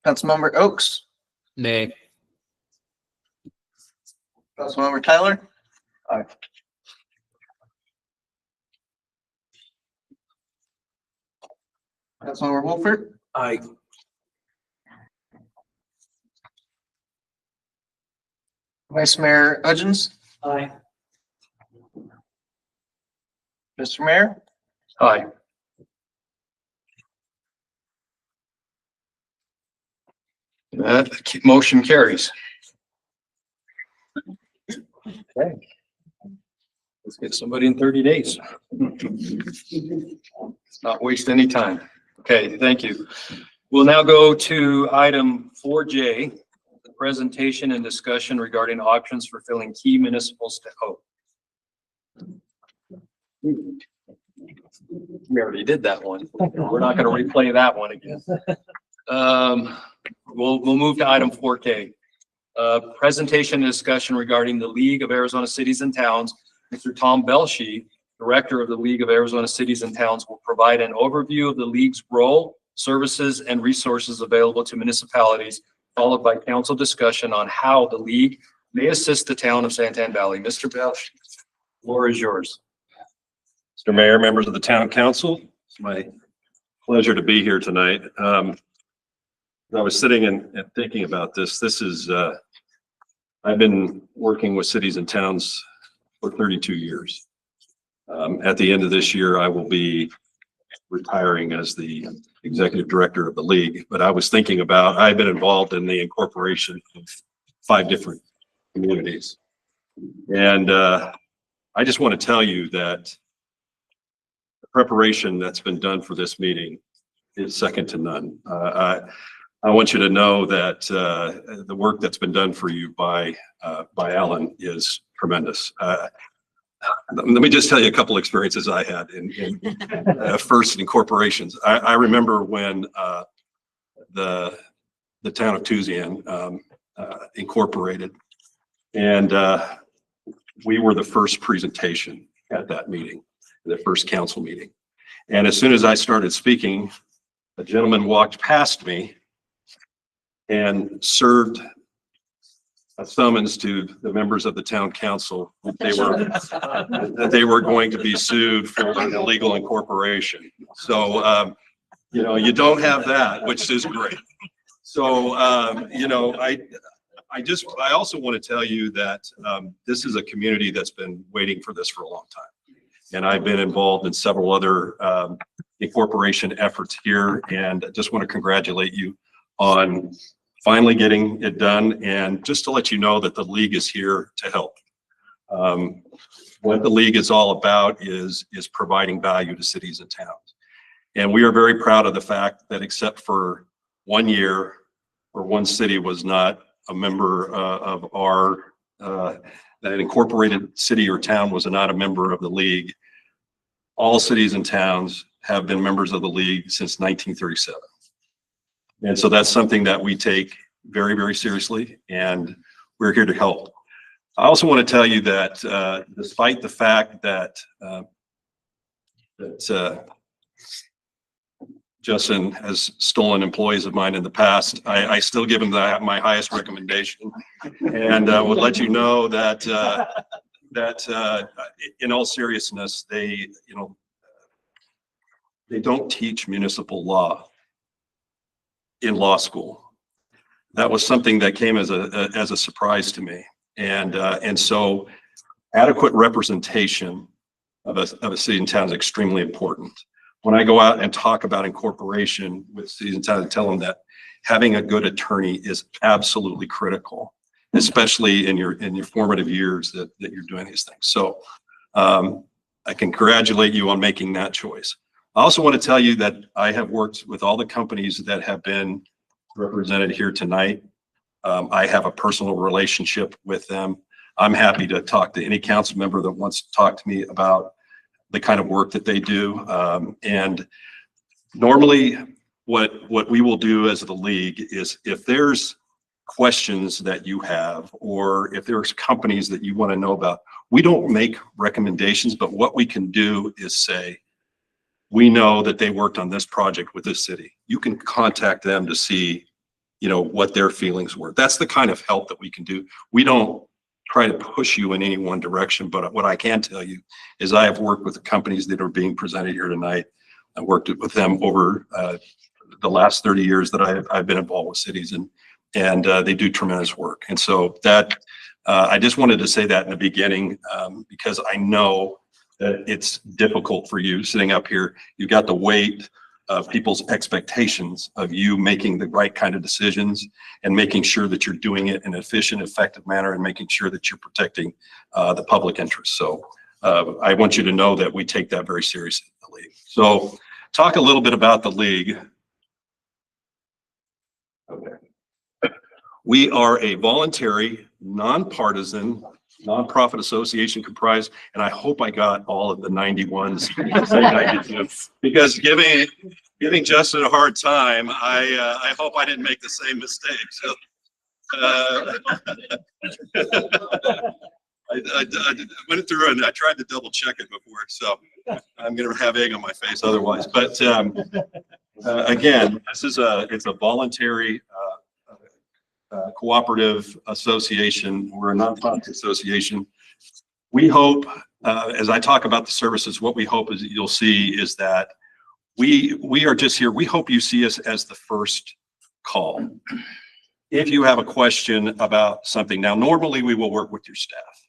Councilmember Oaks, Nay. Councilmember Tyler. Aye. Councilmember Wolfert. Aye. Vice Mayor Hudgens. Aye. Mr. Mayor. Aye. That motion carries. Okay. Let's get somebody in 30 days. Let's not waste any time. Okay, thank you. We'll now go to item 4J, the presentation and discussion regarding options for filling key municipal we already did that one. We're not going to replay that one again. We'll move to item 4K. Presentation and discussion regarding the League of Arizona Cities and Towns. Mr. Tom Belshie, Director of the League of Arizona Cities and Towns, will provide an overview of the League's role, services, and resources available to municipalities, followed by council discussion on how the League may assist the town of Santan Valley. Mr. Belshie, the floor is yours. Mr. Mayor, members of the Town Council, it's my pleasure to be here tonight. I was sitting and thinking about this. I've been working with cities and towns for 32 years. At the end of this year, I will be retiring as the executive director of the league, but I was thinking about, I've been involved in the incorporation of 5 different communities. And I just want to tell you that the preparation that's been done for this meeting is second to none. I want you to know that the work that's been done for you by Alan is tremendous. Let me just tell you a couple experiences I had in first incorporations. I remember when the town of Tusayan incorporated, and we were the first presentation at that meeting, the first council meeting. And as soon as I started speaking, a gentleman walked past me and served a summons to the members of the town council that they were going to be sued for illegal incorporation. So, you don't have that, which is great. So, I also want to tell you that this is a community that's been waiting for this for a long time. And I've been involved in several other incorporation efforts here, and I just want to congratulate you on finally getting it done, and just to let you know that the league is here to help. What the league is all about is providing value to cities and towns. And we are very proud of the fact that except for 1 year where one city was not a member of our, that incorporated city or town was not a member of the league, all cities and towns have been members of the league since 1937. And so that's something that we take very, very seriously. And we're here to help. I also want to tell you that despite the fact that Justin has stolen employees of mine in the past, I still give him my highest recommendation, and would let you know that in all seriousness, they don't teach municipal law in law school. That was something that came as a surprise to me. And so adequate representation of a city and town is extremely important. When I go out and talk about incorporation with cities and towns, I tell them that having a good attorney is absolutely critical, especially in your formative years that you're doing these things. So I congratulate you on making that choice. I also want to tell you that I have worked with all the companies that have been represented here tonight. I have a personal relationship with them. I'm happy to talk to any council member that wants to talk to me about the kind of work that they do. And normally what we will do as the league is if there's questions that you have, or if there's companies that you want to know about, we don't make recommendations, but what we can do is say, we know that they worked on this project with this city. You can contact them to see, what their feelings were. That's the kind of help that we can do. We don't try to push you in any one direction, but what I can tell you is I have worked with the companies that are being presented here tonight. I worked with them over the last 30 years that I've been involved with cities, and they do tremendous work. And so that, I just wanted to say that in the beginning, because I know that it's difficult for you sitting up here. You've got the weight of people's expectations of you making the right kind of decisions and making sure that you're doing it in an efficient, effective manner and making sure that you're protecting the public interest. So I want you to know that we take that very seriously in the league. So talk a little bit about the league. Okay. We are a voluntary, nonpartisan, nonprofit association comprised, and I hope I got all of the 91s because giving Justin a hard time, I hope I didn't make the same mistake. So I went through and I tried to double check it before, so I'm going to have egg on my face otherwise. But again, it's a voluntary cooperative association. We're a nonprofit association. We hope, as I talk about the services, what we hope is that you'll see is that we are just here. We hope you see us as the first call. If you have a question about something, now normally we will work with your staff,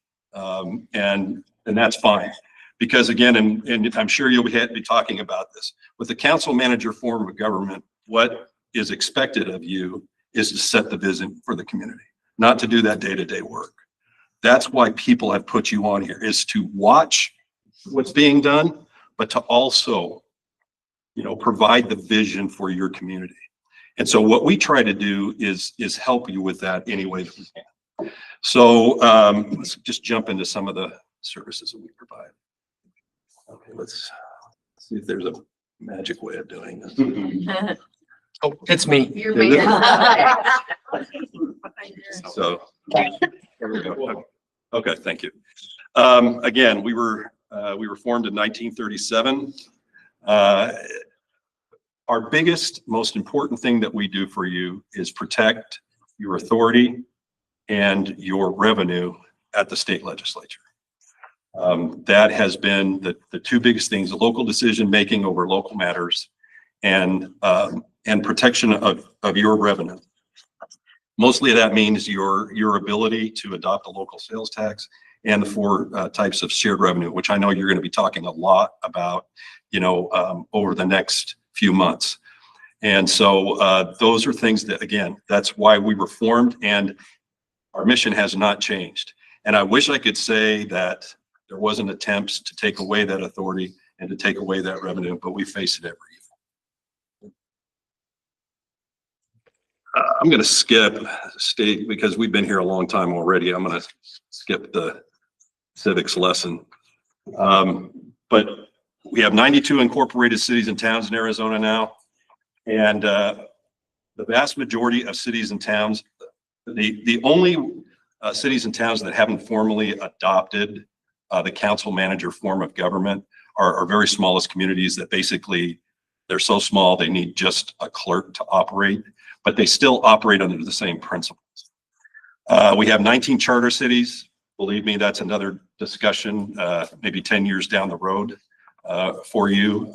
and that's fine, because again, and I'm sure you'll be talking about this with the council manager form of government. What is expected of you is to set the vision for the community, not to do that day-to-day work. That's why people have put you on here, is to watch what's being done, but to also, provide the vision for your community. And so what we try to do is help you with that any way that we can. So let's just jump into some of the services that we provide. Okay, let's see if there's a magic way of doing this. Oh, it's me. So there we go. Okay, thank you. Again, we were formed in 1937. Our biggest, most important thing that we do for you is protect your authority and your revenue at the state legislature. That has been the two biggest things: the local decision making over local matters, and protection of your revenue. Mostly that means your ability to adopt a local sales tax and the four types of shared revenue, which I know you're going to be talking a lot about, over the next few months. And so those are things that, again, that's why we were formed, and our mission has not changed. And I wish I could say that there wasn't attempts to take away that authority and to take away that revenue, but we face it every year. I'm going to skip state because we've been here a long time already. I'm going to skip the civics lesson. But we have 92 incorporated cities and towns in Arizona now. And the vast majority of cities and towns, the only cities and towns that haven't formally adopted the council manager form of government are very smallest communities that basically they're so small they need just a clerk to operate, but they still operate under the same principles. We have 19 charter cities. Believe me, that's another discussion, maybe 10 years down the road for you.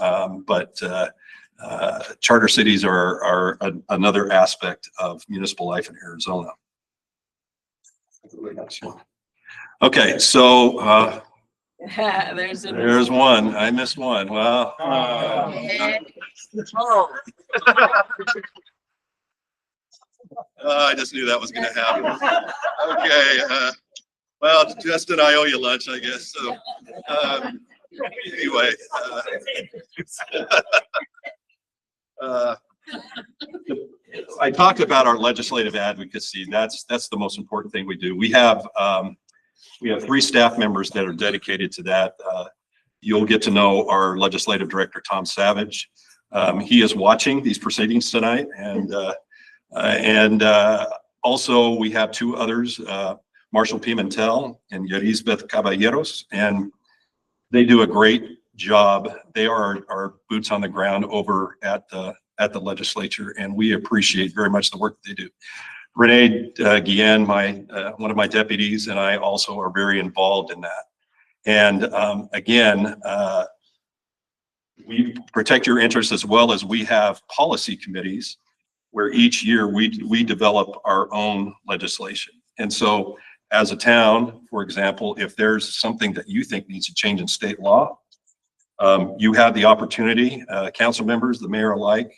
But charter cities are another aspect of municipal life in Arizona. Okay, so there's one. I missed one. Well, I just knew that was going to happen. Okay. Well, Justin, I owe you lunch, I guess. So anyway, I talked about our legislative advocacy. That's the most important thing we do. We have 3 staff members that are dedicated to that. You'll get to know our legislative director, Tom Savage. He is watching these proceedings tonight, and also we have 2 others, Marshall Pimentel and Yerisbeth Caballeros, and they do a great job. They are our boots on the ground over at the legislature, and we appreciate very much the work that they do. Renee Guillen, one of my deputies, and I also are very involved in that. And again, we protect your interests as well as we have policy committees where each year we develop our own legislation. And so as a town, for example, if there's something that you think needs to change in state law, you have the opportunity, council members, the mayor alike,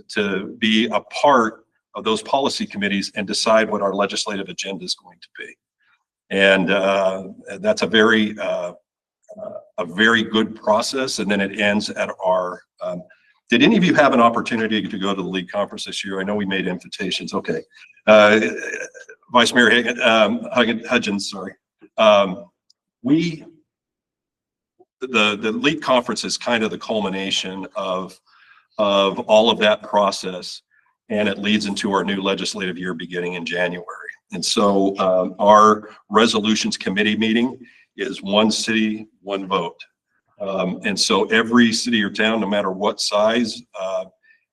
to be a part of those policy committees and decide what our legislative agenda is going to be. And that's a very good process. And then it ends at our, did any of you have an opportunity to go to the league conference this year? I know we made invitations. Okay. Vice Mayor Hudgens, sorry. The league conference is kind of the culmination of all of that process, and it leads into our new legislative year beginning in January. And so our resolutions committee meeting is one city, one vote. And so every city or town, no matter what size,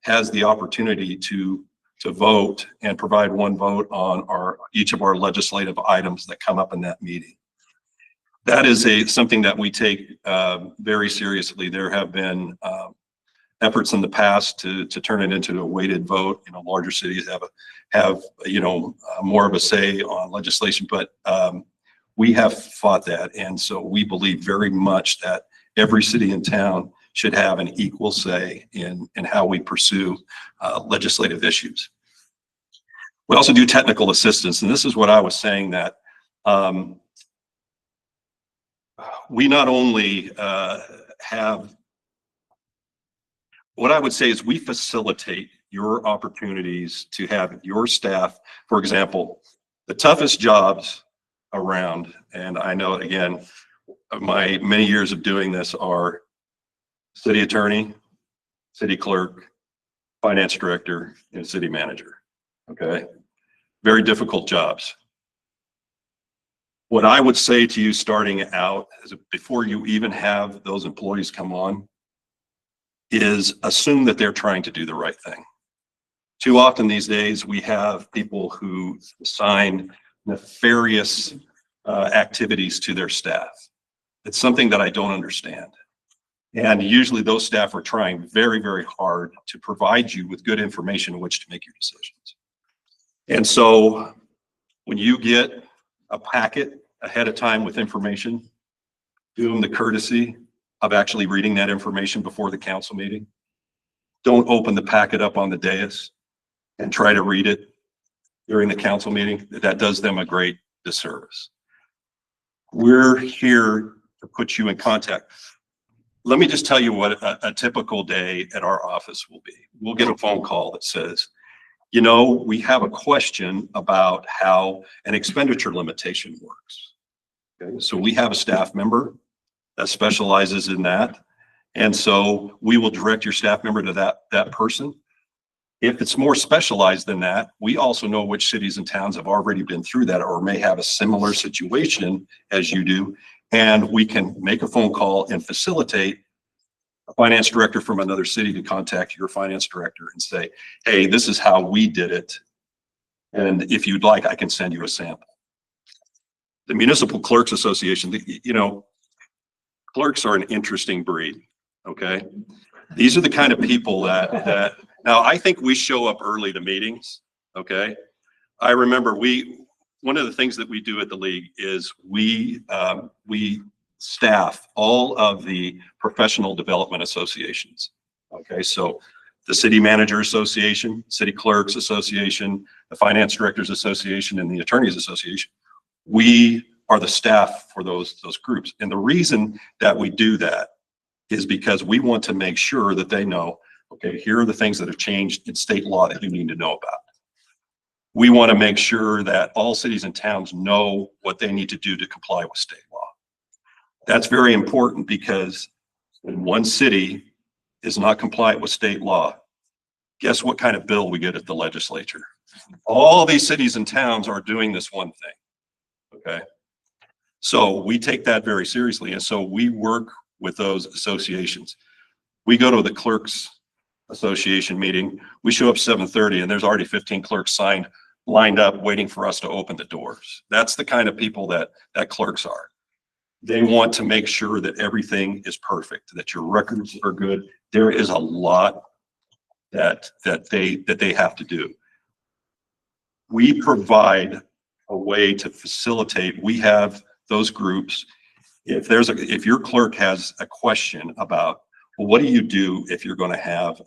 has the opportunity to vote and provide one vote on each of our legislative items that come up in that meeting. That is something that we take very seriously. There have been efforts in the past to turn it into a weighted vote. You know, larger cities have more of a say on legislation, but we have fought that, and so we believe very much that every city and town should have an equal say in how we pursue legislative issues. We also do technical assistance, and this is what I was saying, that we not only have, what I would say is we facilitate your opportunities to have your staff, for example, the toughest jobs around, and I know, again, my many years of doing this are city attorney, city clerk, finance director, and city manager. Okay. Very difficult jobs. What I would say to you starting out is, before you even have those employees come on, is assume that they're trying to do the right thing. Too often these days, we have people who assign nefarious activities to their staff. It's something that I don't understand. And usually those staff are trying very, very hard to provide you with good information in which to make your decisions. And so when you get a packet ahead of time with information, do them the courtesy of actually reading that information before the council meeting. Don't open the packet up on the dais and try to read it during the council meeting. That does them a great disservice. We're here to put you in contact. Let me just tell you what a typical day at our office will be. We'll get a phone call that says, you know, we have a question about how an expenditure limitation works. Okay, so we have a staff member that specializes in that. And so we will direct your staff member to that person. If it's more specialized than that, we also know which cities and towns have already been through that or may have a similar situation as you do. And we can make a phone call and facilitate a finance director from another city to contact your finance director and say, hey, this is how we did it. And if you'd like, I can send you a sample. The Municipal Clerks Association, you know, clerks are an interesting breed, okay? These are the kind of people that now I think we show up early to meetings, okay? I remember one of the things that we do at the league is we staff all of the professional development associations, okay? So the City Manager Association, City Clerks Association, the Finance Directors Association, and the Attorneys Association. We are the staff for those groups. And the reason that we do that is because we want to make sure that they know, okay, here are the things that have changed in state law that you need to know about. We want to make sure that all cities and towns know what they need to do to comply with state law. That's very important because when one city is not compliant with state law, guess what kind of bill we get at the legislature? All these cities and towns are doing this one thing, okay? So we take that very seriously. And so we work with those associations. We go to the Clerks Association meeting. We show up 7:30 and there's already 15 clerks lined up waiting for us to open the doors. That's the kind of people that clerks are. They want to make sure that everything is perfect, that your records are good. There is a lot that they have to do. We provide a way to facilitate. We have those groups. If your clerk has a question about, well, what do you do if you're going to have,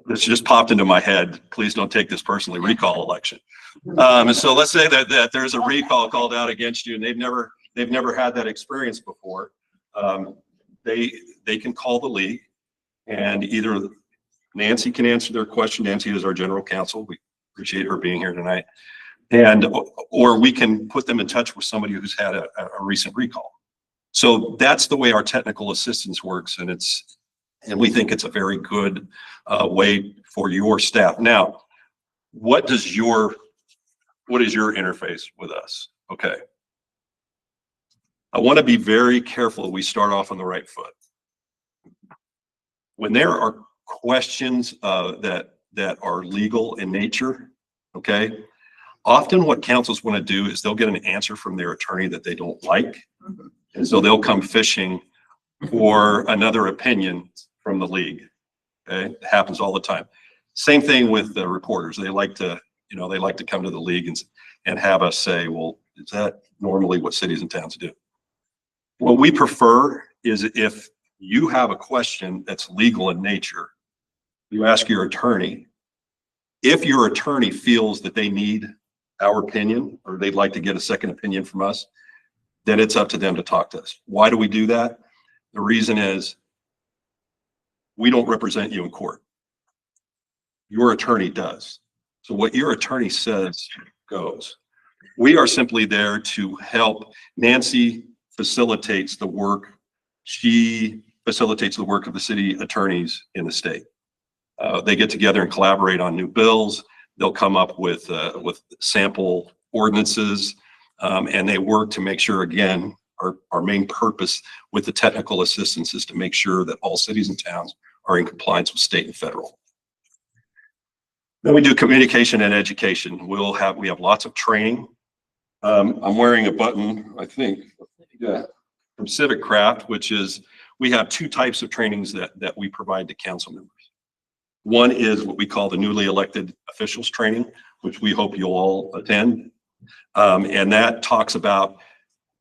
this just popped into my head. Please don't take this personally. Recall election. And so let's say that there's a recall called out against you, and they've never had that experience before. They can call the league, and either Nancy can answer their question. Nancy is our general counsel. We appreciate her being here tonight. Or we can put them in touch with somebody who's had a recent recall. So that's the way our technical assistance works, and we think it's a very good way for your staff. Now, what is your interface with us? Okay. I want to be very careful we start off on the right foot. When there are questions that are legal in nature, okay, often what councils want to do is they'll get an answer from their attorney that they don't like. And so they'll come fishing for another opinion from the league. Okay, it happens all the time. Same thing with the reporters. They like to come to the league and have us say, well, is that normally what cities and towns do? What we prefer is if you have a question that's legal in nature, you ask your attorney. If your attorney feels that they need our opinion or they'd like to get a second opinion from us, then it's up to them to talk to us. Why do we do that? The reason is we don't represent you in court. Your attorney does. So what your attorney says goes. We are simply there to help. Nancy facilitates the work. She facilitates the work of the city attorneys in the state. They get together and collaborate on new bills. They'll come up with sample ordinances, and they work to make sure, again, our main purpose with the technical assistance is to make sure that all cities and towns are in compliance with state and federal. Then we do communication and education. We have lots of training. I'm wearing a button, I think, from Civic Craft, which is, we have two types of trainings that we provide to council members. One is what we call the newly elected officials training, which we hope you'll all attend. And that talks about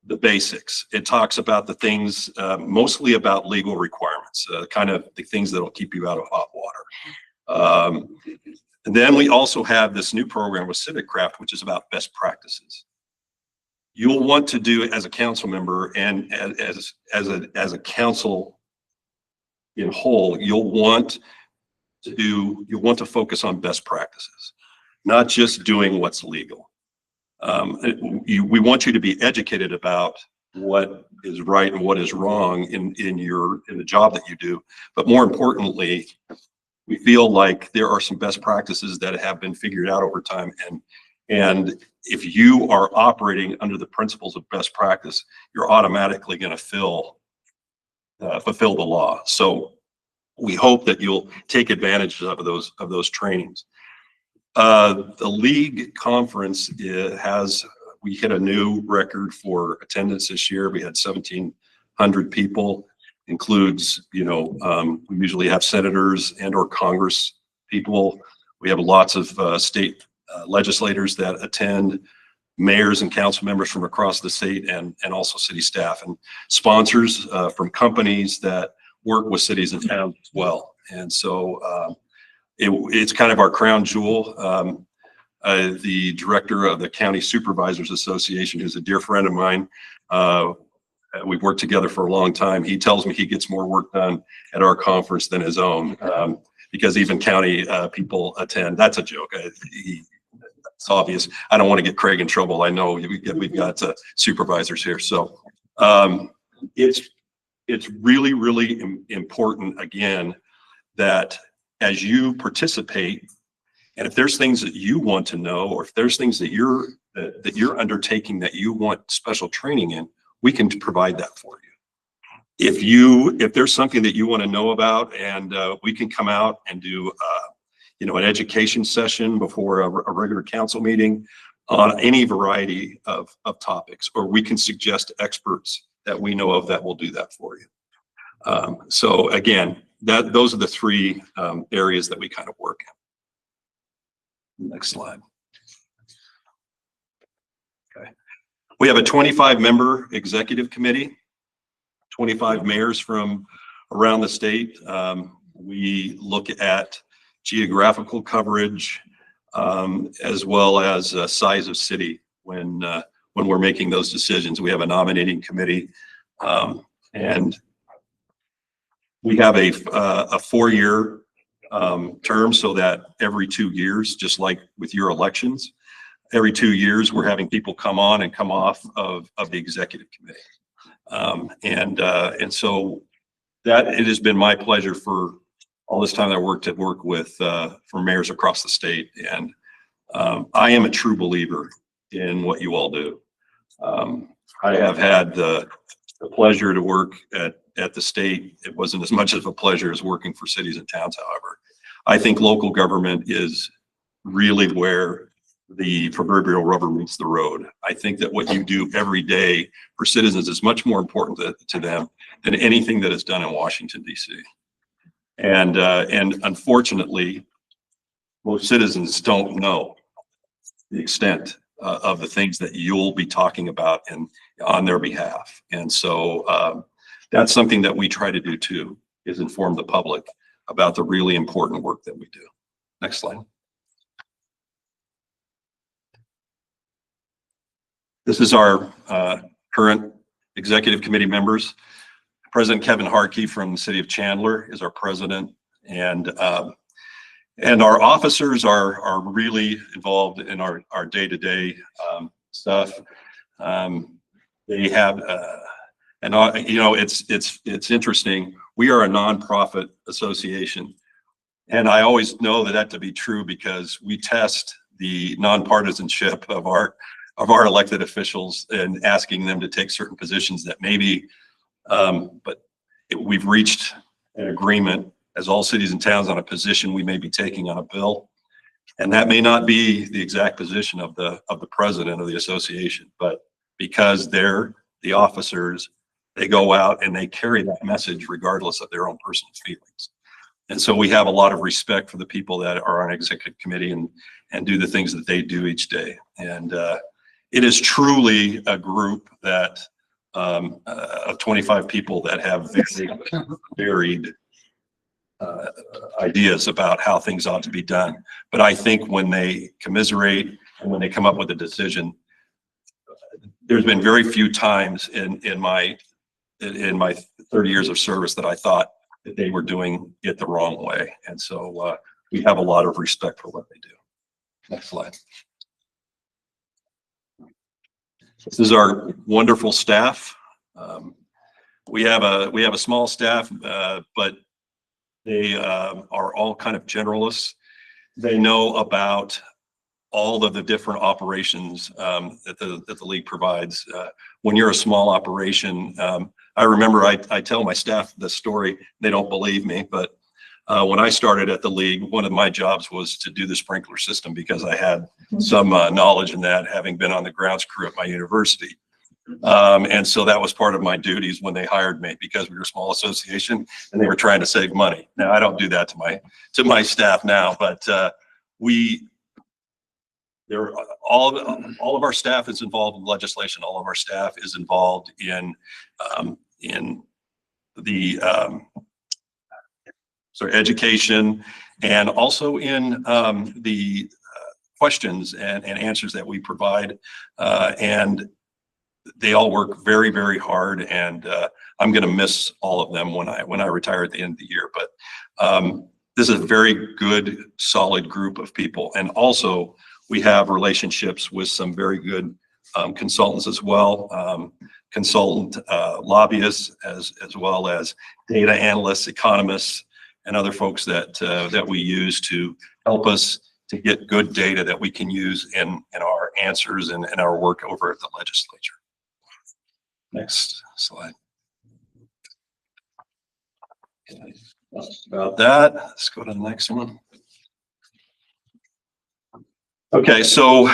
the basics. It talks about the things, mostly about legal requirements, kind of the things that'll keep you out of hot water. And then we also have this new program with Civic Craft, which is about best practices. You'll want to do as a council member and as a council in whole, you'll want to focus on best practices, not just doing what's legal. We want you to be educated about what is right and what is wrong in the job that you do. But more importantly, we feel like there are some best practices that have been figured out over time. And if you are operating under the principles of best practice, you're automatically going to fulfill the law. So we hope that you'll take advantage of those trainings. The league conference we hit a new record for attendance this year. We had 1,700 people. Includes, we usually have senators and or Congress people. We have lots of state legislators that attend, mayors and council members from across the state, and also city staff and sponsors from companies that work with cities and towns as well. And so it's kind of our crown jewel. The director of the County Supervisors Association, who's a dear friend of mine, we've worked together for a long time. He tells me he gets more work done at our conference than his own, because even county people attend. That's a joke. It's obvious. I don't want to get Craig in trouble. I know we've got supervisors here. So it's really, really important, again, that as you participate, and if there's things that you want to know, or if there's things that you're undertaking that you want special training in, we can provide that for you. If there's something that you want to know about, and we can come out and do an education session before a regular council meeting on any variety of topics, or we can suggest experts that we know of that will do that for you. So again, those are the three areas that we kind of work in. Next slide. Okay. We have a 25-member executive committee, 25 mayors from around the state. We look at geographical coverage, as well as size of city when we're making those decisions. We have a nominating committee, and we have a 4-year term, so that every 2 years, just like with your elections, every 2 years, we're having people come on and come off of the executive committee. And so that it has been my pleasure for all this time I worked with for mayors across the state. And I am a true believer in what you all do. I have had the pleasure to work at the state. It wasn't as much of a pleasure as working for cities and towns, however. I think local government is really where the proverbial rubber meets the road. I think that what you do every day for citizens is much more important to them than anything that is done in Washington, D.C. And unfortunately, most citizens don't know the extent of the things that you'll be talking about on their behalf. And so that's something that we try to do too, is inform the public about the really important work that we do. Next slide. This is our current executive committee members. President Kevin Harkey from the city of Chandler is our president, and our officers are really involved in our day-to-day stuff. They have, it's interesting. We are a nonprofit association, and I always know that to be true because we test the nonpartisanship of our elected officials and asking them to take certain positions that maybe, but we've reached an agreement as all cities and towns on a position we may be taking on a bill. And that may not be the exact position of the president of the association, but because they're the officers, they go out and they carry that message regardless of their own personal feelings. And so we have a lot of respect for the people that are on executive committee and do the things that they do each day. And it is truly a group that of 25 people that have very varied ideas about how things ought to be done. But I think when they commiserate and when they come up with a decision, there's been very few times in my 30 years of service that I thought that they were doing it the wrong way. And so we have a lot of respect for what they do. Next slide. This is our wonderful staff. We have a small staff, but they are all kind of generalists. They know about all of the different operations that the league provides. When you're a small operation, I remember I tell my staff this story. They don't believe me, but when I started at the league, one of my jobs was to do the sprinkler system because I had some knowledge in that, having been on the grounds crew at my university. And so that was part of my duties when they hired me, because we were a small association and they were trying to save money. Now, I don't do that to my staff now, but all of our staff is involved in legislation. All of our staff is involved in the education, and also in the questions and answers that we provide. And they all work very, very hard, and I'm going to miss all of them when I retire at the end of the year. But this is a very good, solid group of people. And also, we have relationships with some very good consultants as well, consultant lobbyists, as well as data analysts, economists, and other folks that we use to help us to get good data that we can use in our answers and our work over at the legislature. Next slide. Okay, about that, let's go to the next one. Okay, so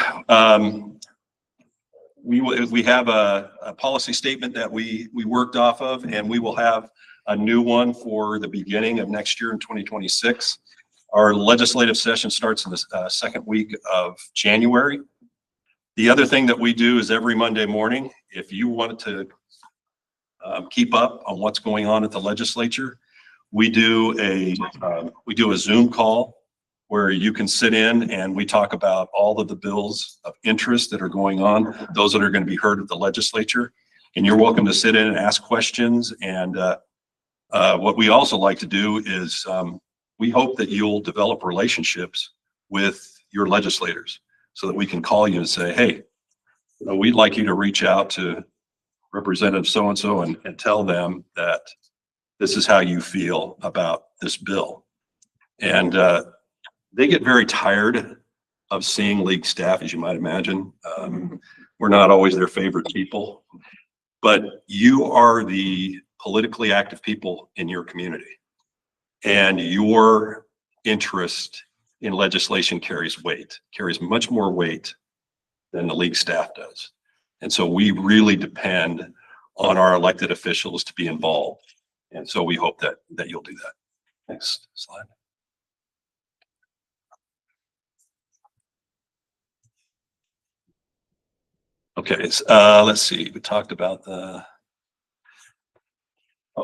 we have a policy statement that we worked off of, and we will have a new one for the beginning of next year in 2026. Our legislative session starts in the second week of January. The other thing that we do is every Monday morning, if you wanted to keep up on what's going on at the legislature, we do a Zoom call where you can sit in and we talk about all of the bills of interest that are going on, those that are going to be heard at the legislature. And you're welcome to sit in and ask questions. And what we also like to do is we hope that you'll develop relationships with your legislators so that we can call you and say, hey, we'd like you to reach out to Representative so-and-so and tell them that this is how you feel about this bill. And they get very tired of seeing league staff, as you might imagine. We're not always their favorite people, but you are the politically active people in your community, and your interest in legislation carries much more weight than the league staff does. And so we really depend on our elected officials to be involved. And so we hope that you'll do that. Next slide. Okay, let's see. We talked about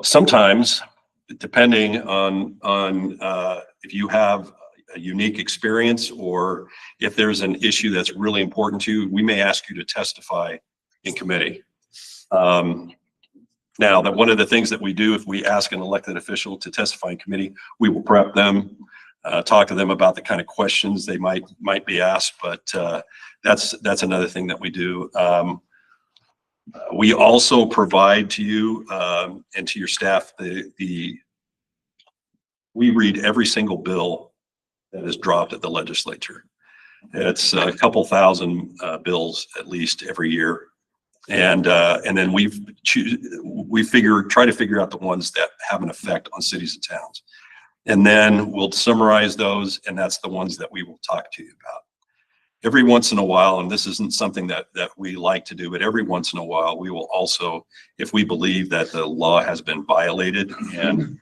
sometimes, depending on if you have a unique experience or if there's an issue that's really important to you, we may ask you to testify in committee. Now, that one of the things that we do, if we ask an elected official to testify in committee, we will prep them, talk to them about the kind of questions they might be asked, but that's another thing that we do. We also provide to you and to your staff we read every single bill that is dropped at the legislature. It's a couple thousand bills at least every year. And then we try to figure out the ones that have an effect on cities and towns. And then we'll summarize those, and that's the ones that we will talk to you about. Every once in a while, and this isn't something that we like to do, but every once in a while, we will also, if we believe that the law has been violated and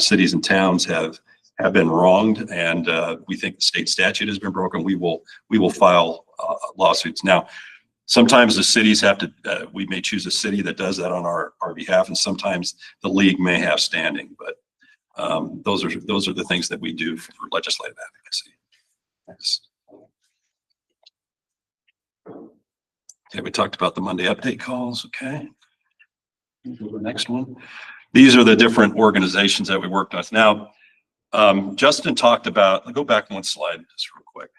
cities and towns have been wronged, and we think the state statute has been broken, we will file lawsuits. Now, sometimes the cities have to, we may choose a city that does that on our behalf, and sometimes the league may have standing, but those are the things that we do for legislative advocacy. Next. Okay, we talked about the Monday update calls. Okay. The next one. These are the different organizations that we worked with. Now, Justin talked about, go back one slide just real quick.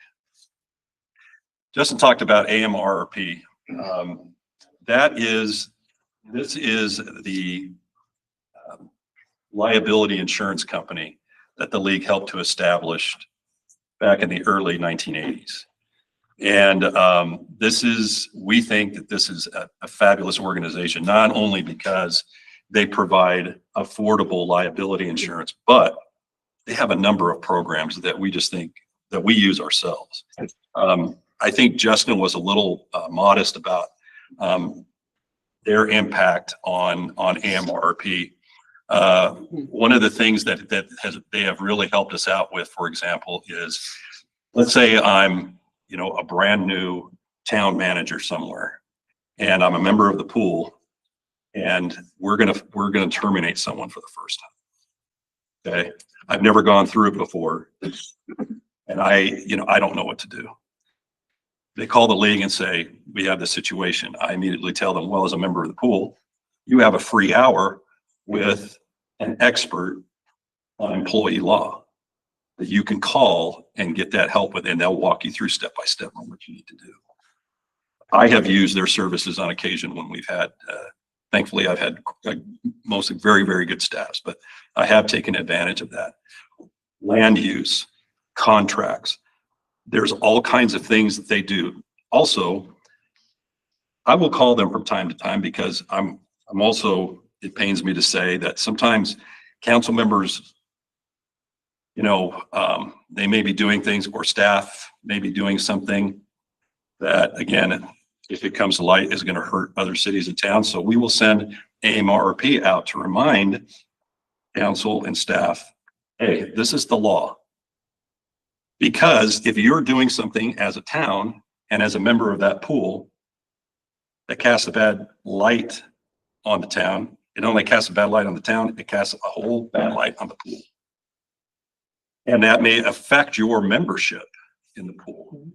Justin talked about AMRRP. That is This is the liability insurance company that the league helped to establish back in the early 1980s. And we think that this is a fabulous organization, not only because they provide affordable liability insurance, but they have a number of programs that we just think that we use ourselves. I think Justin was a little modest about their impact on AMRP. One of the things that they have really helped us out with, for example, is, let's say I'm, a brand new town manager somewhere, and I'm a member of the pool, and we're gonna terminate someone for the first time. Okay, I've never gone through it before, and I don't know what to do. They call the league and say, we have this situation. I immediately tell them, well, as a member of the pool, you have a free hour with an expert on employee law that you can call and get that help with, and they'll walk you through step by step on what you need to do. I have used their services on occasion when we've had, thankfully I've had mostly very, very good staffs, but I have taken advantage of that. Land use, contracts, there's all kinds of things that they do. Also, I will call them from time to time because I'm also, it pains me to say that sometimes council members, they may be doing things, or staff may be doing something that, again, if it comes to light, is going to hurt other cities and towns. So we will send AMRP out to remind council and staff, hey, this is the law. Because if you're doing something as a town and as a member of that pool that casts a bad light on the town, it only casts a bad light on the town, it casts a whole bad light on the pool. And that may affect your membership in the pool.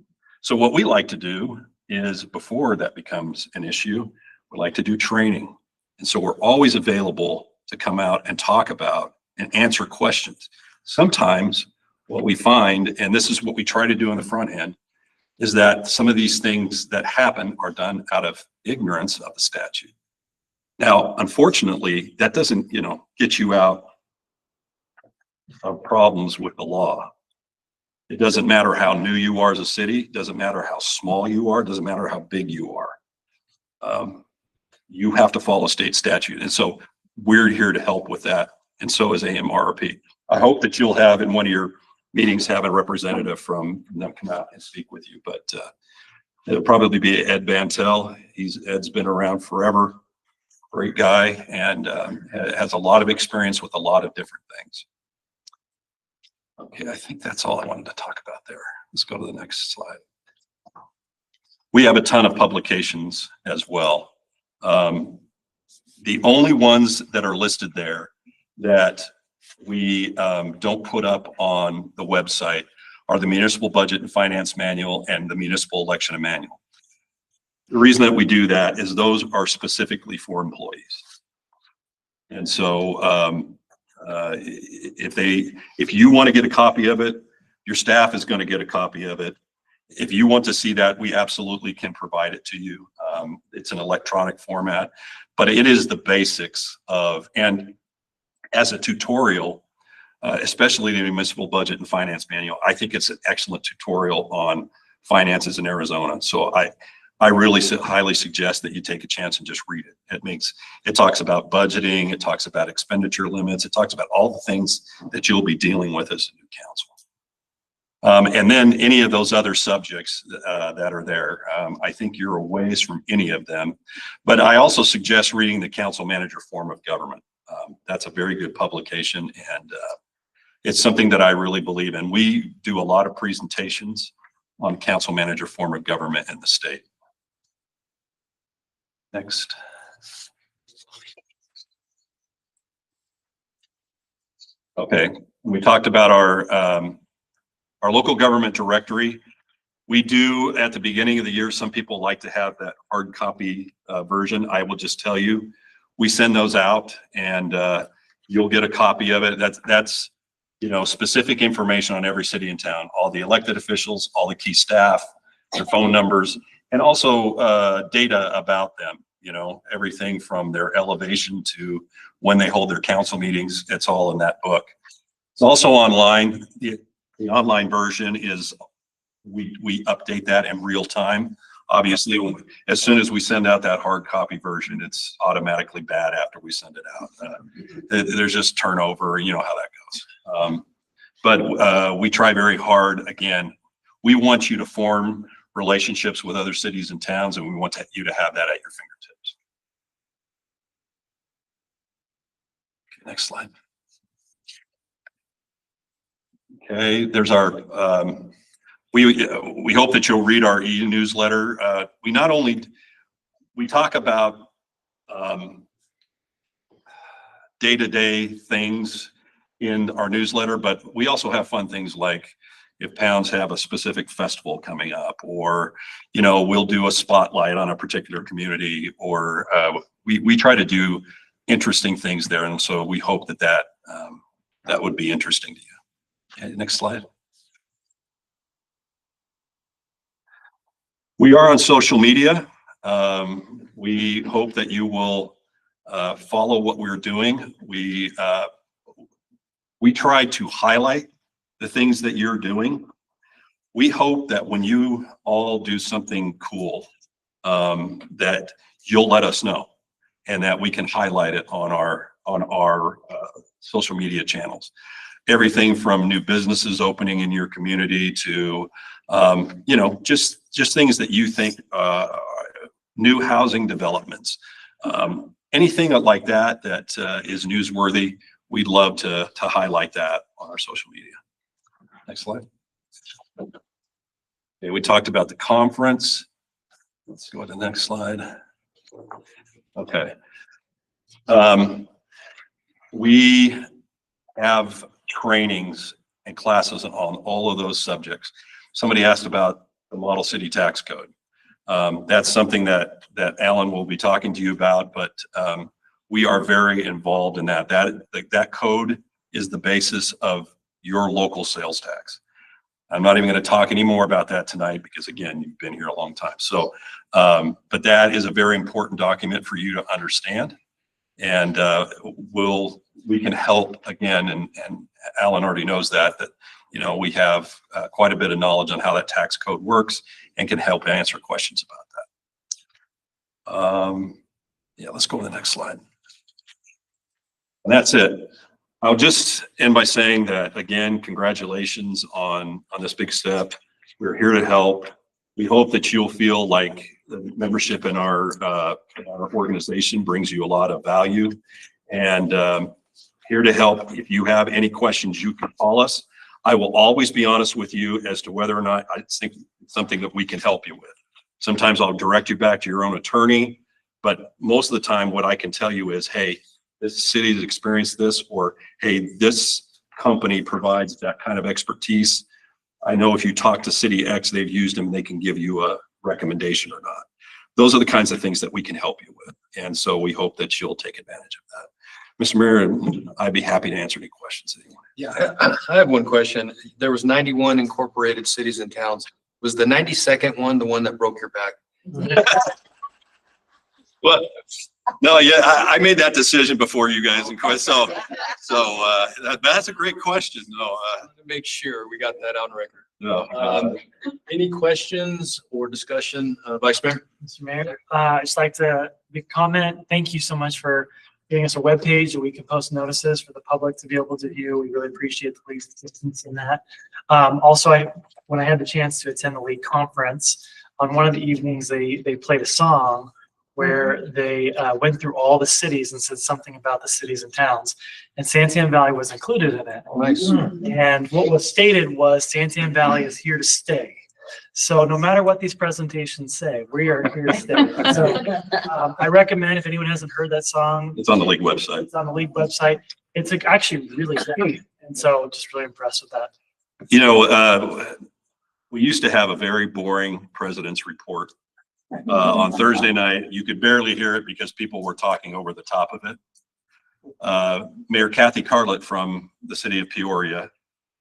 So what we like to do is, before that becomes an issue, we like to do training. And so we're always available to come out and talk about and answer questions. Sometimes what we find, and this is what we try to do on the front end, is that some of these things that happen are done out of ignorance of the statute. Now, unfortunately, that doesn't, get you out of problems with the law. It doesn't matter how new you are as a city, it doesn't matter how small you are, it doesn't matter how big you are. You have to follow state statute. And so we're here to help with that. And so is AMRP. I hope that you'll have in one of your meetings, have a representative from them come out and speak with you, but it'll probably be Ed Bantel. Ed's been around forever, great guy, and has a lot of experience with a lot of different things. Okay, I think that's all I wanted to talk about there. Let's go to the next slide. We have a ton of publications as well. The only ones that are listed there that we don't put up on the website are the Municipal Budget and Finance Manual and the Municipal Election Manual. The reason that we do that is those are specifically for employees. And so if you want to get a copy of it, your staff is going to get a copy of it. If you want to see that, we absolutely can provide it to you. It's an electronic format, but it is the basics of, and as a tutorial, especially the Municipal Budget and Finance Manual, I think it's an excellent tutorial on finances in Arizona. So I really highly suggest that you take a chance and just read it. It talks about budgeting, it talks about expenditure limits, it talks about all the things that you'll be dealing with as a new council. And then any of those other subjects that are there, I think you're a ways from any of them. But I also suggest reading the Council Manager Form of Government. That's a very good publication, and it's something that I really believe in. We do a lot of presentations on Council Manager Form of Government in the state. Next. Okay, we talked about our local government directory. We do, at the beginning of the year, some people like to have that hard copy version. I will just tell you, we send those out, and you'll get a copy of it. That's specific information on every city and town, all the elected officials, all the key staff, their phone numbers, and also data about them. you know, everything from their elevation to when they hold their council meetings. It's all in that book. It's also online. The online version is, we update that in real time. Obviously, as soon as we send out that hard copy version, it's automatically bad after we send it out. There's just turnover, you know how that goes. But we try very hard. Again, we want you to form relationships with other cities and towns, and we want you to have that at your fingertips. Okay, next slide. Okay, there's our, we hope that you'll read our e-newsletter. We not only, we talk about day-to-day things in our newsletter, but we also have fun things like if Pounds have a specific festival coming up, or, you know, we'll do a spotlight on a particular community, or we try to do interesting things there. And so we hope that that would be interesting to you. Okay, next slide. We are on social media. We hope that you will follow what we're doing. We try to highlight the things that you're doing. We hope that when you all do something cool, that you'll let us know, and that we can highlight it on our social media channels. Everything from new businesses opening in your community to, you know, just things that you think, new housing developments, anything like that is newsworthy. We'd love to highlight that on our social media. Next slide. Okay, we talked about the conference. Let's go to the next slide. Okay. We have trainings and classes on all of those subjects. Somebody asked about the Model City Tax Code. That's something that Alan will be talking to you about, but we are very involved in that. That code is the basis of your local sales tax. I'm not even going to talk any more about that tonight because, again, you've been here a long time. So, but that is a very important document for you to understand, and we can help again. And Alan already knows that you know, we have quite a bit of knowledge on how that tax code works and can help answer questions about that. Yeah, let's go to the next slide. And that's it. I'll just end by saying that, again, congratulations on this big step. We're here to help. We hope that you'll feel like the membership in our organization brings you a lot of value, and here to help. If you have any questions, you can call us. I will always be honest with you as to whether or not I think it's something that we can help you with. Sometimes I'll direct you back to your own attorney, but most of the time what I can tell you is, hey, this city has experienced this, or hey, this company provides that kind of expertise. I know if you talk to City X, they've used them, they can give you a recommendation or not. Those are the kinds of things that we can help you with. And so we hope that you'll take advantage of that. Mr. Mayor, I'd be happy to answer any questions that you want. Yeah, I have one question. There was 91 incorporated cities and towns. Was the 92nd one the one that broke your back? Well, no, yeah, I made that decision before you guys, and so that's a great question. No, to make sure we got that on record. No. Any questions or discussion, Vice Mayor? Mr. Mayor, I'd just like to make a comment. Thank you so much for giving us a webpage that we can post notices for the public to be able to view. We really appreciate the league's assistance in that. Also, when I had the chance to attend the league conference, on one of the evenings, they played a song where they went through all the cities and said something about the cities and towns, and Santan Valley was included in it. Nice. And what was stated was Santan Valley is here to stay. So no matter what these presentations say, we are here to stay. So I recommend, if anyone hasn't heard that song, it's on the league website. It's on the league website. It's actually really great. And so just really impressed with that. You know, we used to have a very boring president's report on Thursday night. You could barely hear it because people were talking over the top of it. Mayor Kathy Carlett from the city of Peoria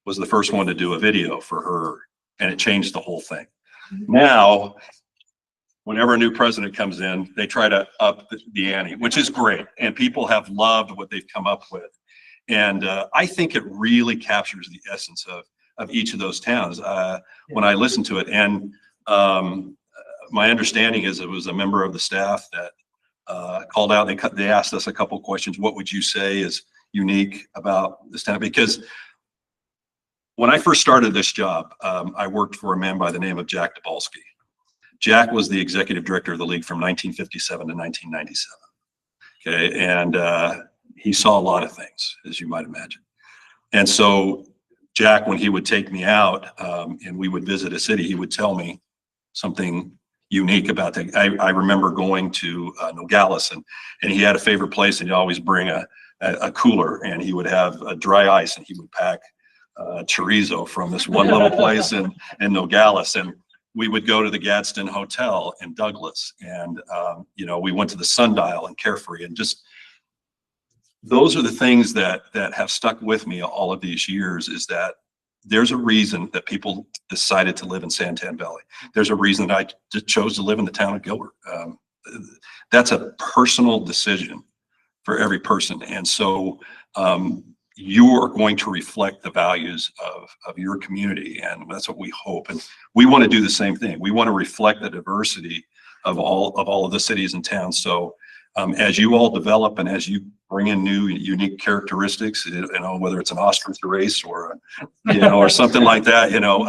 was the first one to do a video for her, and it changed the whole thing. Now, whenever a new president comes in, they try to up the ante, which is great. And people have loved what they've come up with. And I think it really captures the essence of each of those towns when I listen to it. And my understanding is it was a member of the staff that called out. They asked us a couple of questions. What would you say is unique about this town? Because when I first started this job, I worked for a man by the name of Jack Dabalski. Jack was the executive director of the league from 1957 to 1997. Okay, and he saw a lot of things, as you might imagine. And so Jack, when he would take me out and we would visit a city, he would tell me something unique about that. I remember going to Nogales, and he had a favorite place, and he'd always bring a cooler, and he would have a dry ice, and he would pack chorizo from this one little place in Nogales. And we would go to the Gadsden Hotel in Douglas, and you know, we went to the Sundial in Carefree, and just those are the things that have stuck with me all of these years, is that there's a reason that people decided to live in Santan Valley. There's a reason that I chose to live in the town of Gilbert. That's a personal decision for every person. And so you are going to reflect the values of your community, and that's what we hope. And we want to do the same thing. We want to reflect the diversity of all of the cities and towns. So as you all develop and as you bring in new unique characteristics, you know, whether it's an ostrich race or you know, or something like that, you know,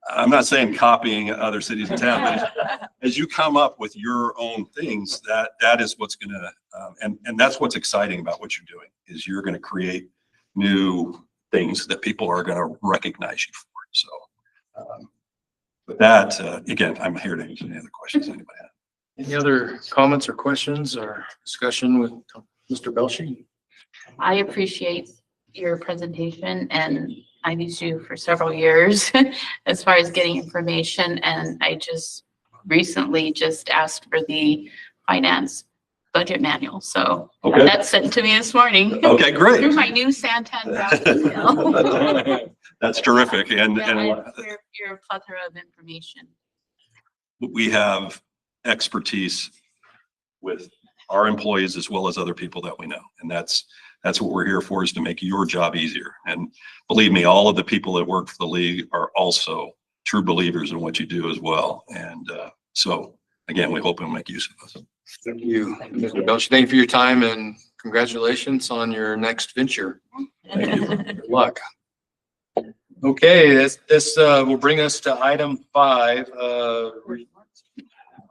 I'm not saying copying other cities and towns, but as you come up with your own things, that is what's going to and that's what's exciting about what you're doing, is you're going to create new things that people are going to recognize you for. So with that, again, I'm here to answer any other questions anybody has. Any other comments or questions or discussion with Mr. Belshie? I appreciate your presentation, and I've used you for several years as far as getting information. And I just recently just asked for the finance budget manual. So Okay. that's sent to me this morning. Okay, great. Through my new Santan Valley email. That's terrific. And Your plethora of information. we have expertise with our employees as well as other people that we know. And that's what we're here for, is to make your job easier. And believe me, all of the people that work for the league are also true believers in what you do as well. And so again, we hope we'll make use of this. Thank you, Mr. Belshie. Thank you for your time, and congratulations on your next venture. Good luck. Okay, this will bring us to item 5.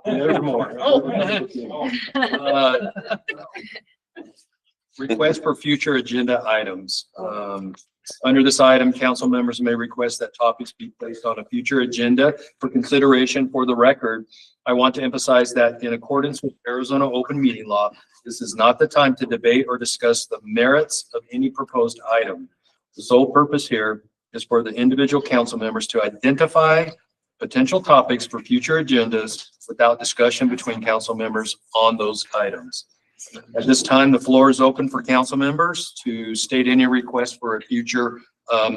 There's more. Request for future agenda items. Under this item, council members may request that topics be placed on a future agenda for consideration. For the record, I want to emphasize that in accordance with Arizona open meeting law, this is not the time to debate or discuss the merits of any proposed item. The sole purpose here is for the individual council members to identify potential topics for future agendas without discussion between council members on those items. At this time, the floor is open for council members to state any request for a future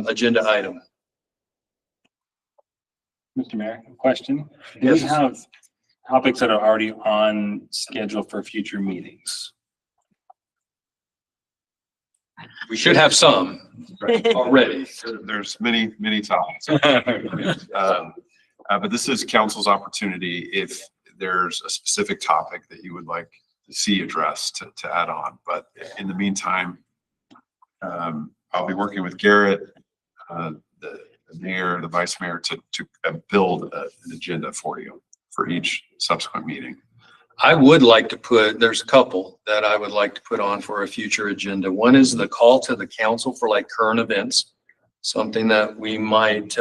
agenda item. Mr. Mayor, a question. Do we Yes. have topics that are already on schedule for future meetings? We should have some already. There's many topics. But this is council's opportunity, if there's a specific topic that you would like to see addressed, to add on. But in the meantime, I'll be working with Garrett, the mayor, the vice mayor, to build an agenda for you for each subsequent meeting. I would like to put, there's a couple that I would like to put on for a future agenda. One is the call to the council for like current events, something that we might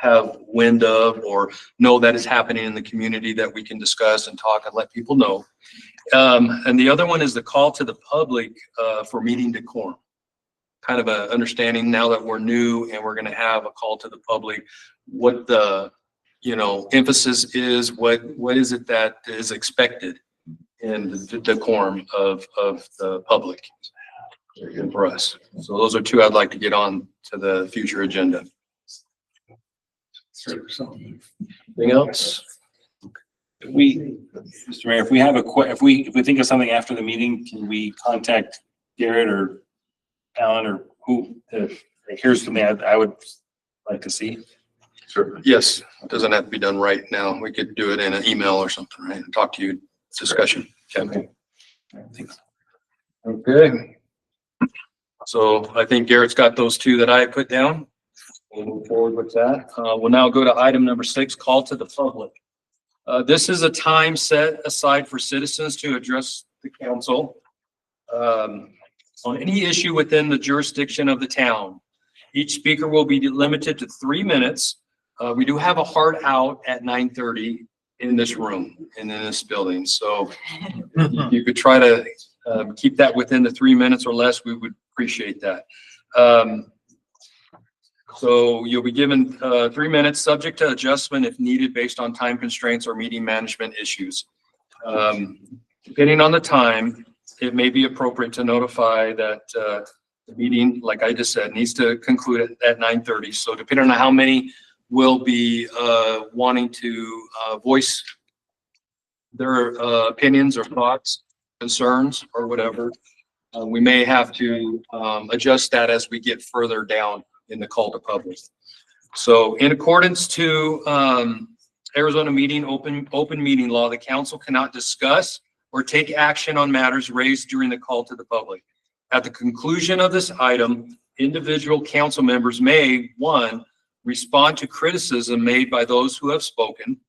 have wind of or know that is happening in the community that we can discuss and talk and let people know. And the other one is the call to the public for meeting decorum. Kind of a understanding now that we're new and we're going to have a call to the public, what the emphasis is, what is it that is expected in the decorum of the public and for us. So those are two I'd like to get on to the future agenda. Anything else? Mr. Mayor, if we have if we think of something after the meeting, can we contact Garrett or Alan or who, here's something I would like to see? Sure. Yes, it doesn't have to be done right now. We could do it in an email or something, right? Talk to you, discussion. Okay. Okay. So I think Garrett's got those two that I put down. We'll move forward with that. We'll now go to item number 6, call to the public. This is a time set aside for citizens to address the council on any issue within the jurisdiction of the town. Each speaker will be limited to 3 minutes. We do have a hard out at 9:30 in this room and in this building. So if you could try to keep that within the 3 minutes or less, we would appreciate that. So you'll be given 3 minutes, subject to adjustment if needed based on time constraints or meeting management issues. Depending on the time, it may be appropriate to notify that the meeting, like I just said, needs to conclude at 9:30. So depending on how many will be wanting to voice their opinions or thoughts, concerns, or whatever, we may have to adjust that as we get further down in the call to public. So in accordance to Arizona open meeting law, the council cannot discuss or take action on matters raised during the call to the public. At the conclusion of this item, individual council members may, 1, respond to criticism made by those who have spoken,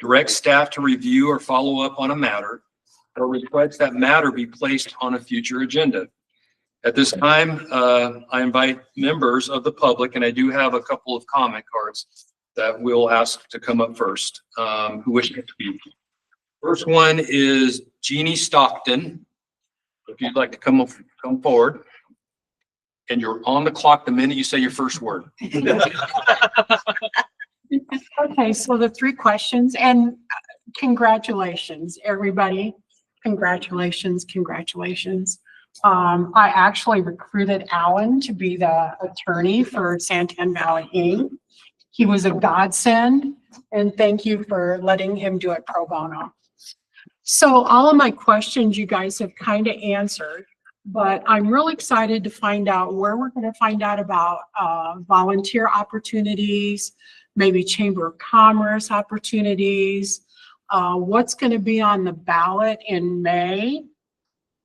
direct staff to review or follow up on a matter, or request that matter be placed on a future agenda. At this time, I invite members of the public, and I do have a couple of comment cards that we'll ask to come up first, who wish to speak. First one is Jeannie Stockton. If you'd like to come forward. And you're on the clock the minute you say your first word. Okay, so the 3 questions, and congratulations, everybody. Congratulations, congratulations. I actually recruited Alan to be the attorney for Santan Valley Inc. He was a godsend, and thank you for letting him do it pro bono. So all of my questions you guys have kind of answered, but I'm really excited to find out where we're going to find out about volunteer opportunities, maybe Chamber of Commerce opportunities, what's going to be on the ballot in May,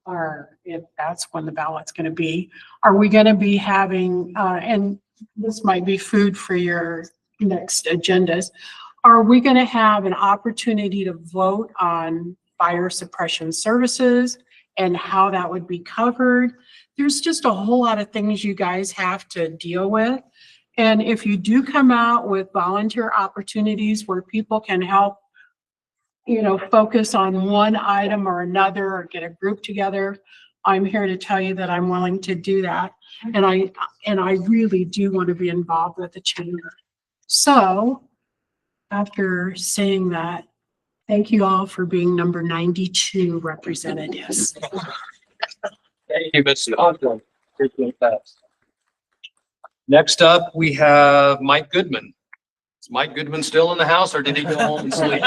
or if that's when the ballot's going to be. Are we going to be having, and this might be food for your next agendas, are we going to have an opportunity to vote on fire suppression services and how that would be covered? There's just a whole lot of things you guys have to deal with. And if you do come out with volunteer opportunities where people can help, you know, focus on one item or another, or get a group together, I'm here to tell you that I'm willing to do that. And I really do want to be involved with the chamber. So after saying that, thank you all for being number 92 representatives. Thank you, Ms. Stockton. Appreciate that. Next up, we have Mike Goodman. Is Mike Goodman still in the house, or did he go home and sleep?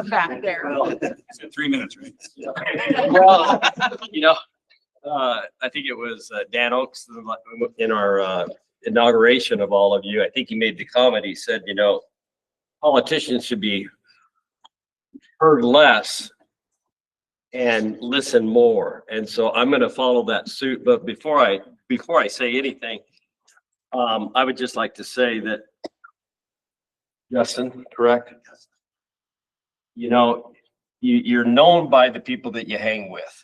Back there. 3 minutes, right? Well, you know, I think it was Dan Oaks in our inauguration of all of you. I think he made the comment. He said, you know, politicians should be heard less and listen more. And so I'm going to follow that suit. But before I say anything, I would just like to say that, Justin, correct? You know, you're known by the people that you hang with.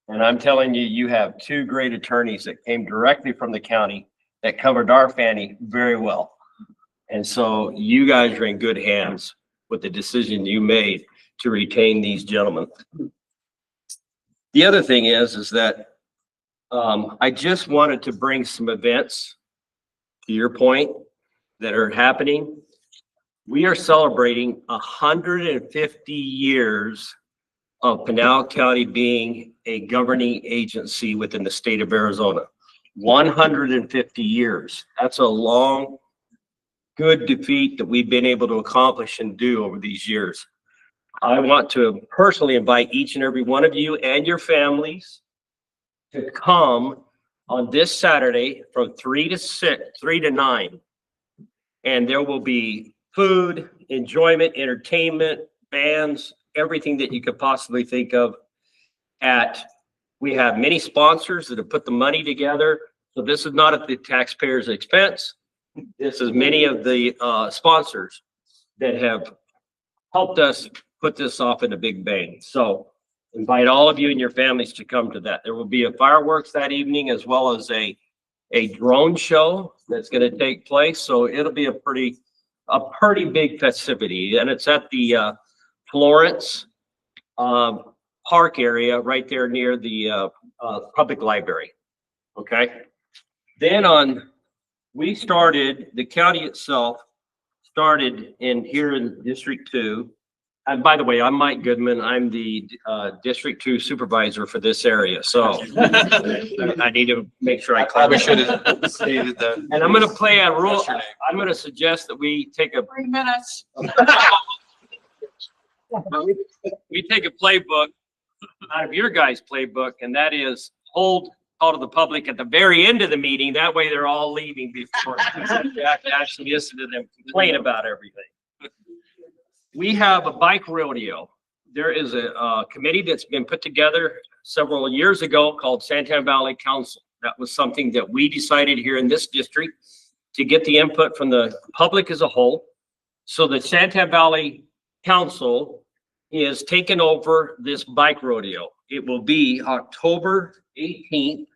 And I'm telling you, you have 2 great attorneys that came directly from the county that covered our Fannie very well. And so you guys are in good hands with the decision you made to retain these gentlemen. The other thing is that I just wanted to bring some events, to your point, that are happening. We are celebrating 150 years of Pinal County being a governing agency within the state of Arizona. 150 years. That's a long good defeat that we've been able to accomplish and do over these years. I want to personally invite each and every one of you and your families to come on this Saturday from 3 to 9. And there will be food, enjoyment, entertainment, bands, everything that you could possibly think of. We have many sponsors that have put the money together. So this is not at the taxpayer's expense. This is many of the sponsors that have helped us put this off in a big bang. So invite all of you and your families to come to that. There will be a fireworks that evening, as well as a drone show that's going to take place. So it'll be a pretty big festivity, and it's at the Florence Park area right there near the public library. Okay. Then the county itself started here in District 2. And by the way, I'm Mike Goodman. I'm the District 2 supervisor for this area. So I need to make sure I Probably should clarify. have stated that. And I'm going to play a rule. I'm going to suggest that we take a 3 minutes. we take a playbook out of your guys' playbook, and that is hold call to the public at the very end of the meeting. That way they're all leaving before you have to actually listen to them complain about everything. We have a bike rodeo. There is a committee that's been put together several years ago called Santan Valley Council. That was something that we decided here in this district to get the input from the public as a whole. So the Santan Valley Council is taking over this bike rodeo. It will be October 18th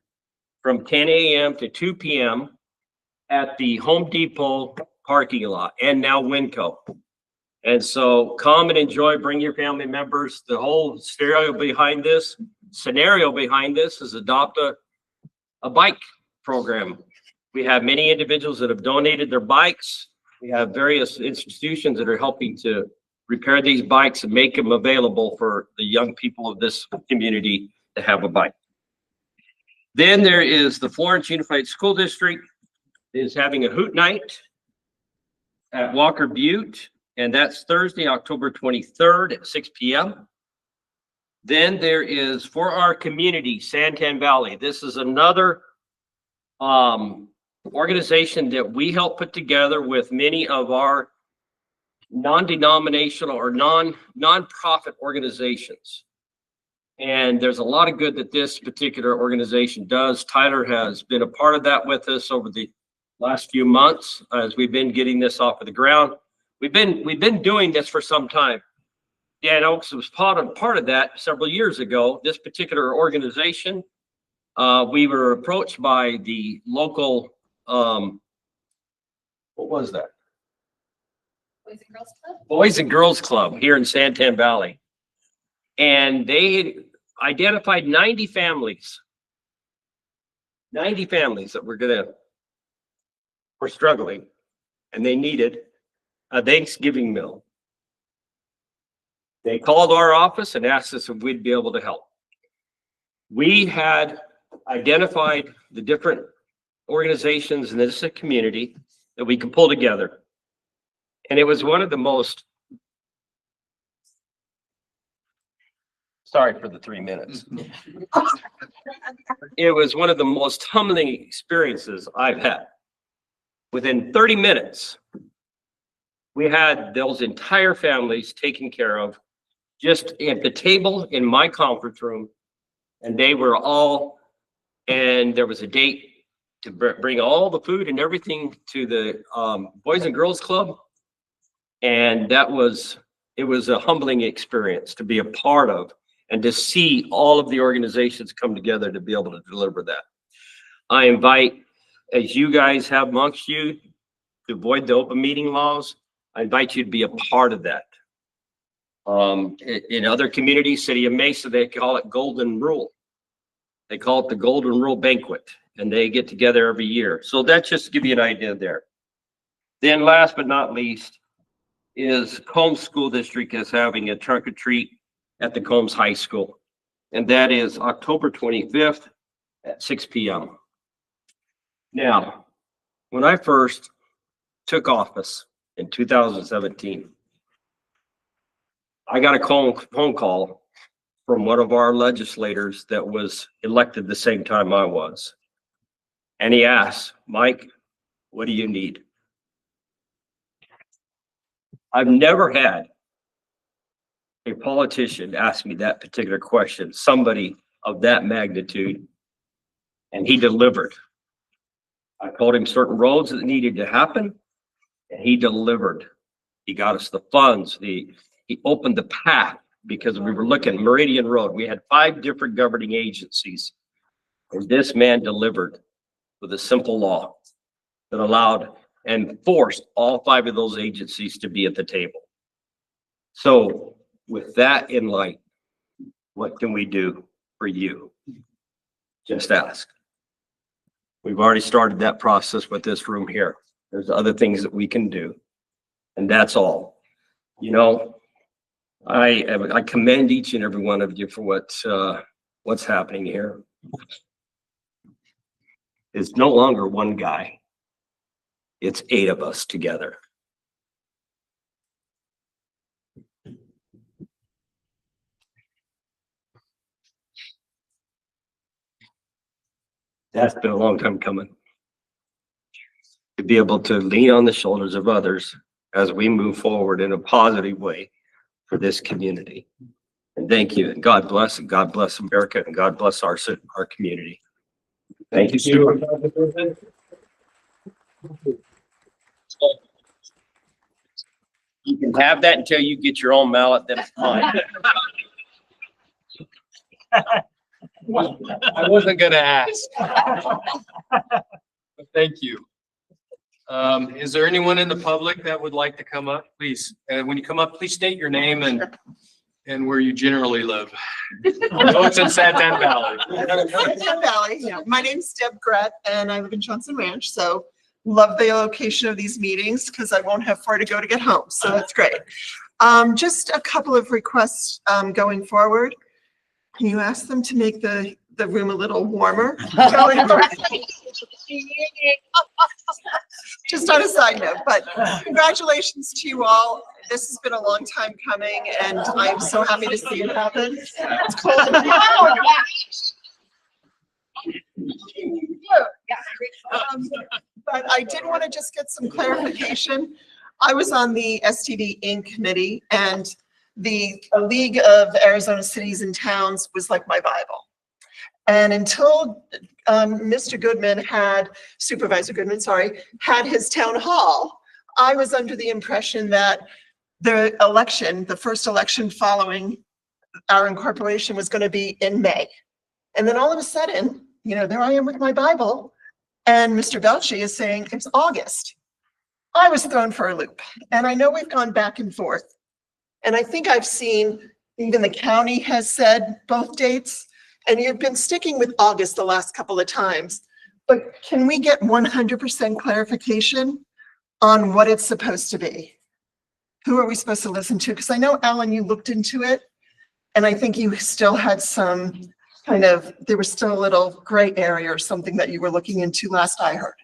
from 10 a.m. to 2 p.m. at the Home Depot parking lot and now Winco. And so come and enjoy, bring your family members. The whole scenario behind this is adopt a bike program. We have many individuals that have donated their bikes. We have various institutions that are helping to repair these bikes and make them available for the young people of this community to have a bike. Then there is the Florence Unified School District is having a hoot night at Walker Butte. And that's Thursday, October 23rd at 6 p.m. Then there is for our community, Santan Valley. This is another organization that we help put together with many of our non-denominational or non-profit organizations. And there's a lot of good that this particular organization does. Tyler has been a part of that with us over the last few months as we've been getting this off of the ground. We've been doing this for some time. Dan Oaks was part of that several years ago. This particular organization, we were approached by the local, what was that? Boys and Girls Club? Boys and Girls Club here in Santan Valley. And they identified 90 families that were struggling, and they needed a Thanksgiving meal. They called our office and asked us if we'd be able to help. We had identified the different organizations in this community that we could pull together. And it was one of the most, sorry for the 3 minutes. It was one of the most humbling experiences I've had. Within 30 minutes, we had those entire families taken care of just at the table in my conference room. And they were all, and there was a date to bring all the food and everything to the Boys and Girls Club. And it was a humbling experience to be a part of and to see all of the organizations come together to be able to deliver that. I invite, as you guys have amongst you, to avoid the open meeting laws, I invite you to be a part of that. In other communities, City of Mesa, they call it Golden Rule. They call it the Golden Rule Banquet, and they get together every year. So that's just to give you an idea there. Then last but not least is Combs School District is having a trunk or treat at the Combs High School. And that is October 25th at 6 p.m. Now, when I first took office in 2017, I got a phone call from one of our legislators that was elected the same time I was. And he asked, Mike, what do you need? I've never had a politician ask me that particular question, somebody of that magnitude, and he delivered. I told him certain roads that needed to happen, and he delivered. He got us the funds. He opened the path because we were looking Meridian Road. We had 5 different governing agencies, and this man delivered with a simple law that allowed and forced all 5 of those agencies to be at the table. So with that in light, what can we do for you? Just ask. We've already started that process with this room here. There's other things that we can do. And that's all. You know, I commend each and every one of you for what's happening here. It's no longer one guy. It's 8 of us together. That's been a long time coming. To be able to lean on the shoulders of others as we move forward in a positive way for this community. And thank you, and God bless America, and God bless our community. Thank you, Stuart. You can have that until you get your own mallet, then it's fine. I wasn't gonna ask. But thank you. Is there anyone in the public that would like to come up? Please, when you come up, please state your name and where you generally live. Oh, it's in Santan Valley. Santan Valley, yeah. My name's Deb Grett and I live in Johnson Ranch, so love the location of these meetings because I won't have far to go to get home, so that's great. Just a couple of requests going forward. Can you ask them to make the room a little warmer? Just on a side note, but congratulations to you all. This has been a long time coming and I'm so happy to see it happen. It's cold. But I did want to just get some clarification. I was on the STD Inc. committee and the League of Arizona Cities and Towns was like my Bible. And until Mr. Goodman Supervisor Goodman, had his town hall, I was under the impression that the first election following our incorporation was going to be in May. And then all of a sudden, you know, there I am with my Bible and Mr. Belchi is saying it's August. I was thrown for a loop. And I know we've gone back and forth. And I think I've seen even the county has said both dates, and you've been sticking with August the last couple of times. But can we get 100% clarification on what it's supposed to be? Who are we supposed to listen to? Because I know, Alan, you looked into it, and I think you still had some there was still a little gray area or something that you were looking into last I heard.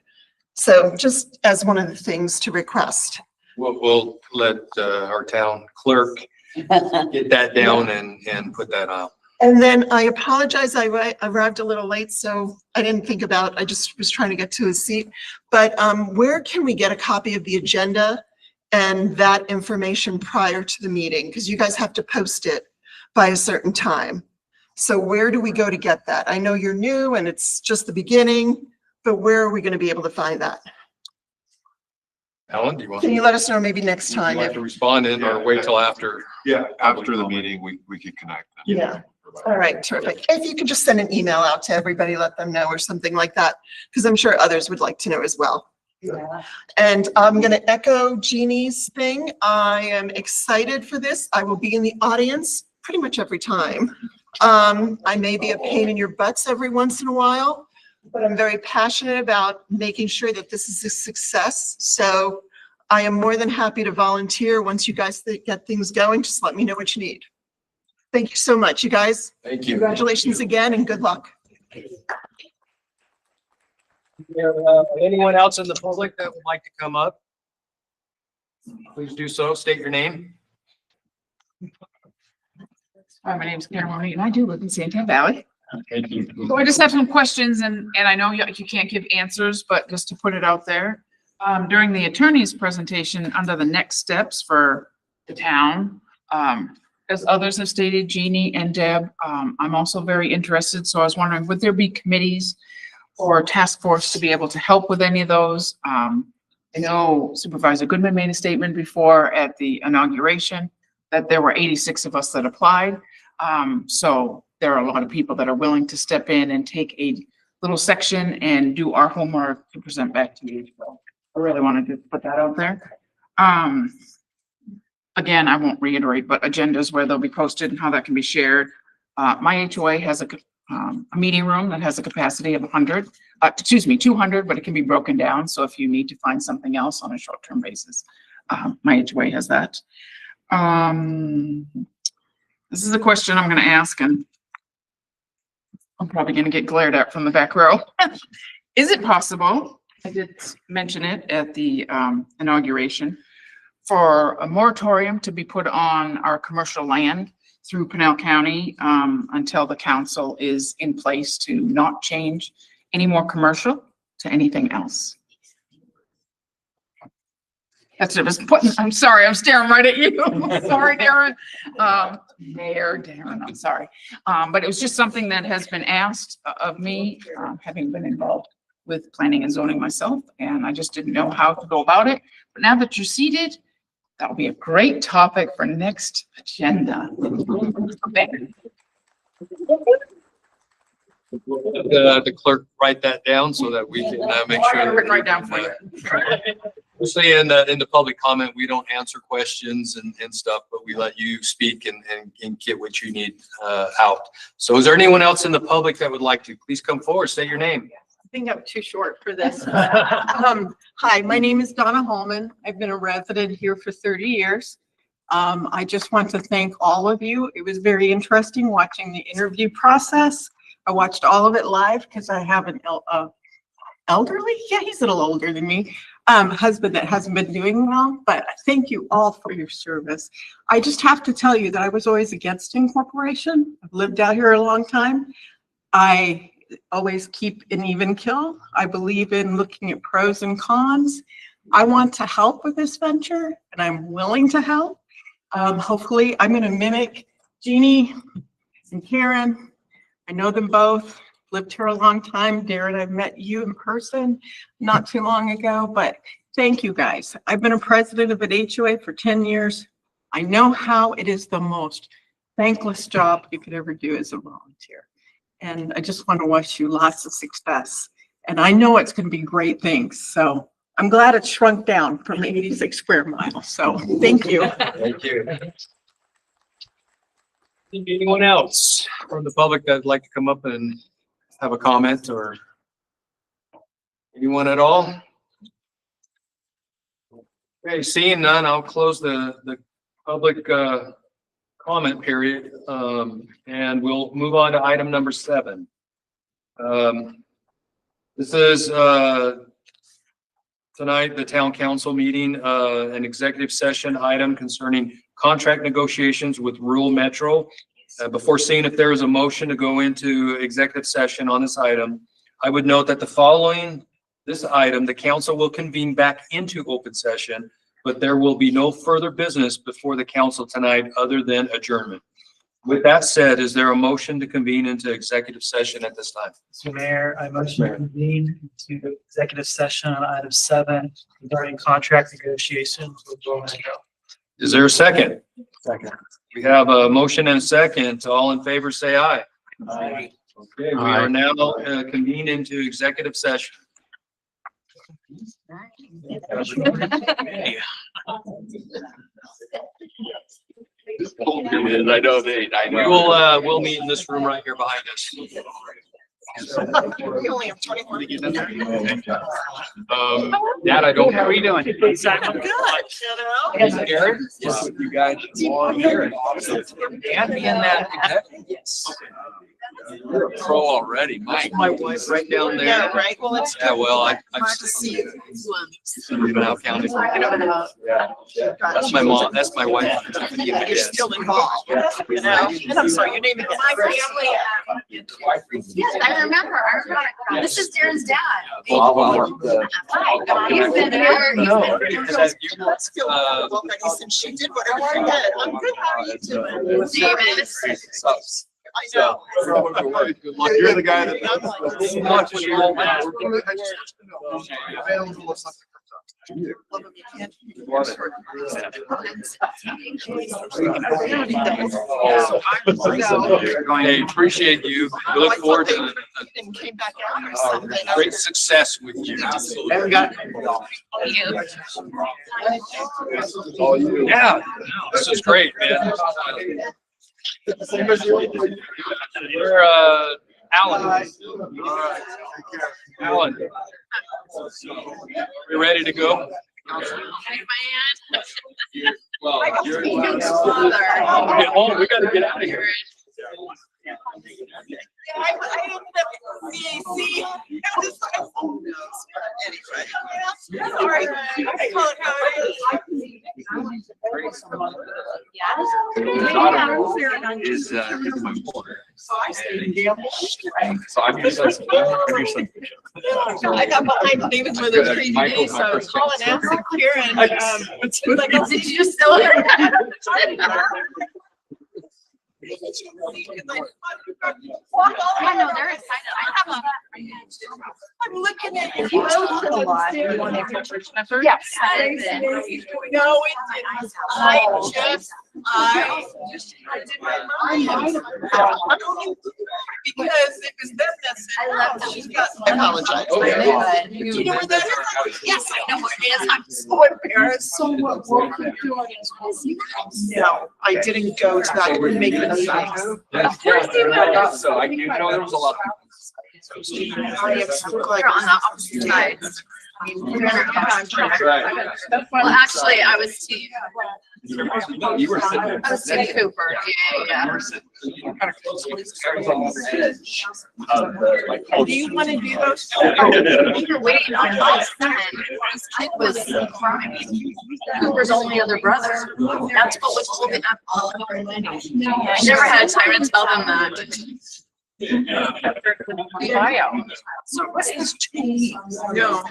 So just as one of the things to request. We'll let our town clerk get that down and put that out. And then I apologize, I arrived a little late, so I didn't think about, I just was trying to get to his seat. But where can we get a copy of the agenda and that information prior to the meeting? Because you guys have to post it by a certain time. So where do we go to get that? I know you're new and it's just the beginning, but where are we going to be able to find that? Alan, do you want? Can you let us know maybe next time? Would you like to respond in or wait till after? Yeah, after the meeting, we could connect. Yeah. All right, terrific. If you could just send an email out to everybody, let them know or something like that, because I'm sure others would like to know as well. Yeah. And I'm going to echo Jeannie's thing. I am excited for this. I will be in the audience pretty much every time. I may be a pain in your butts every once in a while, but I'm very passionate about making sure that this is a success. So I am more than happy to volunteer once you guys get things going. Just let me know what you need. Thank you so much, you guys. Thank you. Congratulations again and good luck. Anyone else in the public that would like to come up? Please do so. State your name. Hi, my name's Karen Mahoney, and I do live in Santan Valley. Thank you. So I just have some questions, and I know you can't give answers, but just to put it out there. During the attorney's presentation, under the next steps for the town, as others have stated, Jeannie and Deb, I'm also very interested, so I was wondering, would there be committees or task force to be able to help with any of those? I know Supervisor Goodman made a statement before at the inauguration that there were 86 of us that applied. So there are a lot of people that are willing to step in and take a little section and do our homework to present back to you. So I really wanted to put that out there. Again, I won't reiterate, but agendas where they'll be posted and how that can be shared. My HOA has a meeting room that has a capacity of 200, but it can be broken down. So if you need to find something else on a short-term basis, my HOA has that. This is a question I'm going to ask, and I'm probably going to get glared at from the back row. Is it possible, I did mention it at the inauguration, for a moratorium to be put on our commercial land through Pinell County until the council is in place to not change any more commercial to anything else? That's what I was putting. I'm sorry, I'm staring right at you. Sorry, Darren. Mayor Darren, I'm sorry. But it was just something that has been asked of me, having been involved with planning and zoning myself, and I just didn't know how to go about it. But now that you're seated, that'll be a great topic for next agenda. The clerk write that down so that we can make sure. I'll write right down for you. Mostly in the public comment, we don't answer questions and stuff, but we let you speak and get what you need out. So is there anyone else in the public that would like to please come forward, say your name? I think I'm too short for this. Hi, my name is Donna Holman. I've been a resident here for 30 years. I just want to thank all of you. It was very interesting watching the interview process. I watched all of it live because I have an elderly, yeah, he's a little older than me, husband that hasn't been doing well, but thank you all for your service. I just have to tell you that I was always against incorporation. I've lived out here a long time. I always keep an even kill. I believe in looking at pros and cons. I want to help with this venture and I'm willing to help. Hopefully I'm going to mimic Jeannie and Karen. I know them both, lived here a long time. Darren, I've met you in person not too long ago, but thank you guys. I've been a president of an HOA for 10 years. I know how it is the most thankless job you could ever do as a volunteer. And I just want to wish you lots of success. And I know it's going to be great things. So I'm glad it shrunk down from 86 square miles. So thank you. Thank you. Anyone else from the public that'd like to come up and have a comment, or anyone at all? Okay, seeing none, I'll close the public comment period, and we'll move on to item number 7. This is tonight, the town council meeting, an executive session item concerning contract negotiations with Rural Metro. Before seeing if there is a motion to go into executive session on this item, I would note that following this item, the council will convene back into open session, but there will be no further business before the council tonight other than adjournment. With that said, is there a motion to convene into executive session at this time? Mr. Mayor, I motion to convene into the executive session on item 7 regarding contract negotiations with Rural Metro. Is there a second? Second. We have a motion and a second. All in favor, say aye. Aye. Okay, we are now convened into executive session. I know they, I We know. will, we'll meet in this room right here behind us. We only have 24 to get in there. That I don't. How are you doing? Good. Yes, Eric, just you guys. And be in that. Yes. You're a pro already, Mike. My wife right down there. Yeah, right. Well, it's. Yeah, well, I've I've to see you. Juvenile County. That's my mom, that's my wife. Tiffany, and my You're dad. still involved, you know? And I'm sorry, your name again. Yes, I remember. This is Darren's dad. Well, He's been here. No. Let's feel comfortable that he said she did whatever she did. I'm good, how are you doing? David. I know. You're the guy that. Hey, appreciate you. We look forward to And came back out or something. great success with you. Absolutely. Yeah, this is great, man. We're, Alan. Alan. We ready to go? Well, you're. Get home, we gotta get out of here. I ended up at CAC. Anyway. Sorry. I call it how it is. Is, my border. So I stayed in Gamble. So I'm just. I got behind David with those crazy days, so I was calling out Karen. Like, oh, did you just still hear that? I know, they're excited. I'm looking at it. Yes. No, it didn't. I did my mind. Because it was them that said, oh, she's got, I apologize. You know where that is? Yes, I know where it is. I'm so embarrassed. So what we're doing is. No, I didn't go to that making a face. Of course you will. So I do know there was a lot. I am so glad. You're on the opposite side. Well, actually, I was team. You were sitting there. I was team Cooper. Yeah. Do you want to do those? We were waiting on my son. His kid was crying. Cooper's only other brother. That's what was holding up all of our money. I never had time to tell them that. So what's this change? No.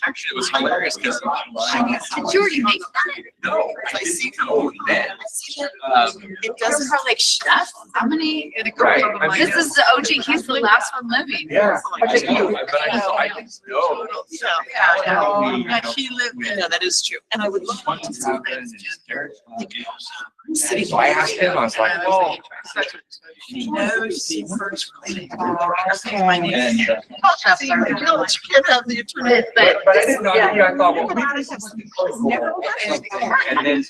Actually, it was hilarious because. Did you already make that? No, I see. Oh, man. It doesn't. Her like chef. How many? Right. This is the OG. He's the last one living. Yeah. I didn't know. Yeah, she lived, no, that is true. And I would love to see that. City. So I asked him, I was like, oh. No, she first. My name. You can't have the attorney. But I didn't know, I thought, well. And then.